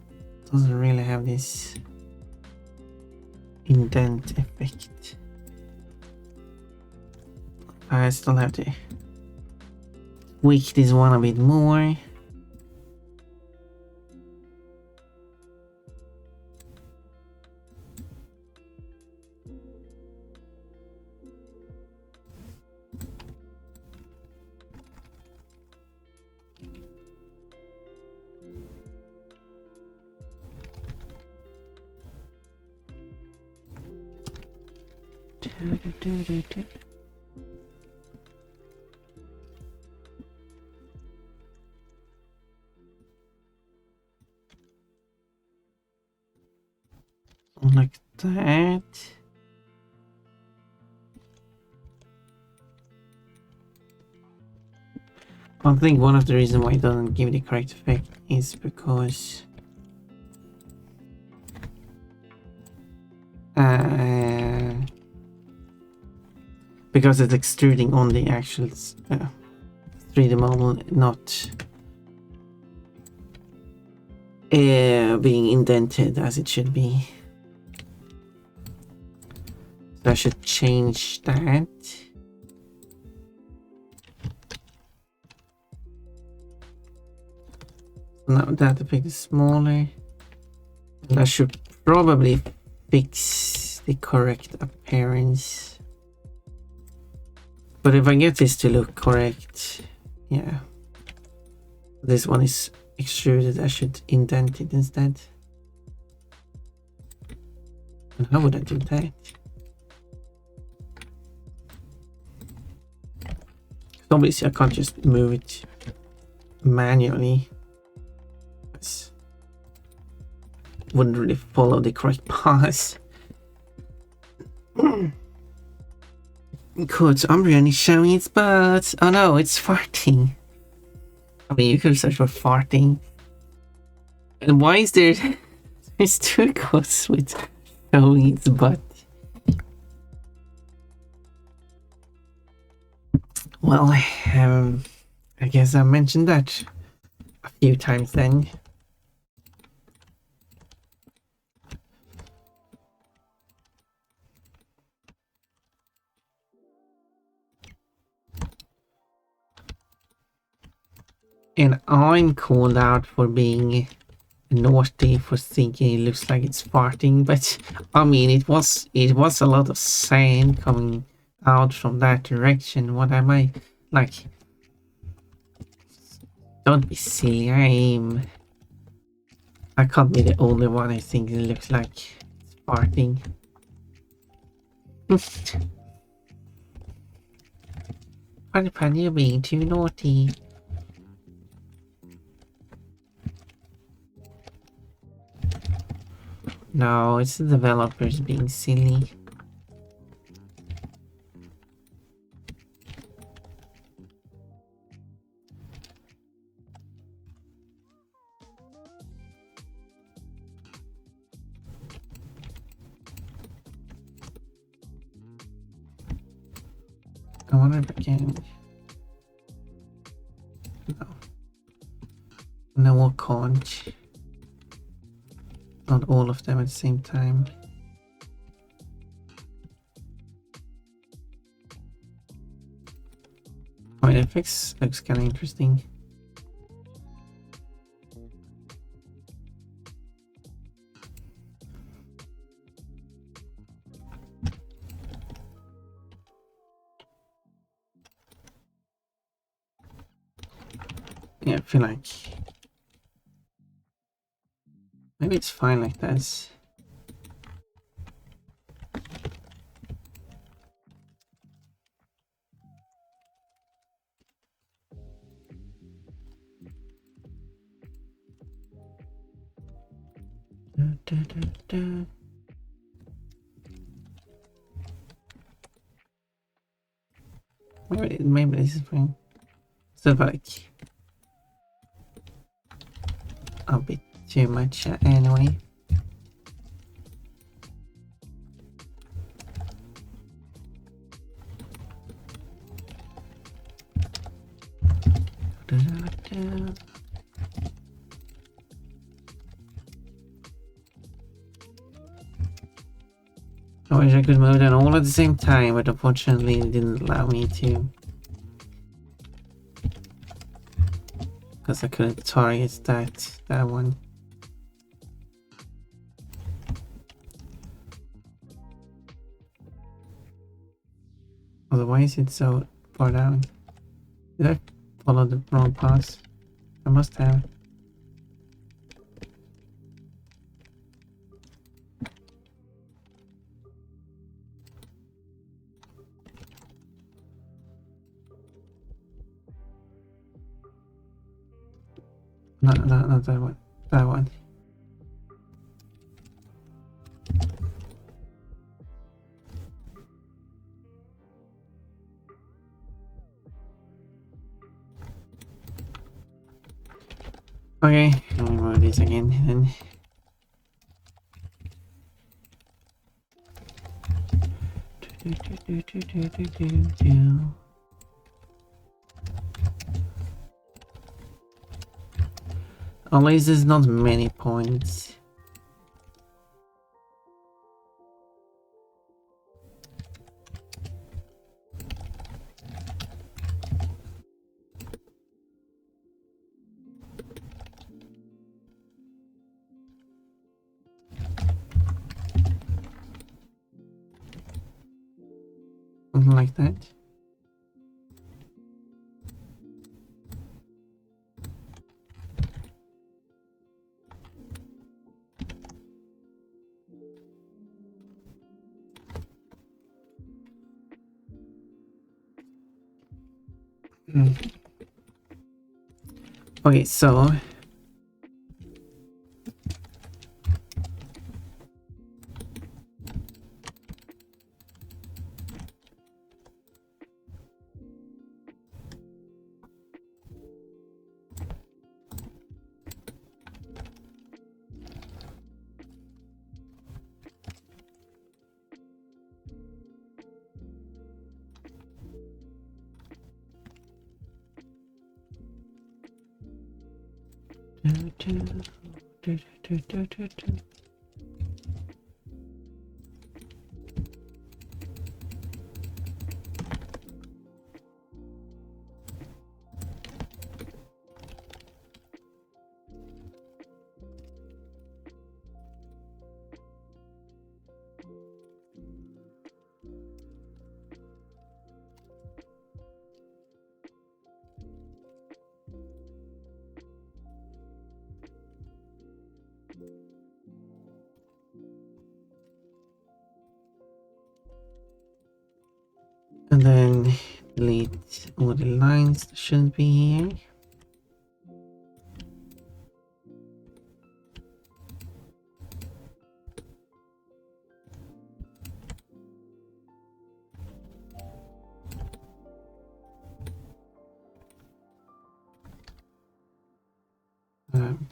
doesn't really have this indent effect. I still have to tweak this one a bit more. Like that. I think one of the reasons why it doesn't give the correct effect is because it's extruding on the actual 3D model, not being indented as it should be. So I should change that. Now that effect is smaller. And I should probably fix the correct appearance. But if I get this to look correct, yeah. This one is extruded, I should indent it instead. And how would I do that? Obviously I can't just move it manually. This wouldn't really follow the correct path. Coach Umbreon is showing its butt. Oh no, it's farting. I mean, you could search for farting. And why is there's two quotes with showing its butt? Well, I guess I mentioned that a few times then. And I'm called out for being naughty for thinking it looks like it's farting, but I mean it was a lot of sand coming out from that direction. What am I like? Don't be silly. I can't be the only one I think it looks like it's farting. Funny, you're being too naughty. No, it's the developers being silly. I wonder if I can. No. No, I can't. Not all of them at the same time. Oh, the effects looks kind of interesting. Yeah, I feel like maybe it's fine like this. Maybe this is fine. Still like a bit too much anyway. I wish I could move them all at the same time, but unfortunately it didn't allow me to. Because I couldn't target that one. Otherwise it's so far down. Did I follow the wrong path? I must have. No, not that one. That one. Okay, let me move this again then. At least there's not many points. Something like that. Okay, so then delete all the lines that shouldn't be here.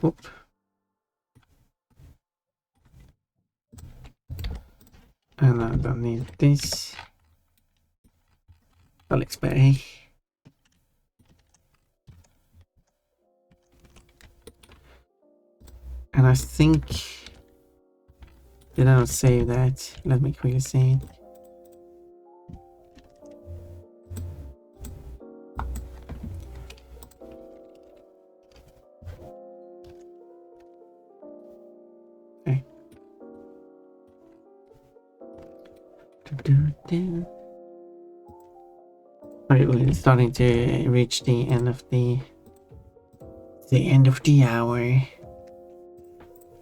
Boop. And I don't need this. Alex Berry. And I think, did I not save that? Let me quickly see it. Okay. Alright, we're starting to reach the end of the hour.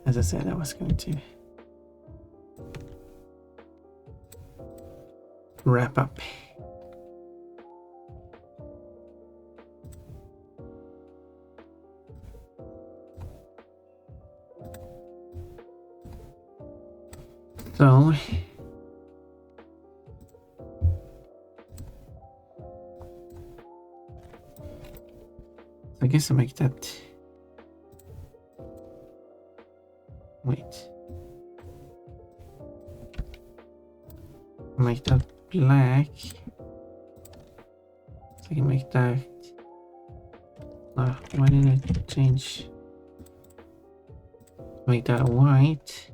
As I said, I was going to wrap up. So I guess I'll make that. Wait. Make that black. So I can make that. Why didn't it change? Make that white.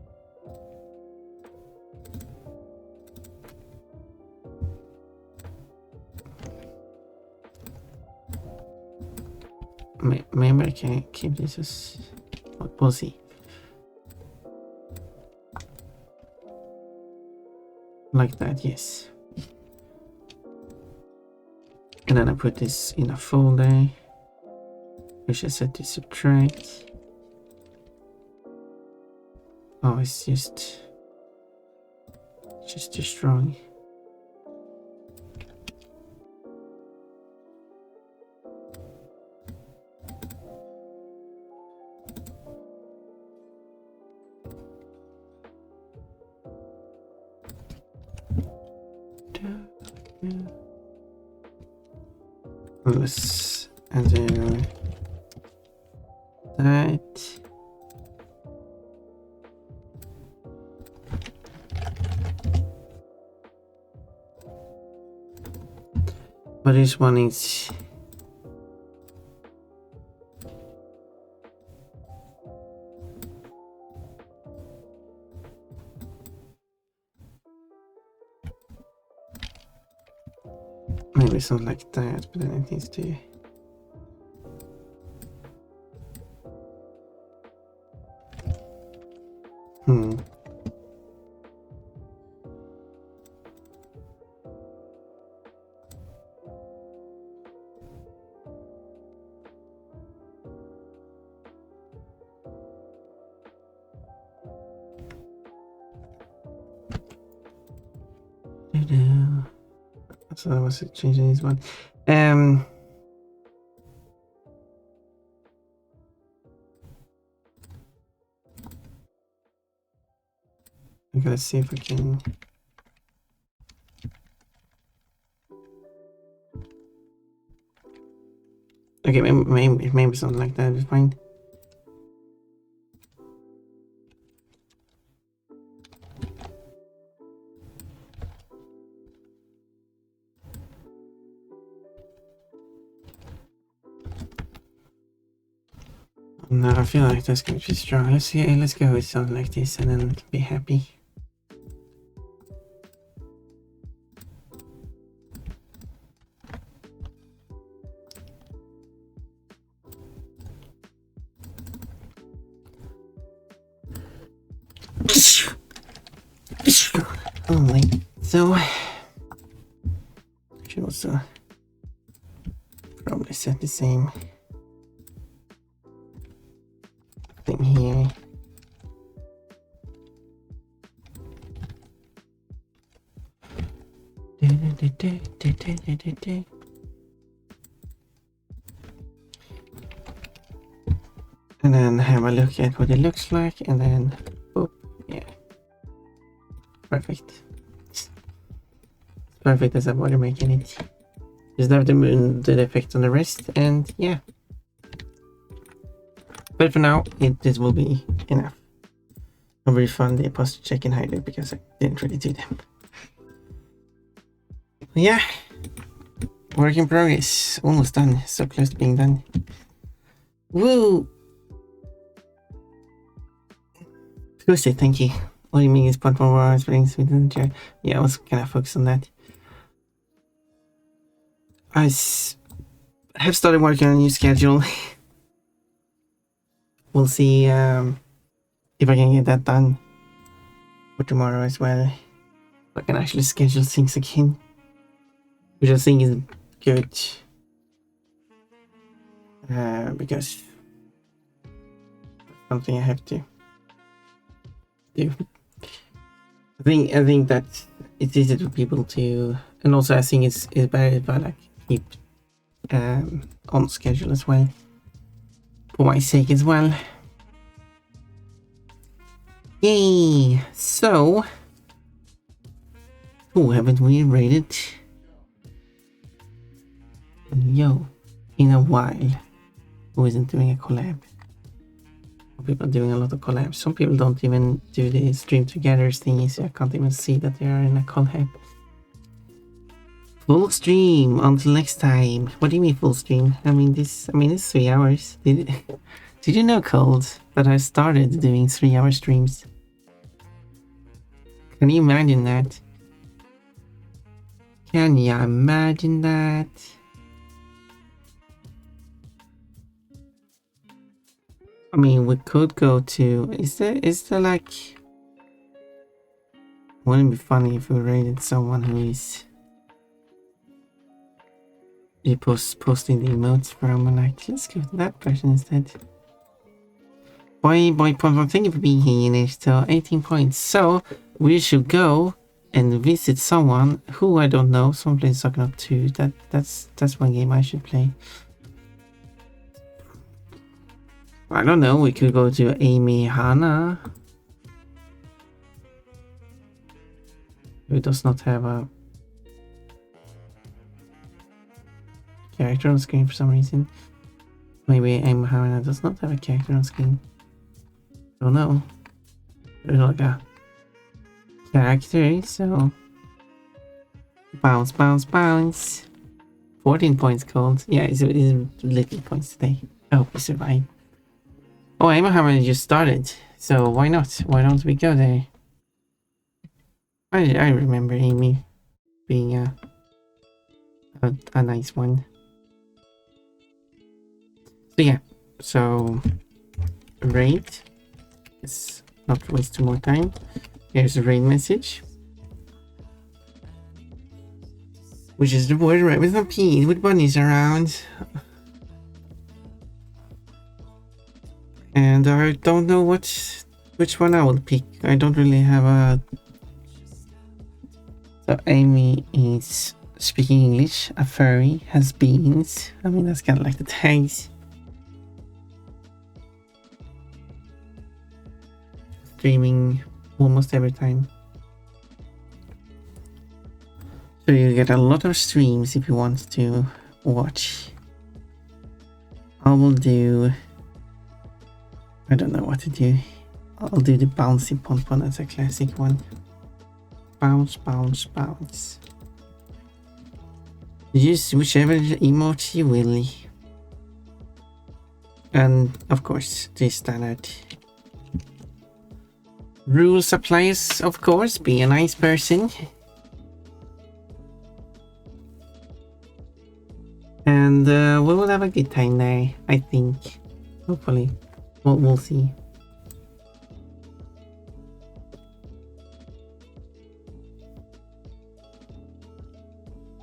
Maybe I can keep this as. We'll see. Like that, yes. And then I put this in a folder, which I set to subtract. Oh, it's just too strong. Let's undo that. But this one is maybe something like that, but then it needs to. So I was changing this one. Okay, let's see if I can. Okay, maybe something like that is fine. No, I feel like that's going to be strong. Let's go with something like this and then be happy. Alright, so I should also probably set the same thing here. And then have a look at what it looks like, and then, oh, yeah. Perfect. Perfect as I've already making it. Just have to move the effect on the rest, and yeah. But for now, this will be enough. I'll refund the apostle check and highlight because I didn't really do them. Yeah. Work in progress. Almost done. So close to being done. Woo! Tuesday, thank you. All you mean is point more hours brings me to the yeah, I was kind of focused on that. I have started working on a new schedule. We'll see if I can get that done for tomorrow as well. I can actually schedule things again, which I think is good because that's something I have to do. I think that it's easy for people to, and also I think it's better if I like keep on schedule as well, for my sake as well. Yay! So, who haven't we rated? Yo, in a while. Who isn't doing a collab? People are doing a lot of collabs. Some people don't even do the stream together thingy, so I can't even see that they are in a collab. Full stream until next time. What do you mean full stream? It's 3 hours. Did you know, Cold, that I started doing 3-hour streams? Can you imagine that? Can you imagine that? We could go to... Is there like... Wouldn't it be funny if we rated someone who is... posting the emotes from, and like, let's go to that person instead. Boy, thank you for being here, Inish. So 18 points. So we should go and visit someone who I don't know. Someone plays Psychonaut 2. That's one game I should play. I don't know. We could go to Amy Hana, who does not have a character on screen for some reason. Maybe Amy Hana does not have a character on screen. Don't know. There's like a character, so bounce. 14 points, Cold. Yeah, it's little points today. I hope we survive. Oh, Amy Hana just started, so why not? Why don't we go there? I remember Amy being a nice one. So yeah, so raid. Let's not waste too more time. Here's a raid message, which is the word right with a P with bunnies around. And I don't know which one I will pick. I don't really have a... So Amy is speaking English, a furry, has beans. That's kind of like the tags. Streaming almost every time. So you get a lot of streams if you want to watch. I will do... I don't know what to do. I'll do the bouncy pon as a classic one. Bounce. Use whichever emote you will. And of course, the standard rules applies, of course. Be a nice person. And we will have a good time there, I think. Hopefully. We'll see.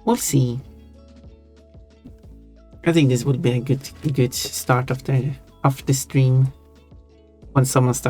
We'll see. I think this would be a good start of the stream when someone starts